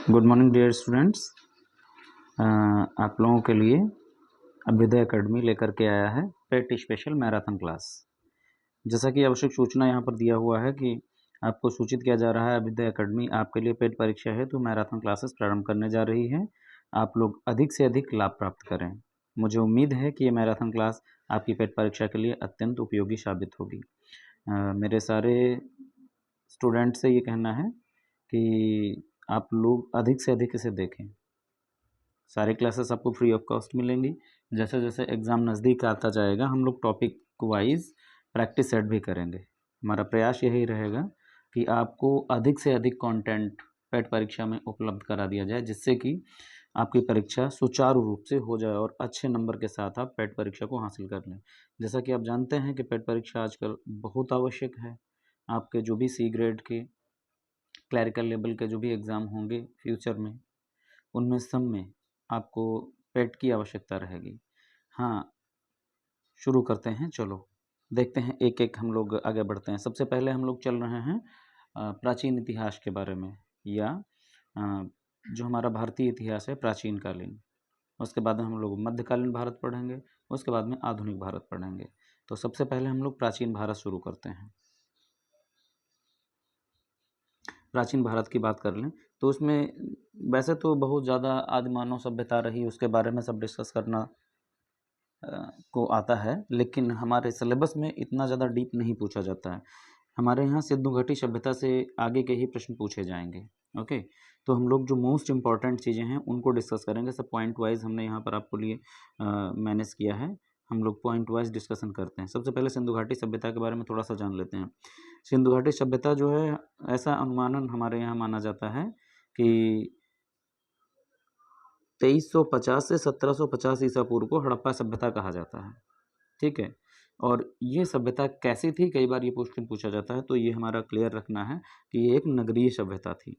Good morning dear students. आप लोगों के लिए अभ्युदय एकेडमी लेकर के आया है पेट स्पेशल मैराथन क्लास। जैसा कि आवश्यक सूचना यहाँ पर दिया हुआ है कि आपको सूचित किया जा रहा है अभ्युदय एकेडमी आपके लिए पेट परीक्षा है तो मैराथन क्लासेस प्रारंभ करने जा रही है। आप लोग अधिक से अधिक लाभ प्राप्त करें। मुझे उम्मीद है कि ये मैराथन क्लास आपकी पेट परीक्षा के लिए अत्यंत उपयोगी साबित होगी। मेरे सारे स्टूडेंट से ये कहना है कि आप लोग अधिक से अधिक इसे देखें। सारे क्लासेस आपको फ्री ऑफ कॉस्ट मिलेंगी। जैसे जैसे एग्ज़ाम नज़दीक आता जाएगा हम लोग टॉपिक वाइज प्रैक्टिस सेट भी करेंगे। हमारा प्रयास यही रहेगा कि आपको अधिक से अधिक कंटेंट पेट परीक्षा में उपलब्ध करा दिया जाए, जिससे कि आपकी परीक्षा सुचारू रूप से हो जाए और अच्छे नंबर के साथ आप पेट परीक्षा को हासिल कर लें। जैसा कि आप जानते हैं कि पेट परीक्षा आजकल बहुत आवश्यक है। आपके जो भी सी ग्रेड के क्लरिकल लेवल के जो भी एग्ज़ाम होंगे फ्यूचर में, उनमें सब में आपको पेट की आवश्यकता रहेगी। हाँ, शुरू करते हैं। चलो देखते हैं, एक एक हम लोग आगे बढ़ते हैं। सबसे पहले हम लोग चल रहे हैं प्राचीन इतिहास के बारे में, या जो हमारा भारतीय इतिहास है प्राचीन कालीन। उसके बाद में हम लोग मध्यकालीन भारत पढ़ेंगे, उसके बाद में आधुनिक भारत पढ़ेंगे। तो सबसे पहले हम लोग प्राचीन भारत शुरू करते हैं। प्राचीन भारत की बात कर लें तो उसमें वैसे तो बहुत ज़्यादा आदि मानव सभ्यता रही, उसके बारे में सब डिस्कस करना को आता है, लेकिन हमारे सिलेबस में इतना ज़्यादा डीप नहीं पूछा जाता है। हमारे यहाँ सिंधु घाटी सभ्यता से आगे के ही प्रश्न पूछे जाएंगे। ओके, तो हम लोग जो मोस्ट इम्पॉर्टेंट चीज़ें हैं उनको डिस्कस करेंगे। सब पॉइंट वाइज हमने यहाँ पर आपको लिए मैनेज किया है। हम लोग पॉइंट वाइज डिस्कशन करते हैं। सबसे पहले सिंधु घाटी सभ्यता के बारे में थोड़ा सा जान लेते हैं। सिंधु घाटी सभ्यता जो है, ऐसा अनुमानन हमारे यहाँ माना जाता है कि 2350 से 1750 ईसा पूर्व को हड़प्पा सभ्यता कहा जाता है। ठीक है, और ये सभ्यता कैसी थी, कई बार ये क्वेश्चन पूछा जाता है, तो ये हमारा क्लियर रखना है कि ये एक नगरीय सभ्यता थी।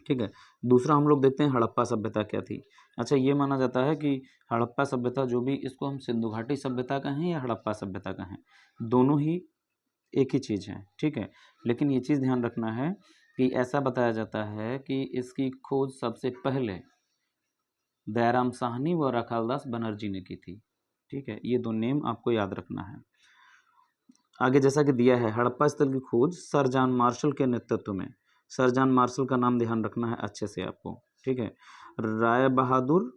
ठीक है, दूसरा हम लोग देखते हैं हड़प्पा सभ्यता क्या थी। अच्छा, ये माना जाता है कि हड़प्पा सभ्यता जो भी, इसको हम सिंधु घाटी सभ्यता कहें या हड़प्पा सभ्यता कहें, दोनों ही एक ही चीज़ है। ठीक है, लेकिन ये चीज़ ध्यान रखना है कि ऐसा बताया जाता है कि इसकी खोज सबसे पहले दयाराम साहनी व राखालदास बनर्जी ने की थी। ठीक है, ये दो नेम आपको याद रखना है। आगे जैसा कि दिया है, हड़प्पा स्थल की खोज सर जॉन मार्शल के नेतृत्व में, सर जॉन मार्शल का नाम ध्यान रखना है अच्छे से आपको। ठीक है, राय बहादुर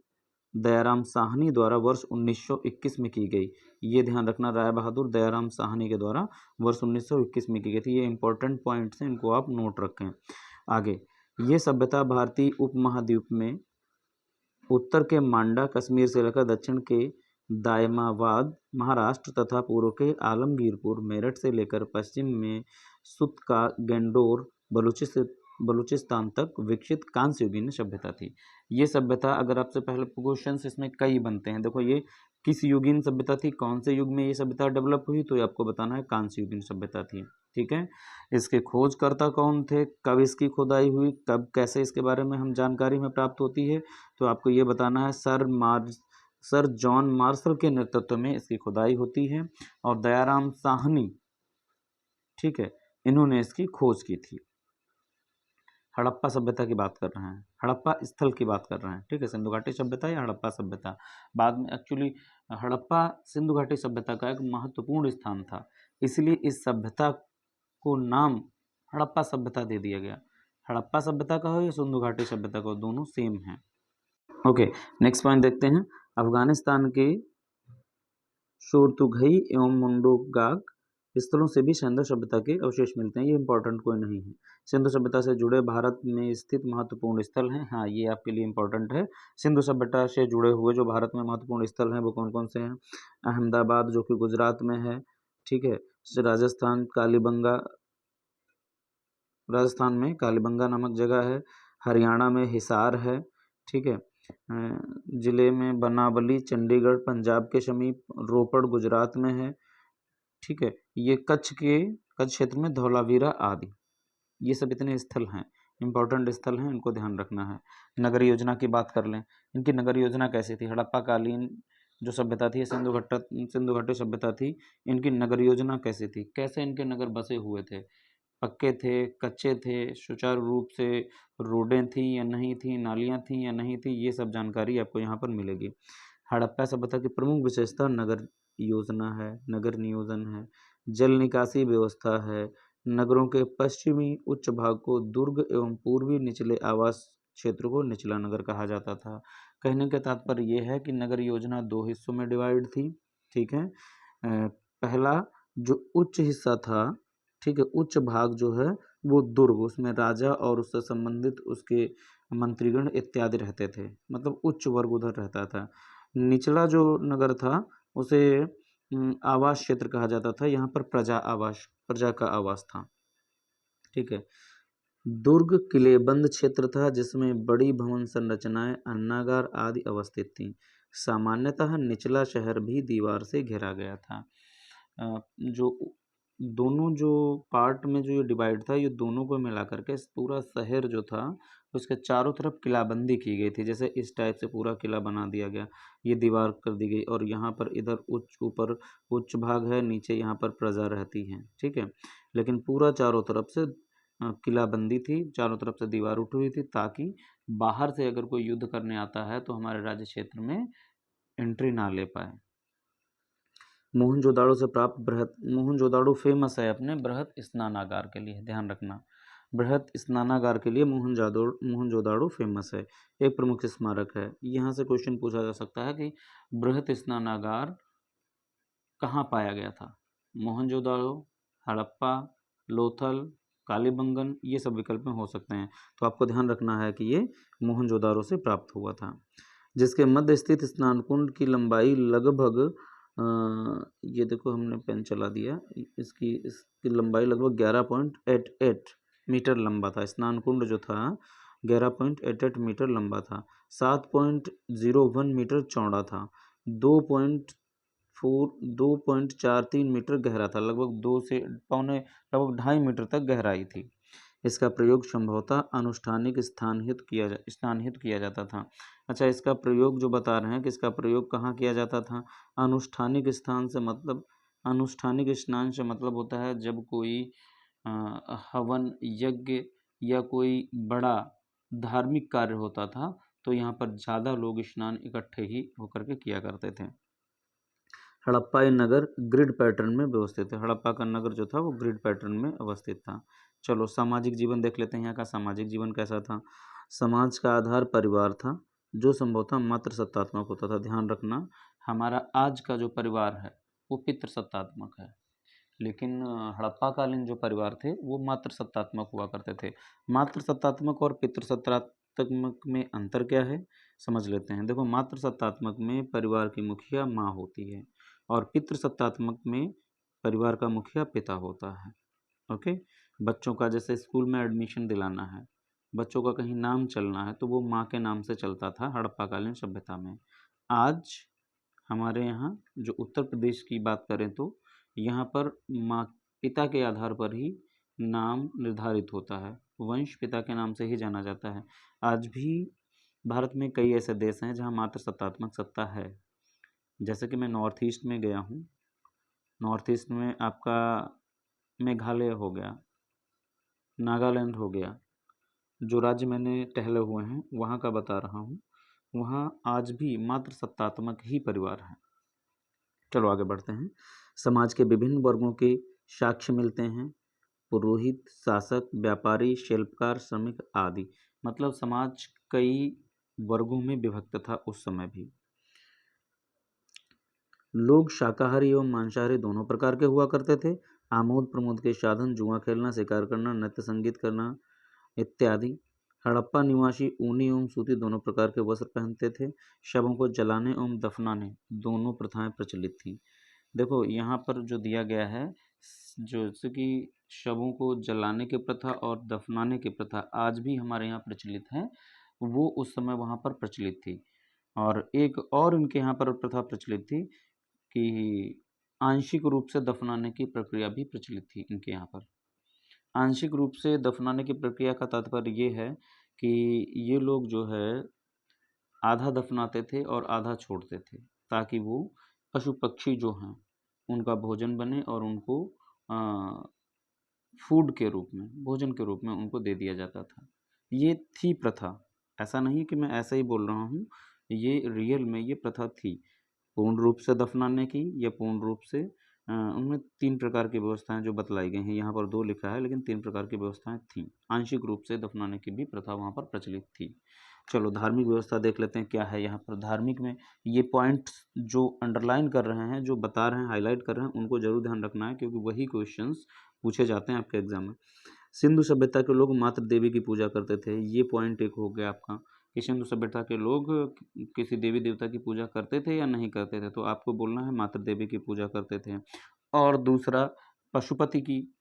दयाराम साहनी द्वारा वर्ष 1921 में की गई। ये ध्यान रखना, राय बहादुर दयाराम साहनी के द्वारा वर्ष 1921 में की गई थी। ये इंपॉर्टेंट पॉइंट्स हैं, इनको आप नोट रखें। आगे, ये सभ्यता भारतीय उपमहाद्वीप में उत्तर के मांडा कश्मीर से लेकर दक्षिण के दायमाबाद महाराष्ट्र तथा पूर्व के आलमगीरपुर मेरठ से लेकर पश्चिम में सुतका गेंडोर बलूचिस्तान तक विकसित कांस्य युगीन सभ्यता थी। ये सभ्यता, अगर आपसे पहले क्वेश्चन इसमें कई बनते हैं, देखो ये किस युगीन सभ्यता थी, कौन से युग में ये सभ्यता डेवलप हुई, तो ये आपको बताना है कांस्य युगीन सभ्यता थी। ठीक है, इसके खोजकर्ता कौन थे, कब इसकी खुदाई हुई, कब कैसे इसके बारे में हम जानकारी में प्राप्त होती है, तो आपको ये बताना है सर जॉन मार्शल के नेतृत्व में इसकी खुदाई होती है और दयाराम साहनी, ठीक है, इन्होंने इसकी खोज की थी। हड़प्पा सभ्यता की बात कर रहे हैं, हड़प्पा स्थल की बात कर रहे हैं। ठीक है, सिंधु घाटी सभ्यता या हड़प्पा सभ्यता, बाद में एक्चुअली हड़प्पा सिंधु घाटी सभ्यता का एक महत्वपूर्ण स्थान था, इसलिए इस सभ्यता को नाम हड़प्पा सभ्यता दे दिया गया। हड़प्पा सभ्यता का हो या सिंधु घाटी सभ्यता का हो, दोनों सेम हैं। ओके, नेक्स्ट पॉइंट देखते हैं। अफगानिस्तान के शोरतुघई एवं मुंडोगाग स्थलों से भी सिंधु सभ्यता के अवशेष मिलते हैं। ये इंपॉर्टेंट कोई नहीं है। सिंधु सभ्यता से जुड़े भारत में स्थित महत्वपूर्ण स्थल हैं। हाँ, ये आपके लिए इंपॉर्टेंट है। सिंधु सभ्यता से जुड़े हुए जो भारत में महत्वपूर्ण स्थल हैं वो कौन कौन से हैं? अहमदाबाद जो कि गुजरात में है। ठीक है, राजस्थान में कालीबंगा नामक जगह है। हरियाणा में हिसार है। ठीक है, जिले में बनावली, चंडीगढ़ पंजाब के समीप, रोपड़ गुजरात में है। ठीक है, ये कच्छ क्षेत्र में धौलावीरा आदि, ये सब इतने स्थल हैं, इंपॉर्टेंट स्थल हैं, इनको ध्यान रखना है। नगर योजना की बात कर लें, इनकी नगर योजना कैसी थी? हड़प्पा कालीन जो सभ्यता थी, सिंधु घाटी सभ्यता थी, इनकी नगर योजना कैसी थी, कैसे इनके नगर बसे हुए थे? पक्के थे, कच्चे थे, सुचारू रूप से रोडें थी या नहीं थी, नालियाँ थी या नहीं थी, ये सब जानकारी आपको यहाँ पर मिलेगी। हड़प्पा सभ्यता की प्रमुख विशेषता नगर योजना है, नगर नियोजन है, जल निकासी व्यवस्था है, नगरों के पश्चिमी उच्च भाग को दुर्ग एवं पूर्वी निचले आवास क्षेत्र को निचला नगर कहा जाता था। कहने का तात्पर्य ये है कि नगर योजना 2 हिस्सों में डिवाइड थी, ठीक है। पहला जो उच्च हिस्सा था, ठीक है, उच्च भाग जो है वो दुर्ग, उसमें राजा और उससे संबंधित उसके मंत्रीगण इत्यादि रहते थे, मतलब उच्च वर्ग उधर रहता था। निचला जो नगर था उसे आवास क्षेत्र कहा जाता था, यहाँ पर प्रजा का आवास था, ठीक है। दुर्ग किलेबंद क्षेत्र था जिसमें बड़ी भवन संरचनाएं, अन्नागार आदि अवस्थित थीं। सामान्यतः निचला शहर भी दीवार से घेरा गया था। जो दोनों जो पार्ट में जो ये डिवाइड था, ये दोनों को मिला करके पूरा शहर जो था उसके चारों तरफ किलाबंदी की गई थी। जैसे इस टाइप से पूरा किला बना दिया गया, ये दीवार कर दी गई और यहाँ पर इधर ऊपर उच्च भाग है, नीचे यहाँ पर प्रजा रहती है, ठीक है। लेकिन पूरा चारों तरफ से किलाबंदी थी, चारों तरफ से दीवार उठी हुई थी, ताकि बाहर से अगर कोई युद्ध करने आता है तो हमारे राज्य क्षेत्र में एंट्री ना ले पाए। मोहनजोदाड़ो से प्राप्त मोहनजोदाड़ो फेमस है अपने बृहत स्नानागार के लिए, ध्यान रखना, बृहत स्नानागार के लिए मोहनजोदाड़ो फेमस है, एक प्रमुख स्मारक है। यहाँ से क्वेश्चन पूछा जा सकता है कि बृहत स्नानागार कहाँ पाया गया था? मोहनजोदाड़ो, हड़प्पा, लोथल, कालीबंगन, ये सब विकल्प में हो सकते हैं। तो आपको ध्यान रखना है कि ये मोहनजोदाड़ो से प्राप्त हुआ था, जिसके मध्य स्थित स्नान कुंड की लंबाई लगभग ये देखो हमने पेन चला दिया, इसकी लंबाई लगभग 11.88 मीटर लंबा था। स्नान कुंड जो था 11.88 मीटर लंबा था, 7.01 मीटर चौड़ा था, 2.43 मीटर गहरा था, लगभग 2.25 मीटर तक गहराई थी। इसका प्रयोग संभवतः अनुष्ठानिक स्थान हेतु किया जाता था। अच्छा, इसका प्रयोग जो बता रहे हैं कि इसका प्रयोग कहाँ किया जाता था? अनुष्ठानिक स्नान से मतलब होता है जब कोई हवन यज्ञ या कोई बड़ा धार्मिक कार्य होता था तो यहाँ पर ज़्यादा लोग स्नान इकट्ठे ही होकर के किया करते थे। हड़प्पा नगर ग्रिड पैटर्न में व्यवस्थित है। हड़प्पा का नगर जो था वो ग्रिड पैटर्न में अवस्थित था। चलो सामाजिक जीवन देख लेते हैं, यहाँ का सामाजिक जीवन कैसा था। समाज का आधार परिवार था, जो संभवतः मातृ सत्तात्मक होता था। ध्यान रखना, हमारा आज का जो परिवार है वो पितृ सत्तात्मक है, लेकिन हड़प्पा कालीन जो परिवार थे वो मातृ सत्तात्मक हुआ करते थे। मातृ सत्तात्मक और पितृ सत्तात्मक में अंतर क्या है, समझ लेते हैं। देखो, मातृ सत्तात्मक में परिवार की मुखिया माँ होती है और पितृ सत्तात्मक में परिवार का मुखिया पिता होता है। ओके, बच्चों का जैसे स्कूल में एडमिशन दिलाना है, बच्चों का कहीं नाम चलना है तो वो माँ के नाम से चलता था हड़प्पाकालीन सभ्यता में। आज हमारे यहाँ जो उत्तर प्रदेश की बात करें तो यहाँ पर माँ पिता के आधार पर ही नाम निर्धारित होता है, वंश पिता के नाम से ही जाना जाता है। आज भी भारत में कई ऐसे देश हैं जहाँ मातृ सत्तात्मक सत्ता है। जैसे कि मैं नॉर्थ ईस्ट में गया हूँ, नॉर्थ ईस्ट में आपका मेघालय हो गया, नागालैंड हो गया, जो राज्य मैंने टहले हुए हैं वहाँ का बता रहा हूँ, वहाँ आज भी मातृ सत्तात्मक ही परिवार है। चलो आगे बढ़ते हैं। समाज के विभिन्न वर्गों के साक्ष्य मिलते हैं, पुरोहित, शासक, व्यापारी, शिल्पकार, श्रमिक आदि। मतलब समाज कई वर्गों में विभक्त था उस समय भी। लोग शाकाहारी एवं मांसाहारी दोनों प्रकार के हुआ करते थे। आमोद प्रमोद के साधन जुआ खेलना, शिकार करना, नृत्य संगीत करना इत्यादि। हड़प्पा निवासी ऊनी एवं सूती दोनों प्रकार के वस्त्र पहनते थे। शवों को जलाने एवं दफनाने दोनों प्रथाएं प्रचलित थीं। देखो यहाँ पर जो दिया गया है, जैसे कि शवों को जलाने की प्रथा और दफनाने की प्रथा आज भी हमारे यहाँ प्रचलित है, वो उस समय वहाँ पर प्रचलित थी। और एक और इनके यहाँ पर प्रथा प्रचलित थी कि आंशिक रूप से दफनाने की प्रक्रिया भी प्रचलित थी इनके यहाँ पर। आंशिक रूप से दफनाने की प्रक्रिया का तात्पर्य ये है कि ये लोग जो है आधा दफनाते थे और आधा छोड़ते थे, ताकि वो पशु पक्षी जो हैं उनका भोजन बने और उनको फूड के रूप में, भोजन के रूप में उनको दे दिया जाता था। ये थी प्रथा, ऐसा नहीं कि मैं ऐसा ही बोल रहा हूँ, ये रियल में ये प्रथा थी। पूर्ण रूप से दफनाने की या पूर्ण रूप से उनमें 3 प्रकार की व्यवस्थाएँ जो बतलाई गई हैं, यहाँ पर 2 लिखा है लेकिन 3 प्रकार की व्यवस्थाएँ थीं। आंशिक रूप से दफनाने की भी प्रथा वहाँ पर प्रचलित थी। चलो धार्मिक व्यवस्था देख लेते हैं क्या है यहाँ पर। धार्मिक में ये पॉइंट्स जो अंडरलाइन कर रहे हैं, जो बता रहे हैं, हाइलाइट कर रहे हैं, उनको ज़रूर ध्यान रखना है क्योंकि वही क्वेश्चंस पूछे जाते हैं आपके एग्जाम में। सिंधु सभ्यता के लोग मातृ देवी की पूजा करते थे, ये पॉइंट एक हो गया आपका कि सिंधु सभ्यता के लोग किसी देवी देवता की पूजा करते थे या नहीं करते थे, तो आपको बोलना है मातृ देवी की पूजा करते थे। और दूसरा पशुपति की,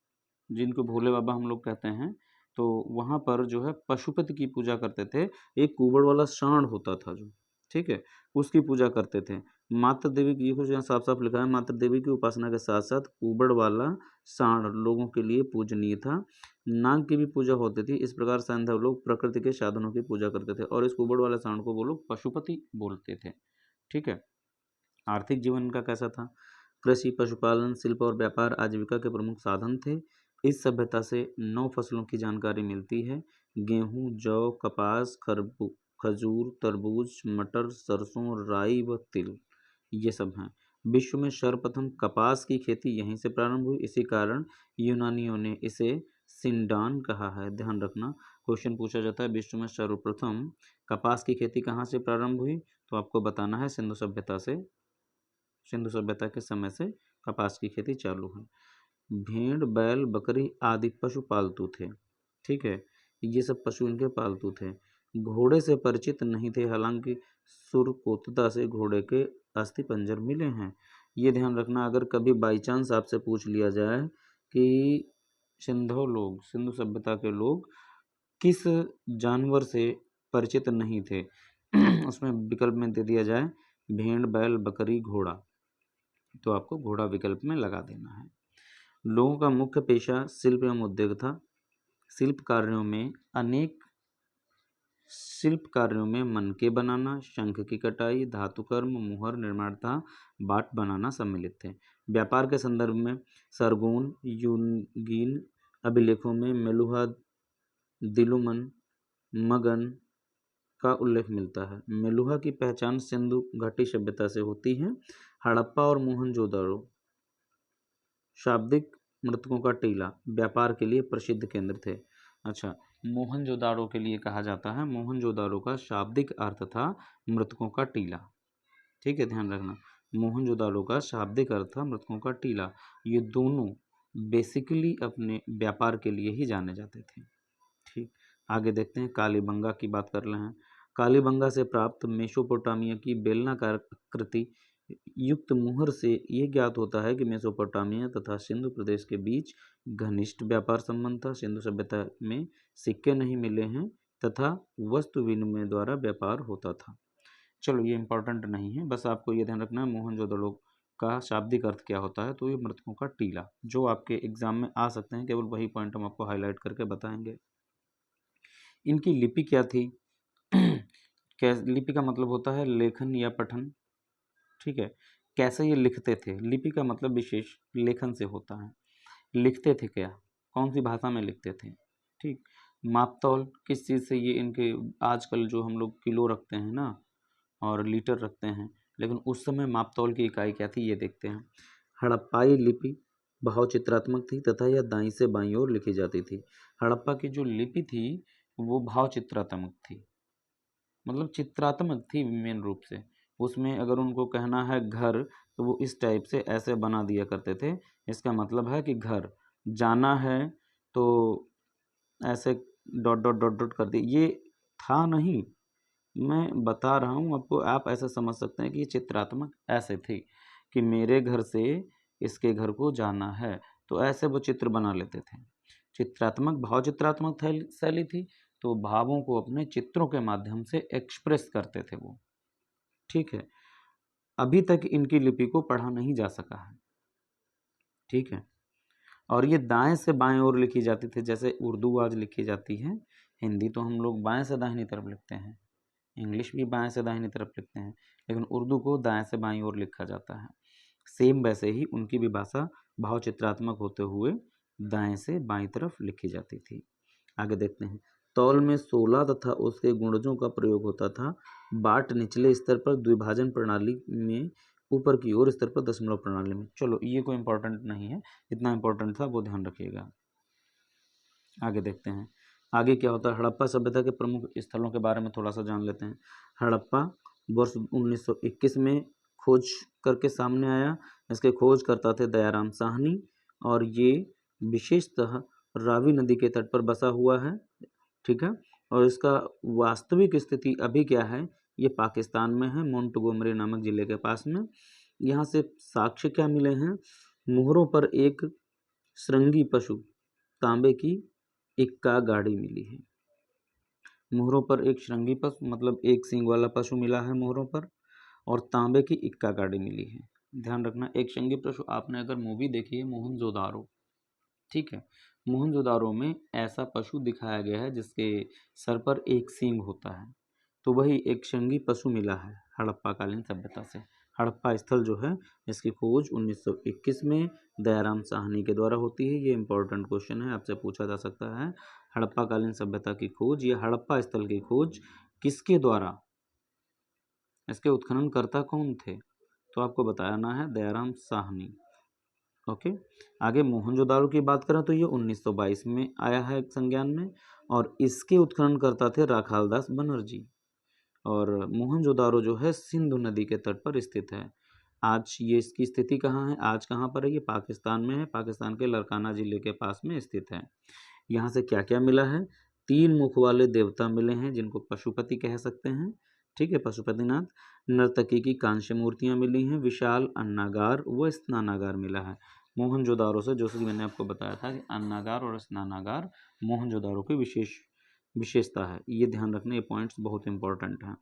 जिनको भोले बाबा हम लोग कहते हैं, तो वहाँ पर जो है पशुपति की पूजा करते थे। एक कुबड़ वाला सांड होता था जो, ठीक है, उसकी पूजा करते थे। मातृ देवी की, कुछ यहाँ साफ साफ लिखा है, मातृ देवी की उपासना के साथ साथ कुबड़ वाला सांड लोगों के लिए पूजनीय था। नाग की भी पूजा होती थी। इस प्रकार सैंधव लोग प्रकृति के साधनों की पूजा करते थे और इस कुबड़ वाले सांड को वो लोग पशुपति बोलते थे। ठीक है। आर्थिक जीवन इनका कैसा था? कृषि, पशुपालन, शिल्प और व्यापार आजीविका के प्रमुख साधन थे। इस सभ्यता से 9 फसलों की जानकारी मिलती है। गेहूँ, जौ, कपास, खजूर, तरबूज, मटर, सरसों, राई व तिल, ये सब हैं। विश्व में सर्वप्रथम कपास की खेती यहीं से प्रारंभ हुई। इसी कारण यूनानियों ने इसे सिंडान कहा है। ध्यान रखना, क्वेश्चन पूछा जाता है विश्व में सर्वप्रथम कपास की खेती कहाँ से प्रारंभ हुई, तो आपको बताना है सिंधु सभ्यता से। सिंधु सभ्यता के समय से कपास की खेती चालू है। भेड़, बैल, बकरी आदि पशु पालतू थे। ठीक है, ये सब पशु इनके पालतू थे। घोड़े से परिचित नहीं थे, हालांकि सुरकोतता से घोड़े के अस्थि पंजर मिले हैं। ये ध्यान रखना, अगर कभी बाई चांस आपसे पूछ लिया जाए कि सिंधु सभ्यता के लोग किस जानवर से परिचित नहीं थे उसमें विकल्प में दे दिया जाए भेड़, बैल, बकरी, घोड़ा, तो आपको घोड़ा विकल्प में लगा देना है। लोगों का मुख्य पेशा शिल्प एवं उद्योग था। शिल्प कार्यों में मनके बनाना, शंख की कटाई, धातुकर्म, मुहर निर्माण तथा बाट बनाना सम्मिलित थे। व्यापार के संदर्भ में सरगोन, यूनगीन अभिलेखों में मेलुहा, दिलुमन, मगन का उल्लेख मिलता है। मेलुहा की पहचान सिंधु घाटी सभ्यता से होती है। हड़प्पा और मोहनजोदड़ो शाब्दिक मृतकों का टीला व्यापार के लिए प्रसिद्ध केंद्र थे। अच्छा, मोहनजोदाड़ो के लिए कहा जाता है, मोहनजोदाड़ो का शाब्दिक अर्थ था मृतकों का टीला। ठीक है, ध्यान रखना, मोहनजोदाड़ो का शाब्दिक अर्थ था मृतकों का टीला। ये दोनों बेसिकली अपने व्यापार के लिए ही जाने जाते थे। ठीक, आगे देखते हैं, कालीबंगा की बात कर रहे हैं। कालीबंगा से प्राप्त मेसोपोटामिया की बेलनाकार आकृति युक्त मुहर से ये ज्ञात होता है कि मेसोपोटामिया तथा सिंधु प्रदेश के बीच घनिष्ठ व्यापार संबंध था। सिंधु सभ्यता में सिक्के नहीं मिले हैं तथा वस्तु विनिमय द्वारा व्यापार होता था। चलो, ये इंपॉर्टेंट नहीं है, बस आपको ये ध्यान रखना है मोहनजोदड़ो का शाब्दिक अर्थ क्या होता है, तो ये मृतकों का टीला, जो आपके एग्जाम में आ सकते हैं, केवल वही पॉइंट हम आपको हाईलाइट करके बताएंगे। इनकी लिपि क्या थी? लिपि का मतलब होता है लेखन या पठन। ठीक है, कैसे ये लिखते थे? लिपि का मतलब विशेष लेखन से होता है। लिखते थे क्या, कौन सी भाषा में लिखते थे? ठीक, मापतौल किस चीज़ से ये इनके, आजकल जो हम लोग किलो रखते हैं ना और लीटर रखते हैं, लेकिन उस समय मापतौल की इकाई क्या थी ये देखते हैं। हड़प्पाई लिपि भावचित्रात्मक थी तथा यह दाईं से बाईं ओर लिखी जाती थी। हड़प्पा की जो लिपि थी वो भावचित्रात्मक थी, मतलब चित्रात्मक थी मेन रूप से। उसमें अगर उनको कहना है घर, तो वो इस टाइप से ऐसे बना दिया करते थे। इसका मतलब है कि घर, जाना है तो ऐसे डॉट डॉट डॉट डॉट कर दिए। ये था नहीं, मैं बता रहा हूँ आपको, आप ऐसा समझ सकते हैं कि ये चित्रात्मक ऐसे थी कि मेरे घर से इसके घर को जाना है, तो ऐसे वो चित्र बना लेते थे। चित्रात्मक, भाव चित्रात्मक शैली थी, तो भावों को अपने चित्रों के माध्यम से एक्सप्रेस करते थे वो। ठीक है, अभी तक इनकी लिपि को पढ़ा नहीं जा सका है। ठीक है, और ये दाएं से बाएं ओर लिखी जाती थी, जैसे उर्दू आज लिखी जाती है। हिंदी तो हम लोग बाएं से दाहिनी तरफ लिखते हैं, इंग्लिश भी बाएं से दाहिनी तरफ लिखते हैं, लेकिन उर्दू को दाएं से बाईं ओर लिखा जाता है। सेम वैसे ही उनकी भी भाषा भाव चित्रात्मक होते हुए दाएं से बाईं तरफ लिखी जाती थी। आगे देखते हैं, तौल में 16 तथा उसके गुणजों का प्रयोग होता था। बाट निचले स्तर पर द्विभाजन प्रणाली में, ऊपर की ओर स्तर पर दशमलव प्रणाली में। चलो ये कोई इंपॉर्टेंट नहीं है, इतना इंपॉर्टेंट था वो ध्यान रखिएगा। आगे देखते हैं, आगे क्या होता है। हड़प्पा सभ्यता के प्रमुख स्थलों के बारे में थोड़ा सा जान लेते हैं। हड़प्पा वर्ष 1921 में खोज करके सामने आया। इसके खोजकर्ता थे दयाराम साहनी और ये विशेषतः रावी नदी के तट पर बसा हुआ है, ठीक है। और इसका वास्तविक स्थिति अभी क्या है, ये पाकिस्तान में है, मोंटगोमरी नामक जिले के पास में। यहाँ से साक्ष्य क्या मिले हैं, मोहरों पर एक श्रृंगी पशु तांबे की इक्का गाड़ी मिली है। मोहरों पर एक श्रृंगी पशु मतलब एक सींग वाला पशु मिला है मोहरों पर, और तांबे की इक्का गाड़ी मिली है। ध्यान रखना, एक श्रृंगी पशु, आपने अगर मूवी देखी है मोहनजोदारो, ठीक है, मोहनजोदारो में ऐसा पशु दिखाया गया है जिसके सर पर एक सींग होता है, तो वही एक श्रृंगी पशु मिला है हड़प्पाकालीन सभ्यता से। हड़प्पा स्थल जो है इसकी खोज 1921 में दयाराम साहनी के द्वारा होती है। ये इंपॉर्टेंट क्वेश्चन है, आपसे पूछा जा सकता है। हड़प्पाकालीन सभ्यता की खोज या हड़प्पा स्थल की खोज किसके द्वारा, इसके उत्खननकर्ता कौन थे, तो आपको बताना है दयाराम साहनी। ओके, आगे मोहनजोदारो की बात करें तो ये 1922 में आया है संज्ञान में, और इसके उत्खननकर्ता थे राखालदास बनर्जी। और मोहनजोदारो जो है सिंधु नदी के तट पर स्थित है। आज ये इसकी स्थिति कहाँ है, आज कहाँ पर है, ये पाकिस्तान में है, पाकिस्तान के लरकाना जिले के पास में स्थित है। यहाँ से क्या क्या मिला है, 3 मुख वाले देवता मिले हैं जिनको पशुपति कह सकते हैं, ठीक है, पशुपतिनाथ। नर्तकी की कांस्य मूर्तियाँ मिली हैं, विशाल अन्नागार व स्नानागार मिला है। मोहनजोदारो से, जो कि मैंने आपको बताया था कि अन्नागार और स्नानागार मोहनजोदारो की विशेषता है, ये ध्यान रखना, ये पॉइंट्स बहुत इंपॉर्टेंट हैं।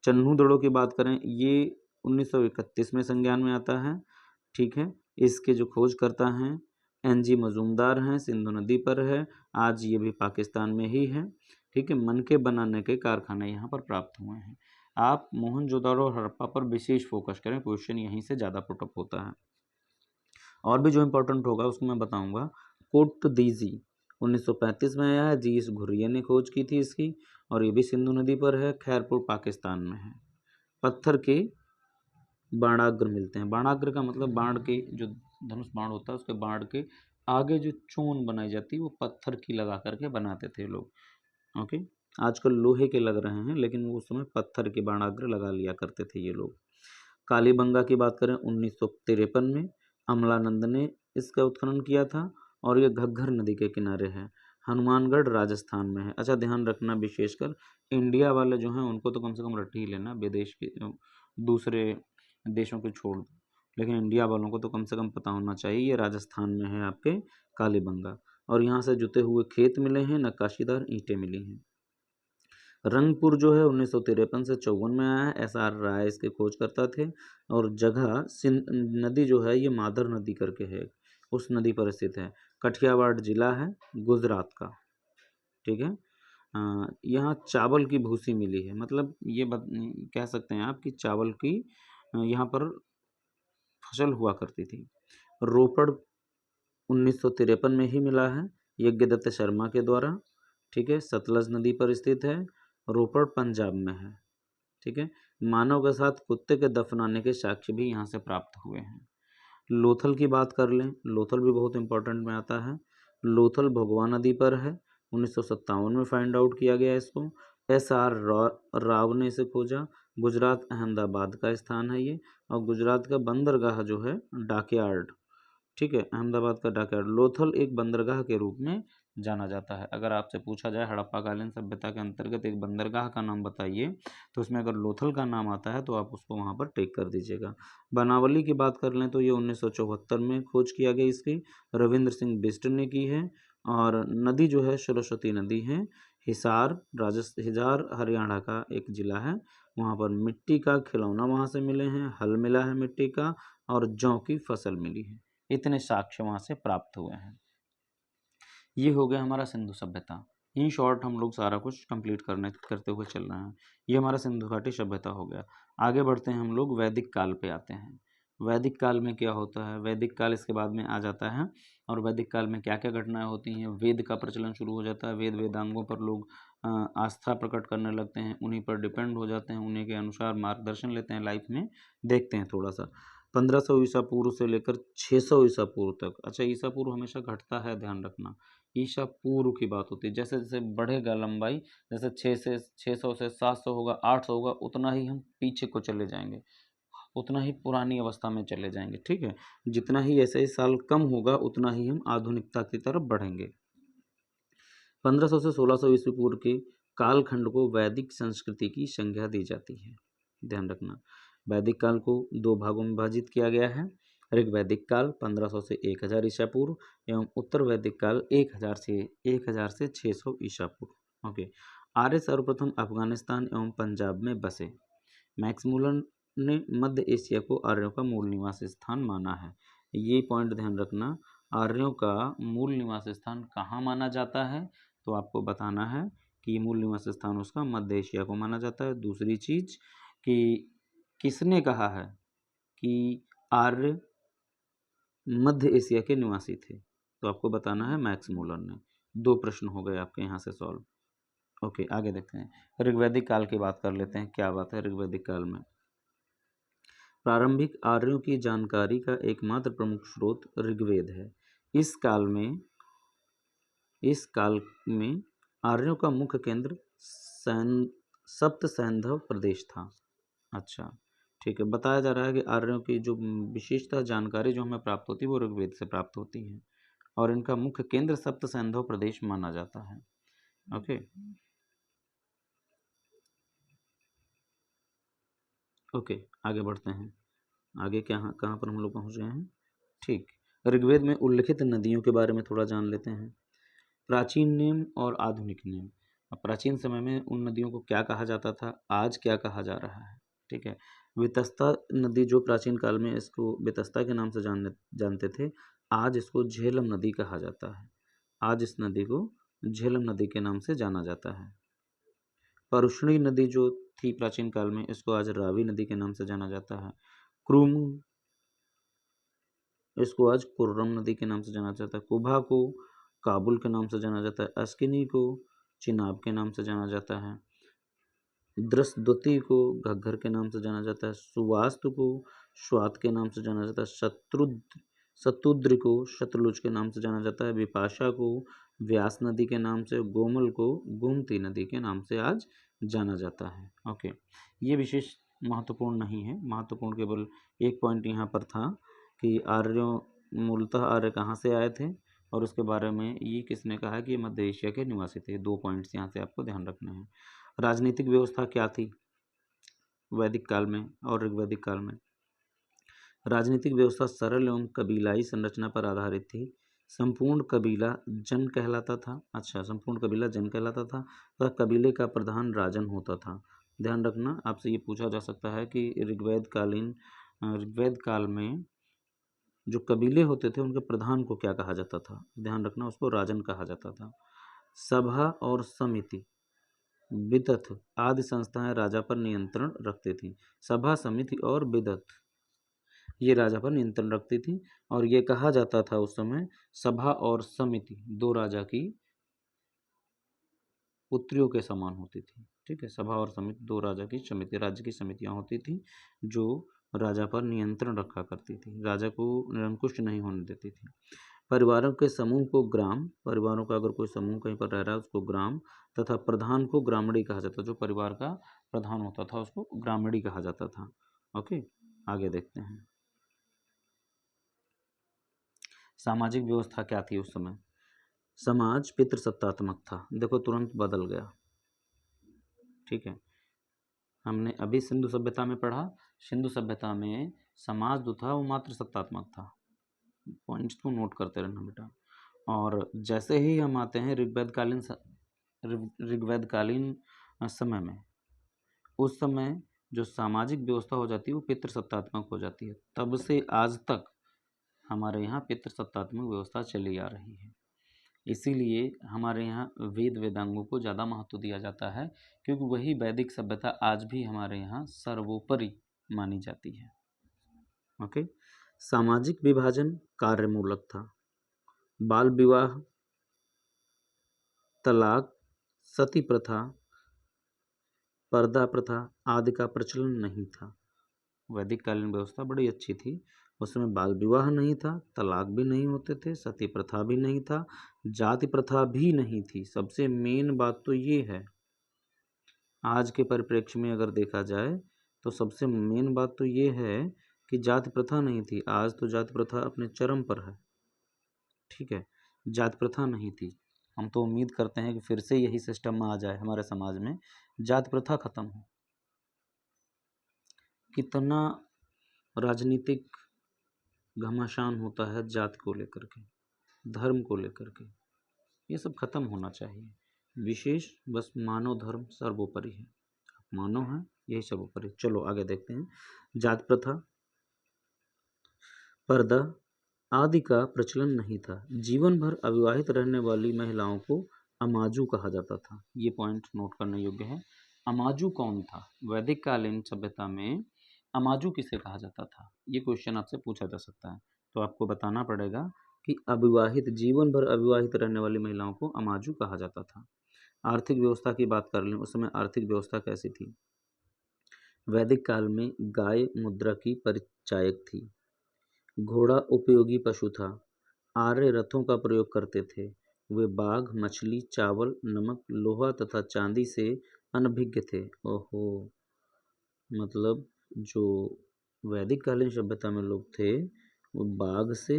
चन्हू दड़ों की बात करें, ये 1931 में संज्ञान में आता है, ठीक है। इसके जो खोजकर्ता हैं NG मजूमदार हैं, सिंधु नदी पर है, आज ये भी पाकिस्तान में ही है, ठीक है। मनके बनाने के कारखाने यहाँ पर प्राप्त हुए हैं। आप मोहनजोदारो और हड़प्पा पर विशेष फोकस करें, क्वेश्चन यहीं से ज़्यादा पुटअप होता है। और भी जो इम्पोर्टेंट होगा उसको मैं बताऊंगा। कोटदीजी 1935 में आया है, जी एस घुर्रिया ने खोज की थी इसकी, और ये भी सिंधु नदी पर है, खैरपुर पाकिस्तान में है। पत्थर के बाणाग्र मिलते हैं, बाणाग्र का मतलब बाण के, जो धनुष बाण होता है उसके बाण के आगे जो चोन बनाई जाती है वो पत्थर की लगा करके बनाते थे लोग। ओके, आजकल लोहे के लग रहे हैं लेकिन वो उस समय पत्थर के बाणाग्र लगा लिया करते थे ये लोग। कालीबंगा की बात करें 1953 में अमलानंद ने इसका उत्खनन किया था, और ये घग्घर नदी के किनारे है, हनुमानगढ़ राजस्थान में है। अच्छा, ध्यान रखना विशेषकर इंडिया वाले जो हैं उनको तो कम से कम रट ही लेना, विदेश के दूसरे देशों के छोड़ दो, लेकिन इंडिया वालों को तो कम से कम पता होना चाहिए। ये राजस्थान में है आपके कालीबंगा, और यहाँ से जुते हुए खेत मिले हैं, नक्काशीदार ईंटें मिली हैं। रंगपुर जो है 1953 से 54 में आया है, SR राय इसके खोजकर्ता थे, और जगह सिंध नदी जो है ये मादर नदी करके है, उस नदी पर स्थित है। कठियावाड़ जिला है गुजरात का, ठीक है। यहाँ चावल की भूसी मिली है, मतलब ये कह सकते हैं आप कि चावल की यहाँ पर फसल हुआ करती थी। रोपड़ 1953 में ही मिला है, यज्ञदत्त शर्मा के द्वारा, ठीक है, सतलज नदी पर स्थित है, रोपड़ पंजाब में है, ठीक है। मानव के साथ कुत्ते के दफनाने के साक्ष्य भी यहाँ से प्राप्त हुए हैं। लोथल की बात कर लें, लोथल भी बहुत इंपॉर्टेंट में आता है। लोथल भगवा नदी पर है, 1957 में फाइंड आउट किया गया इसको, SR राव ने इसे खोजा। गुजरात अहमदाबाद का स्थान है ये, और गुजरात का बंदरगाह जो है डॉकयार्ड, ठीक है, अहमदाबाद का डॉकयार्ड। लोथल एक बंदरगाह के रूप में जाना जाता है। अगर आपसे पूछा जाए हड़प्पाकालीन सभ्यता के अंतर्गत एक बंदरगाह का नाम बताइए, तो उसमें अगर लोथल का नाम आता है तो आप उसको वहाँ पर टिक कर दीजिएगा। बनावली की बात कर लें तो ये 1974 में खोज किया गया इसकी, रविंद्र सिंह बिष्ट ने की है। और नदी जो है सरस्वती नदी है। हिसार हिसार हरियाणा का एक जिला है, वहाँ पर मिट्टी का खिलौना वहाँ से मिले हैं, हल मिला है मिट्टी का, और जौ की फसल मिली है। इतने साक्ष्य वहाँ से प्राप्त हुए हैं। ये हो गया हमारा सिंधु सभ्यता। इन शॉर्ट हम लोग सारा कुछ कंप्लीट करते हुए चल रहे हैं। ये हमारा सिंधु घाटी सभ्यता हो गया। आगे बढ़ते हैं हम लोग वैदिक काल पे आते हैं। वैदिक काल में क्या होता है, वैदिक काल इसके बाद में आ जाता है। और वैदिक काल में क्या क्या घटनाएं होती हैं, वेद का प्रचलन शुरू हो जाता है, वेद वेदांगों पर लोग आस्था प्रकट करने लगते हैं, उन्हीं पर डिपेंड हो जाते हैं, उन्हीं के अनुसार मार्गदर्शन लेते हैं लाइफ में। देखते हैं थोड़ा सा 1500 ईसा पूर्व से लेकर 600 ईसा पूर्व तक। अच्छा, ईसा पूर्व हमेशा घटता है, ध्यान रखना, ईसा पूर्व की बात होती है। जैसे जैसे बढ़ेगा लंबाई, जैसे 600 से 700 होगा, 800 होगा, उतना ही हम पीछे को चले जाएंगे, उतना ही पुरानी अवस्था में चले जाएंगे। ठीक है, जितना ही ऐसे साल कम होगा उतना ही हम आधुनिकता की तरफ बढ़ेंगे। 1500 से 1600 ईस्वी पूर्व के कालखंड को वैदिक संस्कृति की संज्ञा दी जाती है। ध्यान रखना, वैदिक काल को दो भागों में विभाजित किया गया है। ऋग्वैदिक काल 1500 से 1000 ईसा पूर्व एवं उत्तर वैदिक काल 1000 से 600 ईसा पूर्व। ओके, आर्य सर्वप्रथम अफगानिस्तान एवं पंजाब में बसे। मैक्स मुलर ने मध्य एशिया को आर्यों का मूल निवास स्थान माना है। ये पॉइंट ध्यान रखना, आर्यों का मूल निवास स्थान कहाँ माना जाता है, तो आपको बताना है कि मूल निवास स्थान उसका मध्य एशिया को माना जाता है। दूसरी चीज कि किसने कहा है कि आर्य मध्य एशिया के निवासी थे, तो आपको बताना है मैक्स मुलर ने। दो प्रश्न हो गए आपके यहाँ से सॉल्व। ओके, आगे देखते हैं। ऋग्वैदिक काल की बात कर लेते हैं, क्या बात है ऋग्वैदिक काल में। प्रारंभिक आर्यों की जानकारी का एकमात्र प्रमुख स्रोत ऋग्वेद है। इस काल में आर्यों का मुख्य केंद्र सप्त सैंधव प्रदेश था। अच्छा, ठीक है, बताया जा रहा है कि आर्यों की जो विशेषता जानकारी जो हमें प्राप्त होती है वो ऋग्वेद से प्राप्त होती है, और इनका मुख्य केंद्र सप्त सैंधव प्रदेश माना जाता है। ओके, ओके, आगे बढ़ते हैं। आगे क्या, कहाँ पर हम लोग पहुँच गए हैं। ठीक, ऋग्वेद में उल्लिखित नदियों के बारे में थोड़ा जान लेते हैं। प्राचीन नेम और आधुनिक नेम। अब प्राचीन समय में उन नदियों को क्या कहा जाता था, आज क्या कहा जा रहा है। ठीक है, वितस्ता नदी जो प्राचीन काल में इसको वितस्ता के नाम से जानते थे, आज इसको झेलम नदी कहा जाता है। आज इस नदी को झेलम नदी के नाम से जाना जाता है। परुष्णी नदी जो थी प्राचीन काल में, इसको आज रावी नदी के नाम से जाना जाता है। क्रुम, इसको आज कुर्रम नदी के नाम से जाना जाता है। कुभा को काबुल के नाम से जाना जाता है। अस्किनी को चिनाब के नाम से जाना जाता है। द्रसद्वती को घग्घर के नाम से जाना जाता है। सुवास्तु को स्वात के नाम से जाना जाता है। शतुद्र को शतलुज के नाम से जाना जाता है। विपाशा को व्यास नदी के नाम से, गोमल को गोमती नदी के नाम से आज जाना जाता है। ओके, ये विशेष महत्वपूर्ण नहीं है, महत्वपूर्ण केवल एक पॉइंट यहाँ पर था कि आर्यों, मूलतः आर्य कहाँ से आए थे, और उसके बारे में ये किसने कहा कि मध्य एशिया के निवासी थे। दो पॉइंट्स यहाँ से आपको ध्यान रखने हैं। राजनीतिक व्यवस्था क्या थी वैदिक काल में और ऋग्वैदिक काल में। राजनीतिक व्यवस्था सरल एवं कबीलाई संरचना पर आधारित थी। संपूर्ण कबीला जन कहलाता था। अच्छा, संपूर्ण कबीला जन कहलाता था, वह कबीले का प्रधान राजन होता था। ध्यान रखना, आपसे ये पूछा जा सकता है कि ऋग्वेद काल में जो कबीले होते थे उनके प्रधान को क्या कहा जाता था। ध्यान रखना, उसको राजन कहा जाता था। सभा और समिति, विदथ आदि संस्थाएं राजा पर नियंत्रण रखती थी। सभा, समिति और विदथ ये राजा पर नियंत्रण रखती थी, और ये कहा जाता था उस समय सभा और समिति दो राजा की पुत्रियों के समान होती थी। ठीक है, सभा और समिति दो राजा की समिति, राज्य की समितियां होती थी जो राजा पर नियंत्रण रखा करती थी, राजा को निरंकुश नहीं होने देती थी। परिवारों के समूह को ग्राम, परिवारों का अगर कोई समूह कहीं पर रह रहा है उसको ग्राम, तथा प्रधान को ग्रामणी कहा जाता था। जो परिवार का प्रधान होता था उसको ग्रामणी कहा जाता था। ओके, आगे देखते हैं। सामाजिक व्यवस्था क्या थी उस समय। समाज पितृसत्तात्मक था। देखो, तुरंत बदल गया। ठीक है, हमने अभी सिंधु सभ्यता में पढ़ा, सिंधु सभ्यता में समाज जो था वो मात्र सत्तात्मक था। पॉइंट्स को नोट करते रहना बेटा। और जैसे ही हम आते हैं ऋग्वेदकालीन समय में, उस समय जो सामाजिक व्यवस्था हो जाती है वो पितृसत्तात्मक हो जाती है। तब से आज तक हमारे यहाँ पितृसत्तात्मक व्यवस्था चली आ रही है। इसीलिए हमारे यहाँ वेद वेदांगों को ज़्यादा महत्व दिया जाता है, क्योंकि वही वैदिक सभ्यता आज भी हमारे यहाँ सर्वोपरि मानी जाती है। ओके। सामाजिक विभाजन कार्यमूलक था। बाल विवाह, तलाक, सती प्रथा, पर्दा प्रथा आदि का प्रचलन नहीं था। वैदिक कालीन व्यवस्था बड़ी अच्छी थी। उसमें बाल विवाह नहीं था, तलाक भी नहीं होते थे, सती प्रथा भी नहीं था, जाति प्रथा भी नहीं थी। सबसे मेन बात तो ये है, आज के परिप्रेक्ष्य में अगर देखा जाए तो सबसे मेन बात तो ये है कि जाति प्रथा नहीं थी। आज तो जाति प्रथा अपने चरम पर है, ठीक है। जाति प्रथा नहीं थी। हम तो उम्मीद करते हैं कि फिर से यही सिस्टम आ जाए हमारे समाज में, जाति प्रथा खत्म हो। कितना राजनीतिक घमासान होता है जाति को लेकर के, धर्म को लेकर के, ये सब खत्म होना चाहिए। विशेष बस मानव धर्म सर्वोपरि है, मानव है यही सर्वोपरि। चलो आगे देखते हैं। जाति प्रथा, पर्दा आदि का प्रचलन नहीं था। जीवन भर अविवाहित रहने वाली महिलाओं को अमाजू कहा जाता था। ये पॉइंट नोट करने योग्य है। अमाजू कौन था? वैदिक कालीन सभ्यता में अमाजू किसे कहा जाता था? ये क्वेश्चन आपसे पूछा जा सकता है। तो आपको बताना पड़ेगा कि अविवाहित, जीवन भर अविवाहित रहने वाली महिलाओं को अमाजू कहा जाता था। आर्थिक व्यवस्था की बात कर लें, उस समय आर्थिक व्यवस्था कैसी थी? वैदिक काल में गाय मुद्रा की परिचायक थी। घोड़ा उपयोगी पशु था। आर्य रथों का प्रयोग करते थे। वे बाघ, मछली, चावल, नमक, लोहा तथा चांदी से अनभिज्ञ थे। ओहो, मतलब जो वैदिक कालीन सभ्यता में लोग थे वो बाघ से,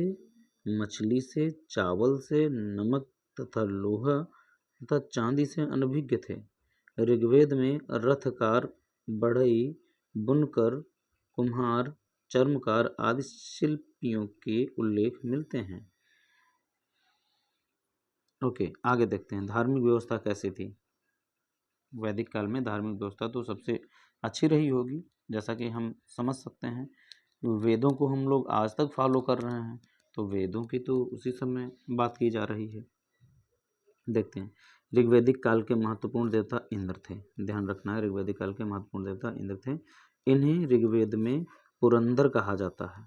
मछली से, चावल से, नमक तथा लोहा तथा चांदी से अनभिज्ञ थे। ऋग्वेद में रथकार, बढ़ई, बुनकर, कुम्हार, चर्मकार आदि शिल्पियों के उल्लेख मिलते हैं। ओके, आगे देखते हैं। धार्मिक व्यवस्था कैसी थी? वैदिक काल में धार्मिक व्यवस्था तो सबसे अच्छी रही होगी, जैसा कि हम समझ सकते हैं। वेदों को हम लोग आज तक फॉलो कर रहे हैं, तो वेदों की तो उसी समय बात की जा रही है। देखते हैं। ऋग्वैदिक काल के महत्वपूर्ण देवता इंद्र थे। ध्यान रखना है, ऋग्वैदिक काल के महत्वपूर्ण देवता इंद्र थे। इन्हें ऋग्वेद में पुरंदर कहा जाता है।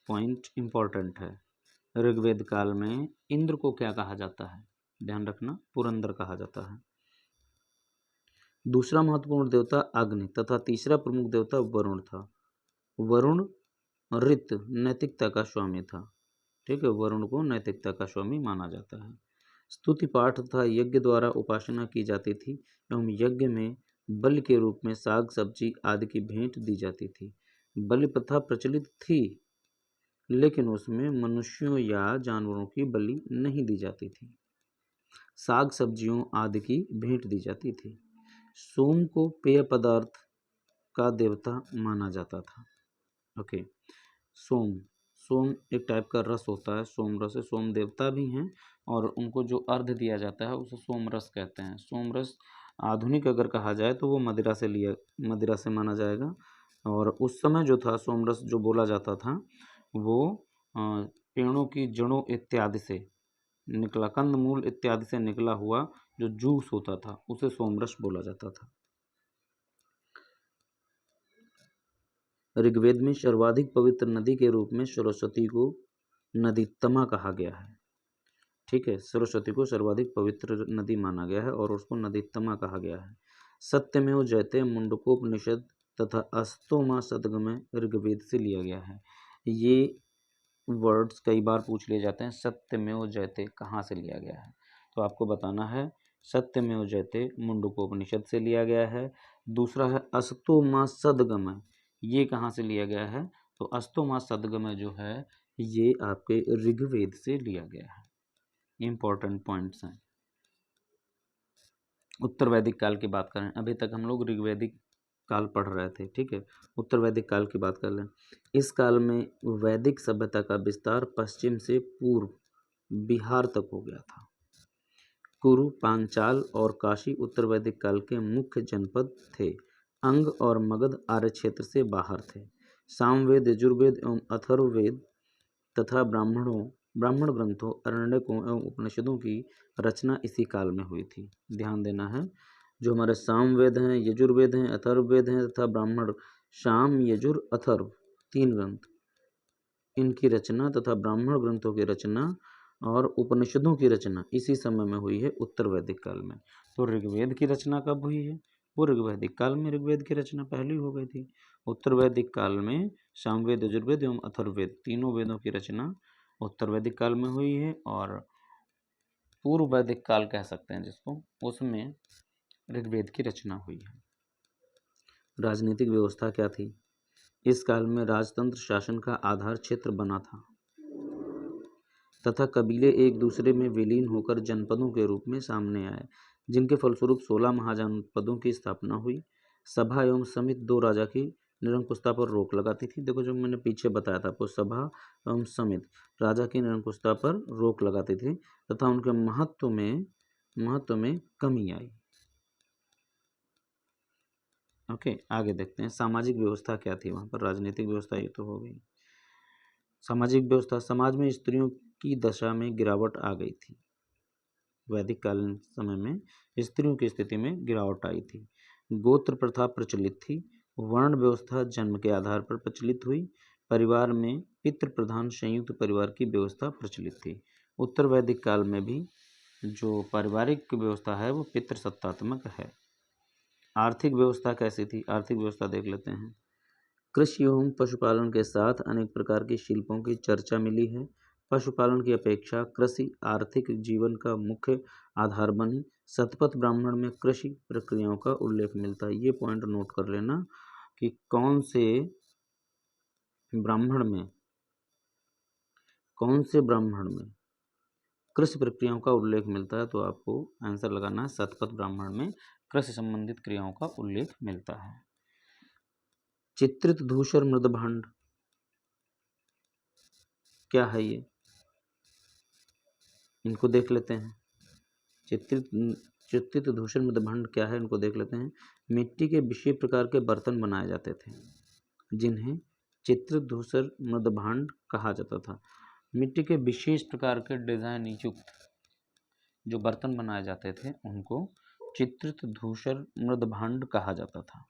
पॉइंट इंपॉर्टेंट है। ऋग्वेद काल में इंद्र को क्या कहा जाता है? ध्यान रखना, पुरंदर कहा जाता है। दूसरा महत्वपूर्ण देवता अग्नि तथा तीसरा प्रमुख देवता वरुण था। वरुण ऋत, नैतिकता का स्वामी था। ठीक है, वरुण को नैतिकता का स्वामी माना जाता है। स्तुति पाठ तथा यज्ञ द्वारा उपासना की जाती थी एवं यज्ञ में बलि के रूप में साग सब्जी आदि की भेंट दी जाती थी। बलि प्रथा प्रचलित थी, लेकिन उसमें मनुष्यों या जानवरों की बलि नहीं दी जाती थी। साग सब्जियों आदि की भेंट दी जाती थी। सोम को पेय पदार्थ का देवता माना जाता था। ओके, सोम, सोम एक टाइप का रस होता है, सोम रस है। सोम देवता भी हैं और उनको जो अर्घ दिया जाता है उसे सोम रस कहते हैं। सोम रस आधुनिक अगर कहा जाए तो वो मदिरा से माना जाएगा। और उस समय जो था सोम रस जो बोला जाता था वो पेड़ों की जड़ों इत्यादि से निकला, कंद मूल इत्यादि से निकला हुआ जो जूस होता था उसे सोम रस बोला जाता था। ऋग्वेद में सर्वाधिक पवित्र नदी के रूप में सरस्वती को नदीत्तमा कहा गया है। ठीक है, सरस्वती को सर्वाधिक पवित्र नदी माना गया है और उसको नदीत्तमा कहा गया है। सत्यमेव जयते मुंडकोपनिषद तथा अस्तोमा सदगमय ऋग्वेद से लिया गया है। ये वर्ड्स कई बार पूछ लिए जाते हैं। सत्यमेव जयते कहाँ से लिया गया है? तो आपको बताना है सत्यमेव जयते मुंडकोपनिषद से लिया गया है। दूसरा है अस्तोमा सदगमय, ये कहाँ से लिया गया है? तो अस्तोमा सदगमय जो है ये आपके ऋग्वेद से लिया गया है। इंपॉर्टेंट पॉइंट्स हैं। उत्तर वैदिक काल की बात करें, अभी तक हम लोग ऋग्वैदिक काल पढ़ रहे थे, ठीक है। उत्तर वैदिक काल की बात कर लें। इस काल में वैदिक सभ्यता का विस्तार पश्चिम से पूर्व बिहार तक हो गया था। कुरु, पांचाल और काशी उत्तर वैदिक काल के मुख्य जनपद थे। अंग और मगध आर्य क्षेत्र से बाहर थे। सामवेद, यजुर्वेद एवं अथर्ववेद तथा ब्राह्मण ग्रंथों, अरण्यकों एवं उपनिषदों की रचना इसी काल में हुई थी। ध्यान देना है, जो हमारे सामवेद हैं, यजुर्वेद हैं, अथर्ववेद हैं तथा ब्राह्मण, साम, यजुर, अथर्व 3 ग्रंथ, इनकी रचना तथा ब्राह्मण ग्रंथों की रचना और उपनिषदों की रचना इसी समय में हुई है, उत्तर वैदिक काल में। तो ऋग्वेद की रचना कब हुई है? वो ऋग्वैदिक काल में ऋग्वेद की रचना पहले हो गई थी। उत्तर वैदिक काल में सामवेद, यजुर्वेद एवं अथर्ववेद तीनों वेदों की रचना उत्तर वैदिक काल में हुई है, और पूर्व वैदिक काल कह सकते हैं जिसको, उसमें ऋग्वेद की रचना हुई है। राजनीतिक व्यवस्था क्या थी? इस काल में राजतंत्र शासन का आधार क्षेत्र बना था तथा कबीले एक दूसरे में विलीन होकर जनपदों के रूप में सामने आए, जिनके फलस्वरूप 16 महाजनपदों की स्थापना हुई। सभा एवं समिति दो राजा की निरंकुशता पर रोक लगाती थी। देखो, जो मैंने पीछे बताया था आपको, सभा एवं समिति राजा की निरंकुशता पर रोक लगाती थी तथा उनके महत्व में कमी आई। ओके, आगे देखते हैं। सामाजिक व्यवस्था क्या थी वहां पर? राजनीतिक व्यवस्था ये तो हो गई। सामाजिक व्यवस्था, समाज में स्त्रियों की दशा में गिरावट आ गई थी। वैदिक कालीन समय में स्त्रियों की स्थिति में गिरावट आई थी। गोत्र प्रथा प्रचलित थी। वर्ण व्यवस्था जन्म के आधार पर प्रचलित हुई। परिवार में पितृ प्रधान संयुक्त परिवार की व्यवस्था प्रचलित थी। उत्तर वैदिक काल में भी जो पारिवारिक व्यवस्था है वो पितृसत्तात्मक है। आर्थिक व्यवस्था कैसी थी? आर्थिक व्यवस्था देख लेते हैं। कृषि एवं पशुपालन के साथ अनेक प्रकार के शिल्पों की चर्चा मिली है। पशुपालन की अपेक्षा कृषि आर्थिक जीवन का मुख्य आधार बनी। शतपथ ब्राह्मण में कृषि प्रक्रियाओं का उल्लेख मिलता है। ये पॉइंट नोट कर लेना कि कौन से ब्राह्मण में कृषि प्रक्रियाओं का उल्लेख मिलता है, तो आपको आंसर लगाना है शतपथ ब्राह्मण में कृषि संबंधित क्रियाओं का उल्लेख मिलता है। चित्रित धूसर मृदभांड क्या है? ये इनको देख लेते हैं। चित्रित धूसर मृदभांड क्या है, इनको देख लेते हैं। मिट्टी के विशेष प्रकार के बर्तन बनाए जाते थे जिन्हें चित्रित धूसर मृदभांड कहा जाता था। मिट्टी के विशेष प्रकार के डिजाइन युक्त जो बर्तन बनाए जाते थे उनको चित्रित धूसर मृदभांड कहा जाता था।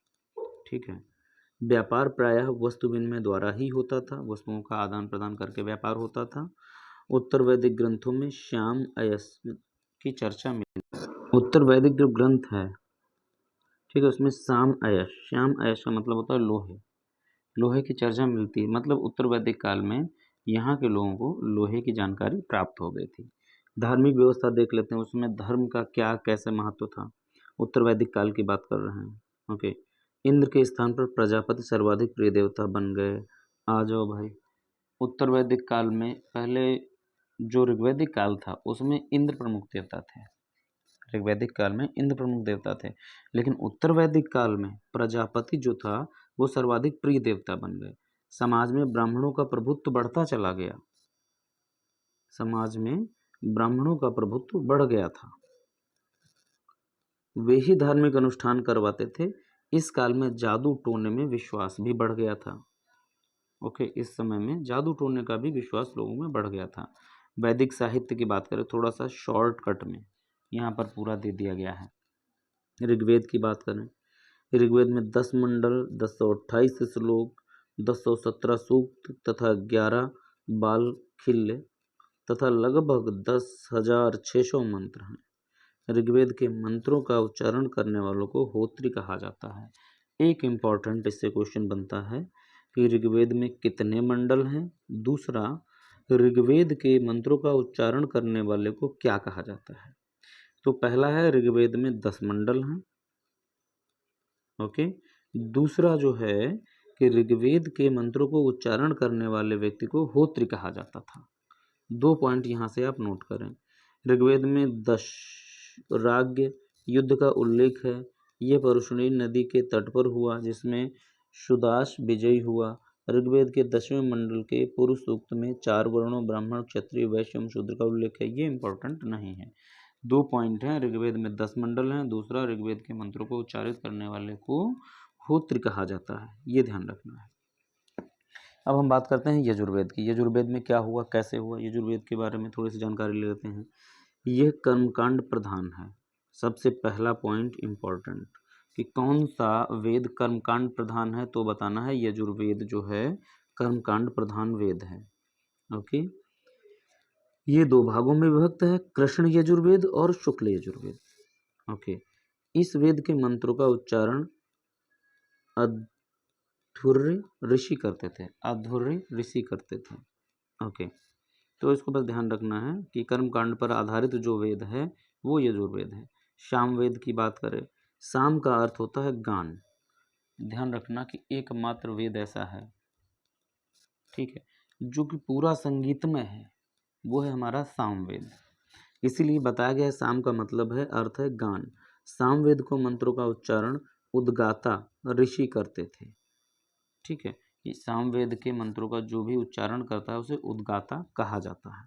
ठीक है। व्यापार प्रायः वस्तु विनिमय द्वारा ही होता था। वस्तुओं का आदान प्रदान करके व्यापार होता था। उत्तर वैदिक ग्रंथों में श्याम अयस की चर्चा मिली। उत्तर वैदिक जो ग्रंथ है, ठीक है, उसमें श्याम अयस का मतलब होता है लोहे की चर्चा मिलती है। मतलब उत्तर वैदिक काल में यहाँ के लोगों को लोहे की जानकारी प्राप्त हो गई थी। धार्मिक व्यवस्था देख लेते हैं, उसमें धर्म का क्या कैसे महत्व था। उत्तर वैदिक काल की बात कर रहे हैं। ओके, इंद्र के स्थान पर प्रजापति सर्वाधिक प्रिय देवता बन गए। आ जाओ भाई, उत्तर वैदिक काल में पहले जो ऋग्वैदिक काल था उसमें इंद्र प्रमुख देवता थे। ऋग्वैदिक काल में इंद्र प्रमुख देवता थे, लेकिन उत्तर वैदिक काल में प्रजापति जो था वो सर्वाधिक प्रिय देवता बन गए। समाज में ब्राह्मणों का प्रभुत्व बढ़ता चला गया। समाज में ब्राह्मणों का प्रभुत्व बढ़ गया था। वे ही धार्मिक अनुष्ठान करवाते थे। इस काल में जादू टोने में विश्वास भी बढ़ गया था। ओके, इस समय में जादू टोने का भी विश्वास लोगों में बढ़ गया था। वैदिक साहित्य की बात करें थोड़ा सा शॉर्टकट में, यहाँ पर पूरा दे दिया गया है। ऋग्वेद की बात करें, ऋग्वेद में 10 मंडल, 1028 श्लोक, 1017 सूक्त तथा 11 बाल खिल्ले तथा लगभग 10,600 मंत्र हैं। ऋग्वेद के मंत्रों का उच्चारण करने वालों को होत्री कहा जाता है। एक इम्पॉर्टेंट इससे क्वेश्चन बनता है कि ऋग्वेद में कितने मंडल हैं। दूसरा, ऋग्वेद के मंत्रों का उच्चारण करने वाले को क्या कहा जाता है। तो पहला है ऋग्वेद में 10 मंडल हैं। ओके, दूसरा जो है कि ऋग्वेद के मंत्रों को उच्चारण करने वाले व्यक्ति को होत्री कहा जाता था। 2 पॉइंट यहाँ से आप नोट करें। ऋग्वेद में 10 राज्य युद्ध का उल्लेख है। यह परुष्णी नदी के तट पर हुआ जिसमें सुदास विजयी हुआ। ऋग्वेद के 10वें मंडल के पुरुष सूक्त में 4 वर्णों ब्राह्मण, क्षत्रिय, वैश्य एवं शूद्र का उल्लेख है। ये इंपॉर्टेंट नहीं है। 2 पॉइंट हैं। ऋग्वेद में 10 मंडल हैं। दूसरा, ऋग्वेद के मंत्रों को उच्चारित करने वाले को होत्र कहा जाता है। ये ध्यान रखना है। अब हम बात करते हैं यजुर्वेद की। यजुर्वेद में क्या हुआ, कैसे हुआ, यजुर्वेद के बारे में थोड़ी सी जानकारी ले लेते हैं। यह कर्मकांड प्रधान है। सबसे पहला पॉइंट इम्पोर्टेंट कि कौन सा वेद कर्मकांड प्रधान है, तो बताना है यजुर्वेद जो है कर्मकांड प्रधान वेद है। ओके, ये दो भागों में विभक्त है, कृष्ण यजुर्वेद और शुक्ल यजुर्वेद। ओके, इस वेद के मंत्रों का उच्चारण अधुर्य ऋषि करते थे, अधुर्य ऋषि करते थे। ओके, तो इसको बस ध्यान रखना है कि कर्मकांड पर आधारित जो वेद है वो यजुर्वेद है। सामवेद की बात करें, साम का अर्थ होता है गान। ध्यान रखना कि एकमात्र वेद ऐसा है, ठीक है, जो कि पूरा संगीतमय है, वो है हमारा सामवेद। इसीलिए बताया गया है साम का मतलब है, अर्थ है गान। सामवेद को मंत्रों का उच्चारण उद्गाता ऋषि करते थे। ठीक है, ये सामवेद के मंत्रों का जो भी उच्चारण करता है उसे उद्गाता कहा जाता है।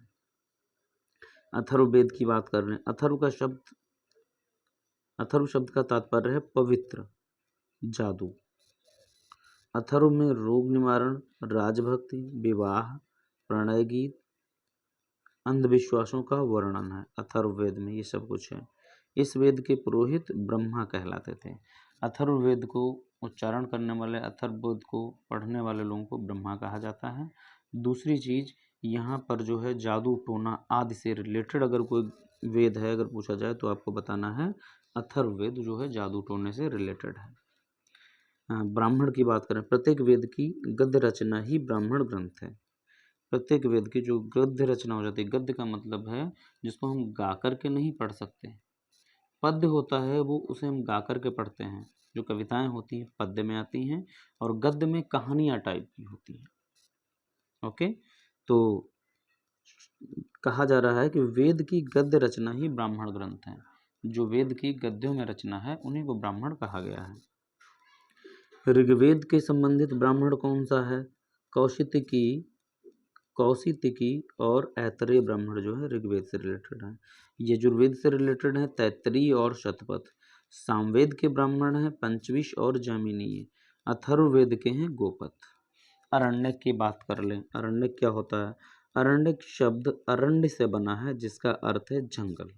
अथर्ववेद की बात कर रहे हैं। अथर्व शब्द का तात्पर्य है पवित्र, जादू। अथर्व में रोग निवारण, राजभक्ति, विवाह, प्रणय गीत, अंधविश्वासों का वर्णन है अथर्ववेद में, ये सब कुछ है। इस वेद के पुरोहित ब्रह्मा कहलाते थे। अथर्ववेद को उच्चारण करने वाले, अथर्ववेद को पढ़ने वाले लोगों को ब्रह्मा कहा जाता है। दूसरी चीज, यहाँ पर जो है जादू टोना आदि से रिलेटेड अगर कोई वेद है, अगर पूछा जाए तो आपको बताना है अथर्ववेद जो है जादू टोने से रिलेटेड है। ब्राह्मण की बात करें, प्रत्येक वेद की गद्य रचना ही ब्राह्मण ग्रंथ है। प्रत्येक वेद की जो गद्य रचना हो जाती है, गद्य का मतलब है जिसको हम गा करके नहीं पढ़ सकते। पद्य होता है वो, उसे हम गा करके पढ़ते हैं। जो कविताएं होती हैं पद्य में आती हैं, और गद्य में कहानियां टाइप की होती हैं। ओके, तो कहा जा रहा है कि वेद की गद्य रचना ही ब्राह्मण ग्रंथ है। जो वेद की गद्यों में रचना है उन्हीं को ब्राह्मण कहा गया है। ऋग्वेद के संबंधित ब्राह्मण कौन सा है? कौशितिकी और ऐतरेय ब्राह्मण जो है ऋग्वेद से रिलेटेड है। यजुर्वेद से रिलेटेड है तैत्तरीय और शतपथ। सामवेद के ब्राह्मण है पंचविश और जैमिनीय। अथर्ववेद के हैं गोपथ। अरण्यक की बात कर लें। अरण्यक क्या होता है? अरण्यक शब्द अरण्य से बना है, जिसका अर्थ है जंगल।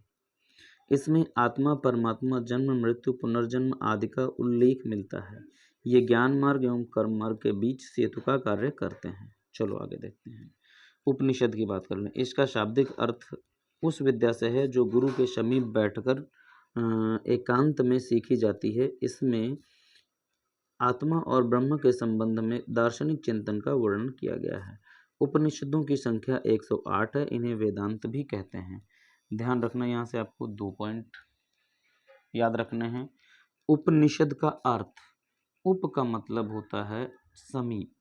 इसमें आत्मा, परमात्मा, जन्म, मृत्यु, पुनर्जन्म आदि का उल्लेख मिलता है। ये ज्ञान मार्ग एवं कर्म मार्ग के बीच सेतु का कार्य करते हैं। चलो आगे देखते हैं। उपनिषद की बात कर लें। इसका शाब्दिक अर्थ उस विद्या से है जो गुरु के समीप बैठकर एकांत में सीखी जाती है। इसमें आत्मा और ब्रह्म के संबंध में दार्शनिक चिंतन का वर्णन किया गया है। उपनिषदों की संख्या 108 है। इन्हें वेदांत भी कहते हैं। ध्यान रखना, यहाँ से आपको 2 पॉइंट याद रखने हैं। उपनिषद का अर्थ, उप का मतलब होता है समीप,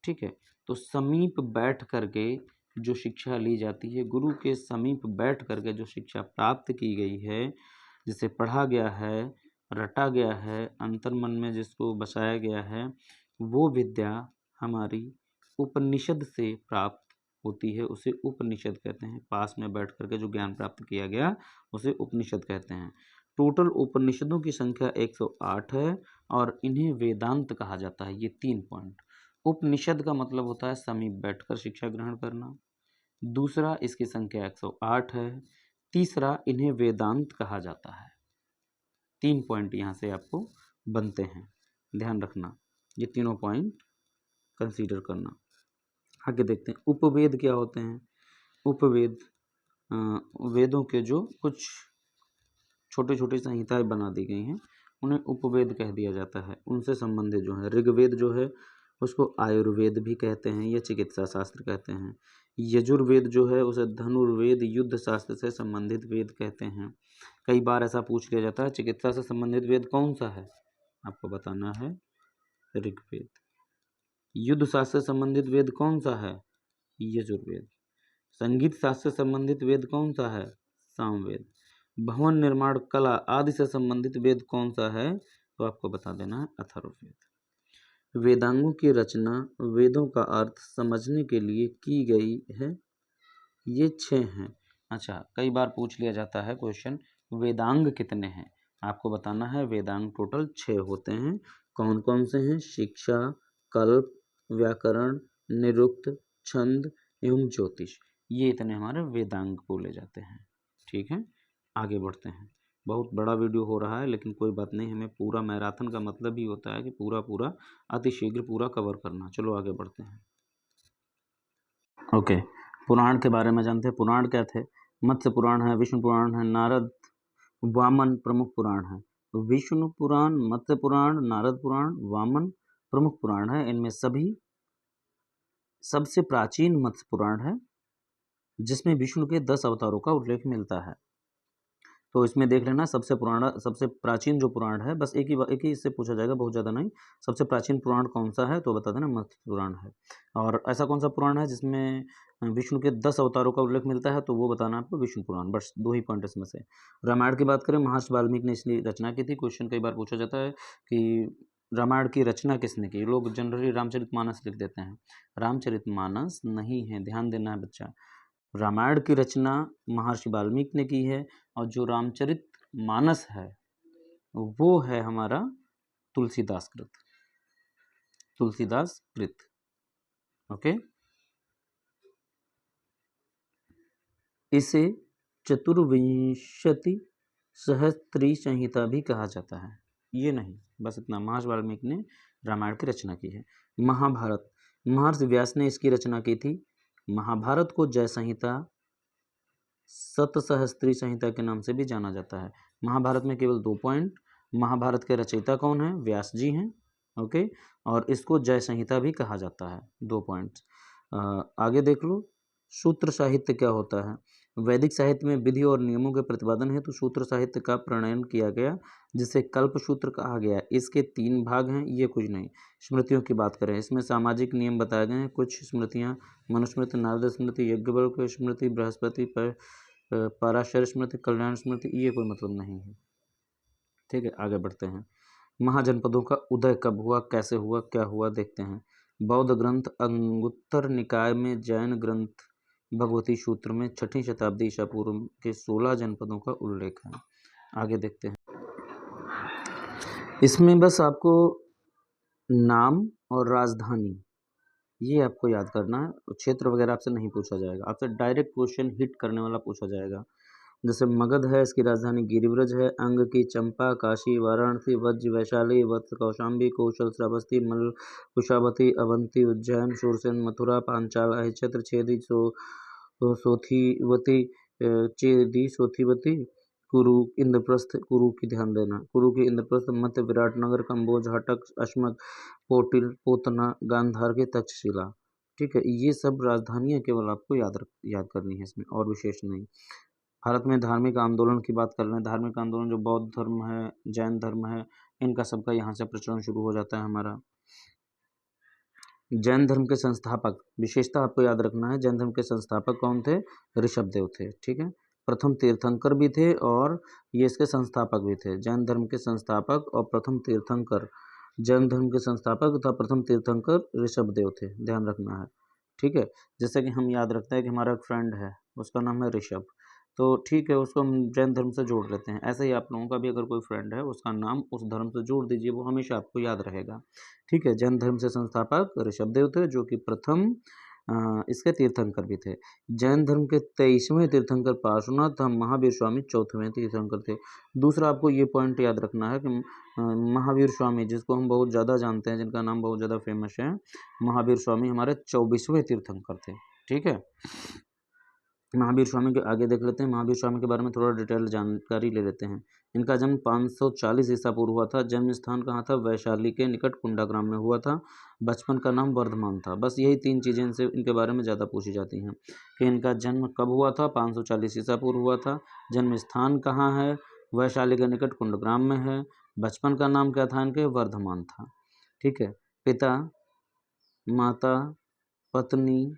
ठीक है, तो समीप बैठ करके जो शिक्षा ली जाती है, गुरु के समीप बैठ करके जो शिक्षा प्राप्त की गई है, जिसे पढ़ा गया है, रटा गया है, अंतर्मन में जिसको बसाया गया है, वो विद्या हमारी उपनिषद से प्राप्त होती है। उसे उपनिषद कहते हैं। पास में बैठ करके जो ज्ञान प्राप्त किया गया उसे उपनिषद कहते हैं। टोटल उपनिषदों की संख्या 108 है और इन्हें वेदांत कहा जाता है। ये 3 पॉइंट। उपनिषद का मतलब होता है समीप बैठकर शिक्षा ग्रहण करना। दूसरा, इसकी संख्या 108 है। तीसरा, इन्हें वेदांत कहा जाता है। 3 पॉइंट यहाँ से आपको बनते हैं, ध्यान रखना। ये तीनों पॉइंट कंसीडर करना। आगे देखते हैं उपवेद क्या होते हैं। उपवेद वेदों के जो कुछ छोटे छोटे संहिताएं बना दी गई हैं, उन्हें उपवेद कह दिया जाता है। उनसे संबंधित जो है, ऋग्वेद जो है उसको आयुर्वेद भी कहते हैं या चिकित्सा शास्त्र कहते हैं। यजुर्वेद जो है उसे धनुर्वेद, युद्ध शास्त्र से संबंधित वेद कहते हैं। कई बार ऐसा पूछ लिया जाता है चिकित्सा से संबंधित वेद कौन सा है, आपको बताना है ऋग्वेद। युद्ध शास्त्र से संबंधित वेद कौन सा है, यजुर्वेद। संगीत शास्त्र से संबंधित वेद कौन सा है, सामवेद। भवन निर्माण कला आदि से संबंधित वेद कौन सा है, तो आपको बता देना है अथर्ववेद। वेदांगों की रचना वेदों का अर्थ समझने के लिए की गई है। ये 6 हैं। अच्छा, कई बार पूछ लिया जाता है क्वेश्चन, वेदांग कितने हैं, आपको बताना है वेदांग टोटल 6 होते हैं। कौन कौन से हैं? शिक्षा, कल्प, व्याकरण, निरुक्त, छंद एवं ज्योतिष। ये इतने हमारे वेदांग बोले जाते हैं। ठीक है, आगे बढ़ते हैं। बहुत बड़ा वीडियो हो रहा है, लेकिन कोई बात नहीं, हमें पूरा मैराथन का मतलब ही होता है कि पूरा अतिशीघ्र पूरा कवर करना। चलो आगे बढ़ते हैं। ओके, पुराण के बारे में जानते हैं। पुराण क्या थे? मत्स्य पुराण है, विष्णु पुराण है, नारद वामन प्रमुख पुराण है। विष्णु पुराण, मत्स्य पुराण, नारद पुराण, वामन प्रमुख पुराण है। इनमें सभी सबसे प्राचीन मत्स्य पुराण है, जिसमें विष्णु के 10 अवतारों का उल्लेख मिलता है। तो इसमें देख लेना, सबसे प्राचीन जो पुराण है, बस एक ही इससे पूछा जाएगा, बहुत ज़्यादा नहीं। सबसे प्राचीन पुराण कौन सा है तो बता देना, मत्स्य पुराण है। और ऐसा कौन सा पुराण है जिसमें विष्णु के 10 अवतारों का उल्लेख मिलता है, तो वो बताना आपको, विष्णु पुराण। बस 2 ही पॉइंट इसमें से। रामायण की बात करें, महर्षि वाल्मीकि ने इसलिए रचना की थी। क्वेश्चन कई बार पूछा जाता है कि रामायण की रचना किसने की। लोग जनरली रामचरितमानस लिख देते हैं, रामचरितमानस नहीं है, ध्यान देना है बच्चा। रामायण की रचना महर्षि वाल्मीकि ने की है, और जो रामचरित मानस है वो है हमारा तुलसीदास कृत। ओके, इसे चतुर्विंशति सहस्त्री संहिता भी कहा जाता है। ये नहीं, बस इतना, महर्षि वाल्मीकि ने रामायण की रचना की है। महाभारत, महर्षि व्यास ने इसकी रचना की थी। महाभारत को जय संहिता, सतसहस्त्री संहिता के नाम से भी जाना जाता है। महाभारत में केवल 2 पॉइंट, महाभारत के रचयिता कौन है? व्यास जी हैं। ओके, और इसको जय संहिता भी कहा जाता है। 2 पॉइंट्स। आगे देख लो, सूत्र साहित्य क्या होता है। वैदिक साहित्य में विधि और नियमों के प्रतिपादन हेतु सूत्र साहित्य का प्रणयन किया गया, जिसे कल्प सूत्र कहा गया। इसके 3 भाग हैं, ये कुछ नहीं। स्मृतियों की बात करें, इसमें सामाजिक नियम बताए गए हैं। कुछ स्मृतियाँ, मनुस्मृति, नारद स्मृति, यज्ञवल्क्य स्मृति, बृहस्पति पर पराशर स्मृति, कल्याण स्मृति, ये कोई मतलब नहीं है। ठीक है, आगे बढ़ते हैं। महाजनपदों का उदय कब हुआ, कैसे हुआ, क्या हुआ, देखते हैं। बौद्ध ग्रंथ अंगुत्तर निकाय में, जैन ग्रंथ भगवती सूत्र में 6वीं शताब्दी ईसा पूर्व के 16 जनपदों का उल्लेख है। आगे देखते हैं। इसमें बस आपको नाम और राजधानी ये आपको याद करना है। क्षेत्र वगैरह आपसे नहीं पूछा जाएगा, आपसे डायरेक्ट क्वेश्चन हिट करने वाला पूछा जाएगा। जैसे मगध है, इसकी राजधानी गिरिव्रज है। अंग की चंपा, काशी, वाराणसी, वज्र, वैशाली, वत्स, कौशाम्बी, कौशल, श्रावस्ती, मल, कुशावती, अवंती, उज्जैन, शूरसेन, मथुरा, पांचाल, अहिच्छत्र, छेदी, सोथीवती, चेदी, सोथीवती, कुरु, इंद्रप्रस्थ, कुरु की ध्यान देना, कुरु की इंद्रप्रस्थ, मध्य, विराटनगर, कंबोज, हटक, अश्मक, पोटिल, पोतना, गांधार की तक्षशिला। ठीक है, ये सब राजधानियां केवल आपको याद करनी है इसमें, और विशेष नहीं। भारत में धार्मिक आंदोलन की बात कर रहे हैं। धार्मिक आंदोलन जो बौद्ध धर्म है, जैन धर्म है, इनका सबका यहाँ से प्रचलन शुरू हो जाता है हमारा। जैन धर्म के संस्थापक, विशेषता आपको याद रखना है, जैन धर्म के संस्थापक कौन थे? ऋषभदेव थे। ठीक है, प्रथम तीर्थंकर भी थे और ये इसके संस्थापक भी थे। जैन धर्म के संस्थापक और प्रथम तीर्थंकर, जैन धर्म के संस्थापक तथा प्रथम तीर्थंकर ऋषभदेव थे, ध्यान रखना है। ठीक है, जैसे कि हम याद रखते हैं कि हमारा एक फ्रेंड है, उसका नाम है ऋषभ, तो ठीक है, उसको हम जैन धर्म से जोड़ लेते हैं। ऐसे ही आप लोगों का भी अगर कोई फ्रेंड है, उसका नाम उस धर्म से जोड़ दीजिए, वो हमेशा आपको याद रहेगा। ठीक है, जैन धर्म से संस्थापक ऋषभदेव थे, जो कि प्रथम इसके तीर्थंकर भी थे। जैन धर्म के 23वें तीर्थंकर पार्श्वनाथ, महावीर स्वामी 4वें तीर्थंकर थे। दूसरा आपको ये पॉइंट याद रखना है कि महावीर स्वामी, जिसको हम बहुत ज़्यादा जानते हैं, जिनका नाम बहुत ज़्यादा फेमस है, महावीर स्वामी हमारे 24वें तीर्थंकर थे। ठीक है, महावीर स्वामी के आगे देख लेते हैं। महावीर स्वामी के बारे में थोड़ा डिटेल जानकारी ले लेते हैं। इनका जन्म 540 ईसा पूर्व हुआ था। जन्म स्थान कहाँ था? वैशाली के निकट कुंडाग्राम में हुआ था। बचपन का नाम वर्धमान था। बस यही 3 चीज़ें इनसे, इनके बारे में ज़्यादा पूछी जाती हैं कि इनका जन्म कब हुआ था? 540 ईसा पूर्व हुआ था। जन्म स्थान कहाँ है? वैशाली के निकट कुंडग्राम में है। बचपन का नाम क्या था इनके? वर्धमान था। ठीक है, पिता, माता, पत्नी,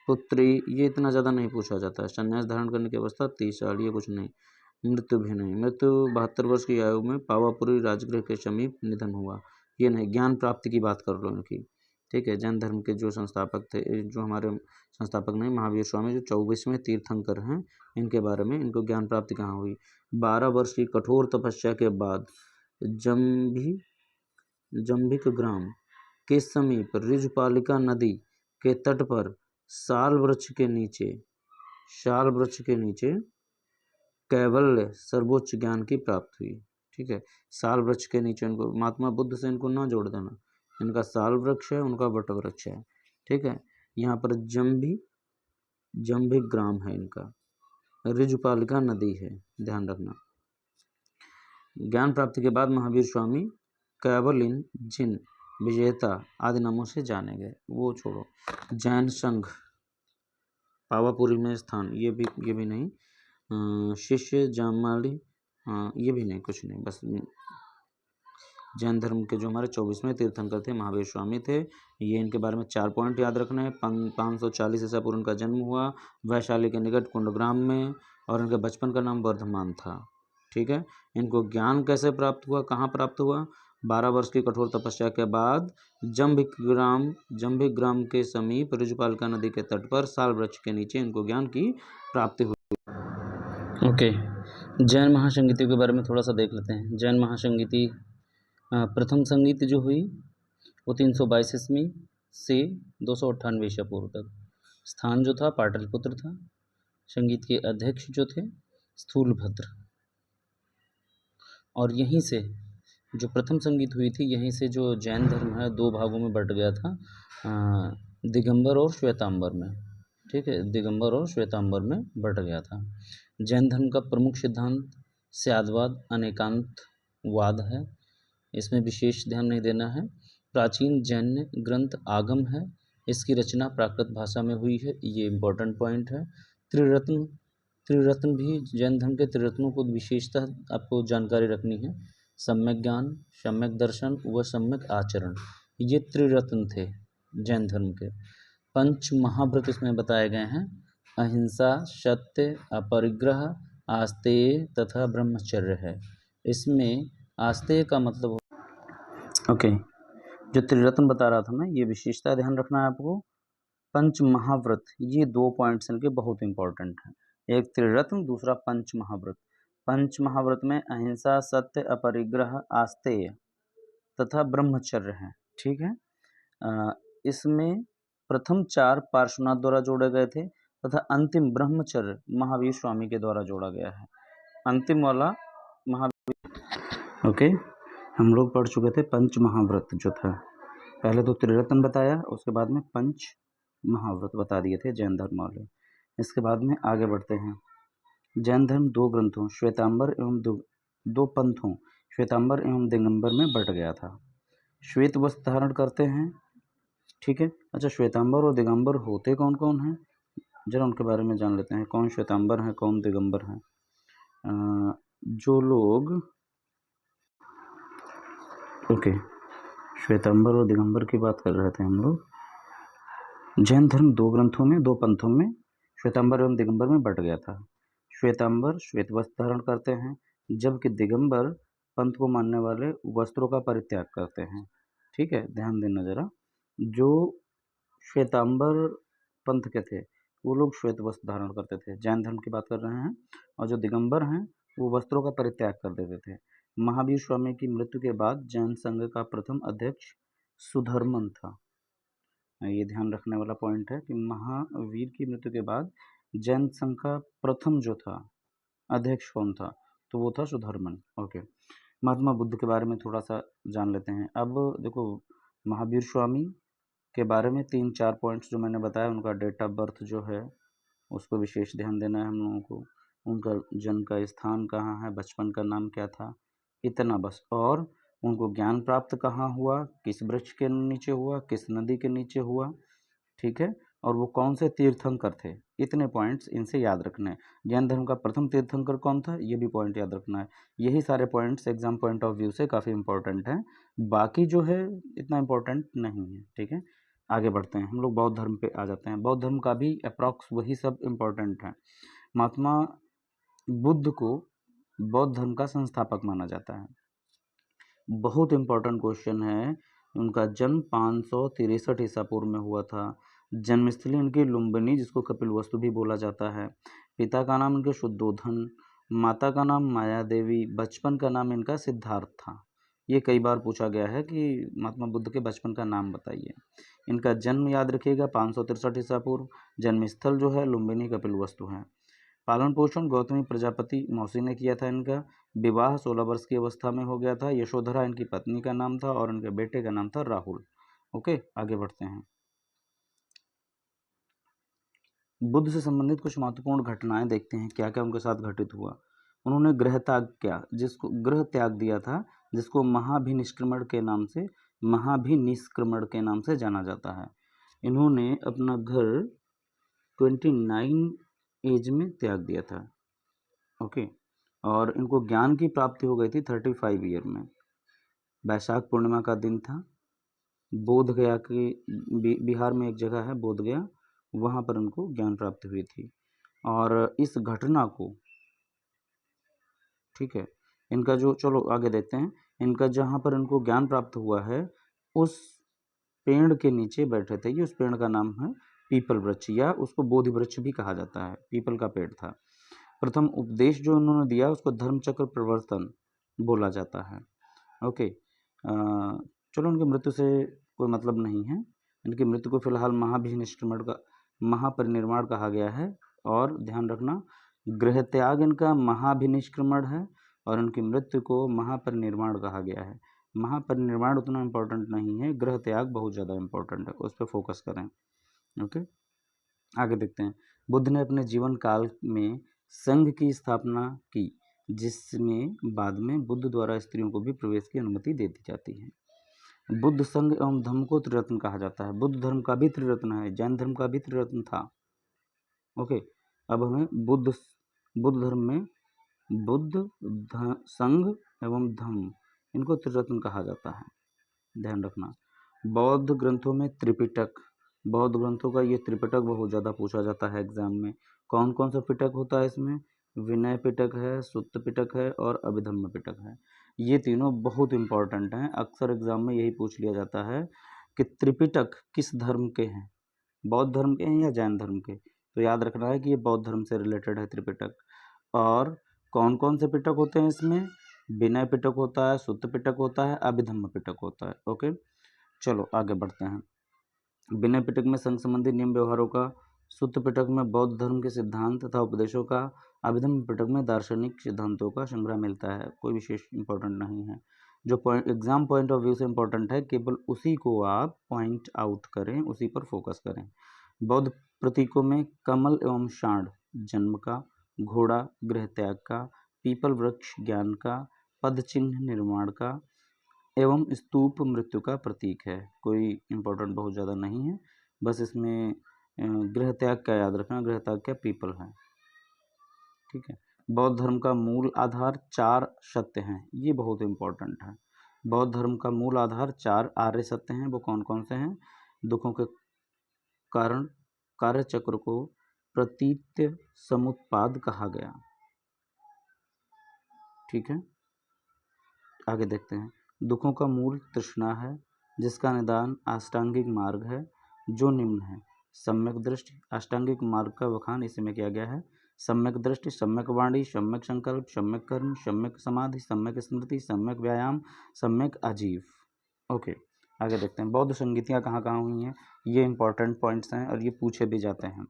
पुत्री, ये इतना ज़्यादा नहीं पूछा जाता है। संन्यास धारण करने की अवस्था 30 साल, ये कुछ नहीं। मृत्यु भी नहीं, मृत्यु 72 वर्ष की आयु में पावापुरी राजगृह के समीप निधन हुआ, ये नहीं। ज्ञान प्राप्ति की बात कर लो इनकी। ठीक है, जैन धर्म के जो संस्थापक थे, जो हमारे संस्थापक नहीं, महावीर स्वामी जो 24वें तीर्थंकर हैं, इनके बारे में, इनको ज्ञान प्राप्ति कहाँ हुई? 12 वर्ष की कठोर तपस्या के बाद जंभिक ग्राम के समीप ऋजुपालिका नदी के तट पर शाल वृक्ष के नीचे कैवल्य सर्वोच्च ज्ञान की प्राप्ति हुई। ठीक है, साल वृक्ष के नीचे इनको, महात्मा बुद्ध से इनको ना जोड़ देना, इनका साल वृक्ष है, उनका वट वृक्ष है। ठीक है, यहाँ पर जम्भी ग्राम है इनका, ऋजुपालिका नदी है, ध्यान रखना। ज्ञान प्राप्ति के बाद महावीर स्वामी कैवलिन जिन विजेता आदि नामों से जाने गए। वो छोड़ो, जैन संघ पावापुरी में स्थान, ये भी नहीं। शिष्य जामाली, हाँ ये भी नहीं, कुछ नहीं, बस जैन धर्म के जो हमारे 24वें तीर्थंकर थे महावीर स्वामी थे। ये इनके बारे में 4 पॉइंट याद रखने हैं। 540 ईसा पूर्व इनका जन्म हुआ वैशाली के निकट कुंडग्राम में, और इनके बचपन का नाम वर्धमान था। ठीक है, इनको ज्ञान कैसे प्राप्त हुआ, कहाँ प्राप्त हुआ? 12 वर्ष की कठोर तपस्या के बाद जम्भिग्राम के समीप ऋजुपालिका नदी के तट पर साल वृक्ष के नीचे इनको ज्ञान की प्राप्ति हुई। ओके, जैन महासंगीति के बारे में थोड़ा सा देख लेते हैं। जैन महासंगीति प्रथम संगीत जो हुई वो 322 ईस्वी से 298 ईसा पूर्व तक। स्थान जो था पाटलिपुत्र था। संगीत के अध्यक्ष जो थे स्थूलभद्र, और यहीं से जो प्रथम संगीत हुई थी, यहीं से जो जैन धर्म है 2 भागों में बट गया था, दिगंबर और श्वेतांबर में। ठीक है, दिगंबर और श्वेतांबर में बट गया था। जैन धर्म का प्रमुख सिद्धांत स्यादवाद अनेकांतवाद है, इसमें विशेष ध्यान नहीं देना है। प्राचीन जैन ग्रंथ आगम है, इसकी रचना प्राकृत भाषा में हुई है, ये इम्पोर्टेंट पॉइंट है। त्रिरत्न भी जैन धर्म के त्रिरत्नों को विशेषता आपको जानकारी रखनी है। सम्यक ज्ञान, सम्यक दर्शन व सम्यक आचरण, ये त्रिरत्न थे जैन धर्म के। पंच महाव्रत इसमें बताए गए हैं, अहिंसा, सत्य, अपरिग्रह, आस्तेय तथा ब्रह्मचर्य है। इसमें आस्तेय का मतलब ओके, जो त्रिरत्न बता रहा था मैं, ये विशेषता ध्यान रखना है आपको। पंच महाव्रत, ये 2 पॉइंट्स इनके बहुत इंपॉर्टेंट हैं, एक त्रिरत्न, दूसरा पंच महाव्रत। पंच महाव्रत में अहिंसा, सत्य, अपरिग्रह, आस्तेय तथा ब्रह्मचर्य है। ठीक है, इसमें प्रथम 4 पार्श्वनाथ द्वारा जोड़े गए थे तथा अंतिम ब्रह्मचर्य महावीर स्वामी के द्वारा जोड़ा गया है। अंतिम वाला महावीर, ओके, हम लोग पढ़ चुके थे पंच महाव्रत जो था। पहले तो त्रिरत्न बताया, उसके बाद में पंच महाव्रत बता दिए थे जैन धर्म वाले। इसके बाद में आगे बढ़ते हैं। जैन धर्म 2 ग्रंथों श्वेतांबर एवं 2 पंथों श्वेतांबर एवं दिगंबर में बट गया था। श्वेत वस्त्र धारण करते हैं। ठीक है, अच्छा, श्वेतांबर और दिगंबर होते कौन कौन हैं, जरा उनके बारे में जान लेते हैं। कौन श्वेतांबर है, कौन दिगंबर है? जो लोग ओके, श्वेतांबर और दिगंबर की बात कर रहे थे हम लोग। जैन धर्म 2 ग्रंथों में 2 पंथों में श्वेतांबर एवं दिगंबर में बट गया था। श्वेतांबर श्वेत वस्त्र धारण करते हैं, जबकि दिगंबर पंथ को मानने वाले वस्त्रों का परित्याग करते हैं। ठीक है, ध्यान देना जरा। जो श्वेतांबर पंथ के थे वो लोग श्वेत वस्त्र धारण करते थे, जैन धर्म की बात कर रहे हैं, और जो दिगंबर हैं वो वस्त्रों का परित्याग कर देते थे। महावीर स्वामी की मृत्यु के बाद जैन संघ का प्रथम अध्यक्ष सुधर्मन था। ये ध्यान रखने वाला पॉइंट है कि महावीर की मृत्यु के बाद जैन संघ का प्रथम जो था अध्यक्ष कौन था, तो वो था सुधर्मन। ओके, महात्मा बुद्ध के बारे में थोड़ा सा जान लेते हैं। अब देखो, महावीर स्वामी के बारे में 3-4 पॉइंट्स जो मैंने बताया, उनका डेट ऑफ बर्थ जो है उसको विशेष ध्यान देना है हम लोगों को। उनका जन्म का स्थान कहाँ है, बचपन का नाम क्या था, इतना बस। और उनको ज्ञान प्राप्त कहाँ हुआ, किस वृक्ष के नीचे हुआ, किस नदी के नीचे हुआ। ठीक है, और वो कौन से तीर्थंकर थे, इतने पॉइंट्स इनसे याद रखने हैं। जैन धर्म का प्रथम तीर्थंकर कौन था, ये भी पॉइंट याद रखना है। यही सारे points exam point of view से काफ़ी इंपॉर्टेंट हैं, बाकी जो है इतना इम्पोर्टेंट नहीं है। ठीक है, आगे बढ़ते हैं, हम लोग बौद्ध धर्म पे आ जाते हैं। बौद्ध धर्म का भी अप्रॉक्स वही सब इम्पोर्टेंट है। महात्मा बुद्ध को बौद्ध धर्म का संस्थापक माना जाता है। बहुत इम्पोर्टेंट क्वेश्चन है। उनका जन्म 563 ईसा पूर्व में हुआ था। जन्मस्थली इनकी लुम्बिनी, जिसको कपिलवस्तु भी बोला जाता है। पिता का नाम इनके शुद्धोधन, माता का नाम माया देवी, बचपन का नाम इनका सिद्धार्थ था। ये कई बार पूछा गया है कि महात्मा बुद्ध के बचपन का नाम बताइए। इनका जन्म याद रखिएगा 563 ईसा पूर्व। जन्मस्थल जो है लुम्बिनी कपिलवस्तु है। पालन पोषण गौतमी प्रजापति मौसी ने किया था इनका। विवाह 16 वर्ष की अवस्था में हो गया था। यशोधरा इनकी पत्नी का नाम था और इनके बेटे का नाम था राहुल। ओके, आगे बढ़ते हैं। बुद्ध से संबंधित कुछ महत्वपूर्ण घटनाएं देखते हैं, क्या क्या उनके साथ घटित हुआ। उन्होंने गृह त्याग दिया था, जिसको महाभिनिष्क्रमण के नाम से जाना जाता है। इन्होंने अपना घर 29 एज में त्याग दिया था। ओके, और इनको ज्ञान की प्राप्ति हो गई थी 35 ईयर में। वैशाख पूर्णिमा का दिन था। बोध गया की बिहार में एक जगह है बोध गया, वहाँ पर उनको ज्ञान प्राप्ति हुई थी। और इस घटना को, ठीक है, इनका जो, चलो आगे देखते हैं, इनका जहाँ पर इनको ज्ञान प्राप्त हुआ है उस पेड़ के नीचे बैठे थे। ये उस पेड़ का नाम है पीपल वृक्ष, या उसको बोधि वृक्ष भी कहा जाता है। पीपल का पेड़ था। प्रथम उपदेश जो उन्होंने दिया उसको धर्मचक्र प्रवर्तन बोला जाता है। ओके, चलो, उनकी मृत्यु से कोई मतलब नहीं है। इनकी मृत्यु को फिलहाल महापरिनिर्वाण कहा गया है। और ध्यान रखना, गृह त्याग इनका महाभिनिष्क्रमण है और इनकी मृत्यु को महापरिनिर्वाण कहा गया है। महापरिनिर्वाण उतना इम्पोर्टेंट नहीं है, गृह त्याग बहुत ज़्यादा इम्पोर्टेंट है, उस पर फोकस करें। ओके, आगे देखते हैं। बुद्ध ने अपने जीवन काल में संघ की स्थापना की, जिसमें बाद में बुद्ध द्वारा स्त्रियों को भी प्रवेश की अनुमति दे दी जाती है। बुद्ध संघ एवं धर्म को त्रिरत्न कहा जाता है। बुद्ध धर्म का भी त्रिरत्न है, जैन धर्म का भी त्रिरत्न था। ओके, अब हमें बुद्ध धर्म में बुद्ध, संघ एवं धम्म, इनको त्रिरत्न कहा जाता है, ध्यान रखना। बौद्ध ग्रंथों में त्रिपिटक, बौद्ध ग्रंथों का ये त्रिपिटक बहुत ज़्यादा पूछा जाता है एग्जाम में। कौन कौन सा पिटक होता है इसमें? विनय पिटक है, सुत्त पिटक है और अभिधम्म पिटक है। ये तीनों बहुत इंपॉर्टेंट हैं, अक्सर एग्जाम में यही पूछ लिया जाता है कि त्रिपिटक किस धर्म के हैं, बौद्ध धर्म के हैं या जैन धर्म के। तो याद रखना है कि ये बौद्ध धर्म से रिलेटेड है त्रिपिटक। और कौन कौन से पिटक होते हैं इसमें? विनय पिटक होता है, सुत्त पिटक होता है, अभिधम्म पिटक होता है। ओके, चलो आगे बढ़ते हैं। विनय पिटक में संघ संबंधी नियम व्यवहारों का, सुत्त पिटक में बौद्ध धर्म के सिद्धांत तथा उपदेशों का, अभिधम्म पिटक में दार्शनिक सिद्धांतों का संग्रह मिलता है। कोई विशेष इंपॉर्टेंट नहीं है, जो एग्जाम पॉइंट ऑफ व्यू से इंपॉर्टेंट है केवल उसी को आप पॉइंट आउट करें, उसी पर फोकस करें। बौद्ध प्रतीकों में कमल एवं सांड जन्म का, घोड़ा गृह त्याग का, पीपल वृक्ष ज्ञान का, पद चिन्ह निर्माण का एवं स्तूप मृत्यु का प्रतीक है। कोई इंपॉर्टेंट बहुत ज़्यादा नहीं है, बस इसमें गृह त्याग क्या याद रखना, गृह त्याग क्या पीपल है। ठीक है, बौद्ध धर्म का मूल आधार 4 सत्य हैं, ये बहुत इंपॉर्टेंट है। बौद्ध धर्म का मूल आधार 4 आर्य सत्य हैं। वो कौन कौन से हैं? दुखों के कारण कार्य चक्र को प्रतीत्य समुत्पाद कहा गया। ठीक है, आगे देखते हैं। दुखों का मूल तृष्णा है, जिसका निदान अष्टांगिक मार्ग है, जो निम्न है। सम्यक दृष्टि, अष्टांगिक मार्ग का बखान इसी में किया गया है। सम्यक दृष्टि, सम्यक वाणी, सम्यक संकल्प, सम्यक कर्म, सम्यक समाधि, सम्यक स्मृति, सम्यक व्यायाम, सम्यक आजीव। ओके, आगे देखते हैं। बौद्ध संगीतियाँ कहाँ कहाँ हुई हैं, ये इंपॉर्टेंट पॉइंट्स हैं और ये पूछे भी जाते हैं।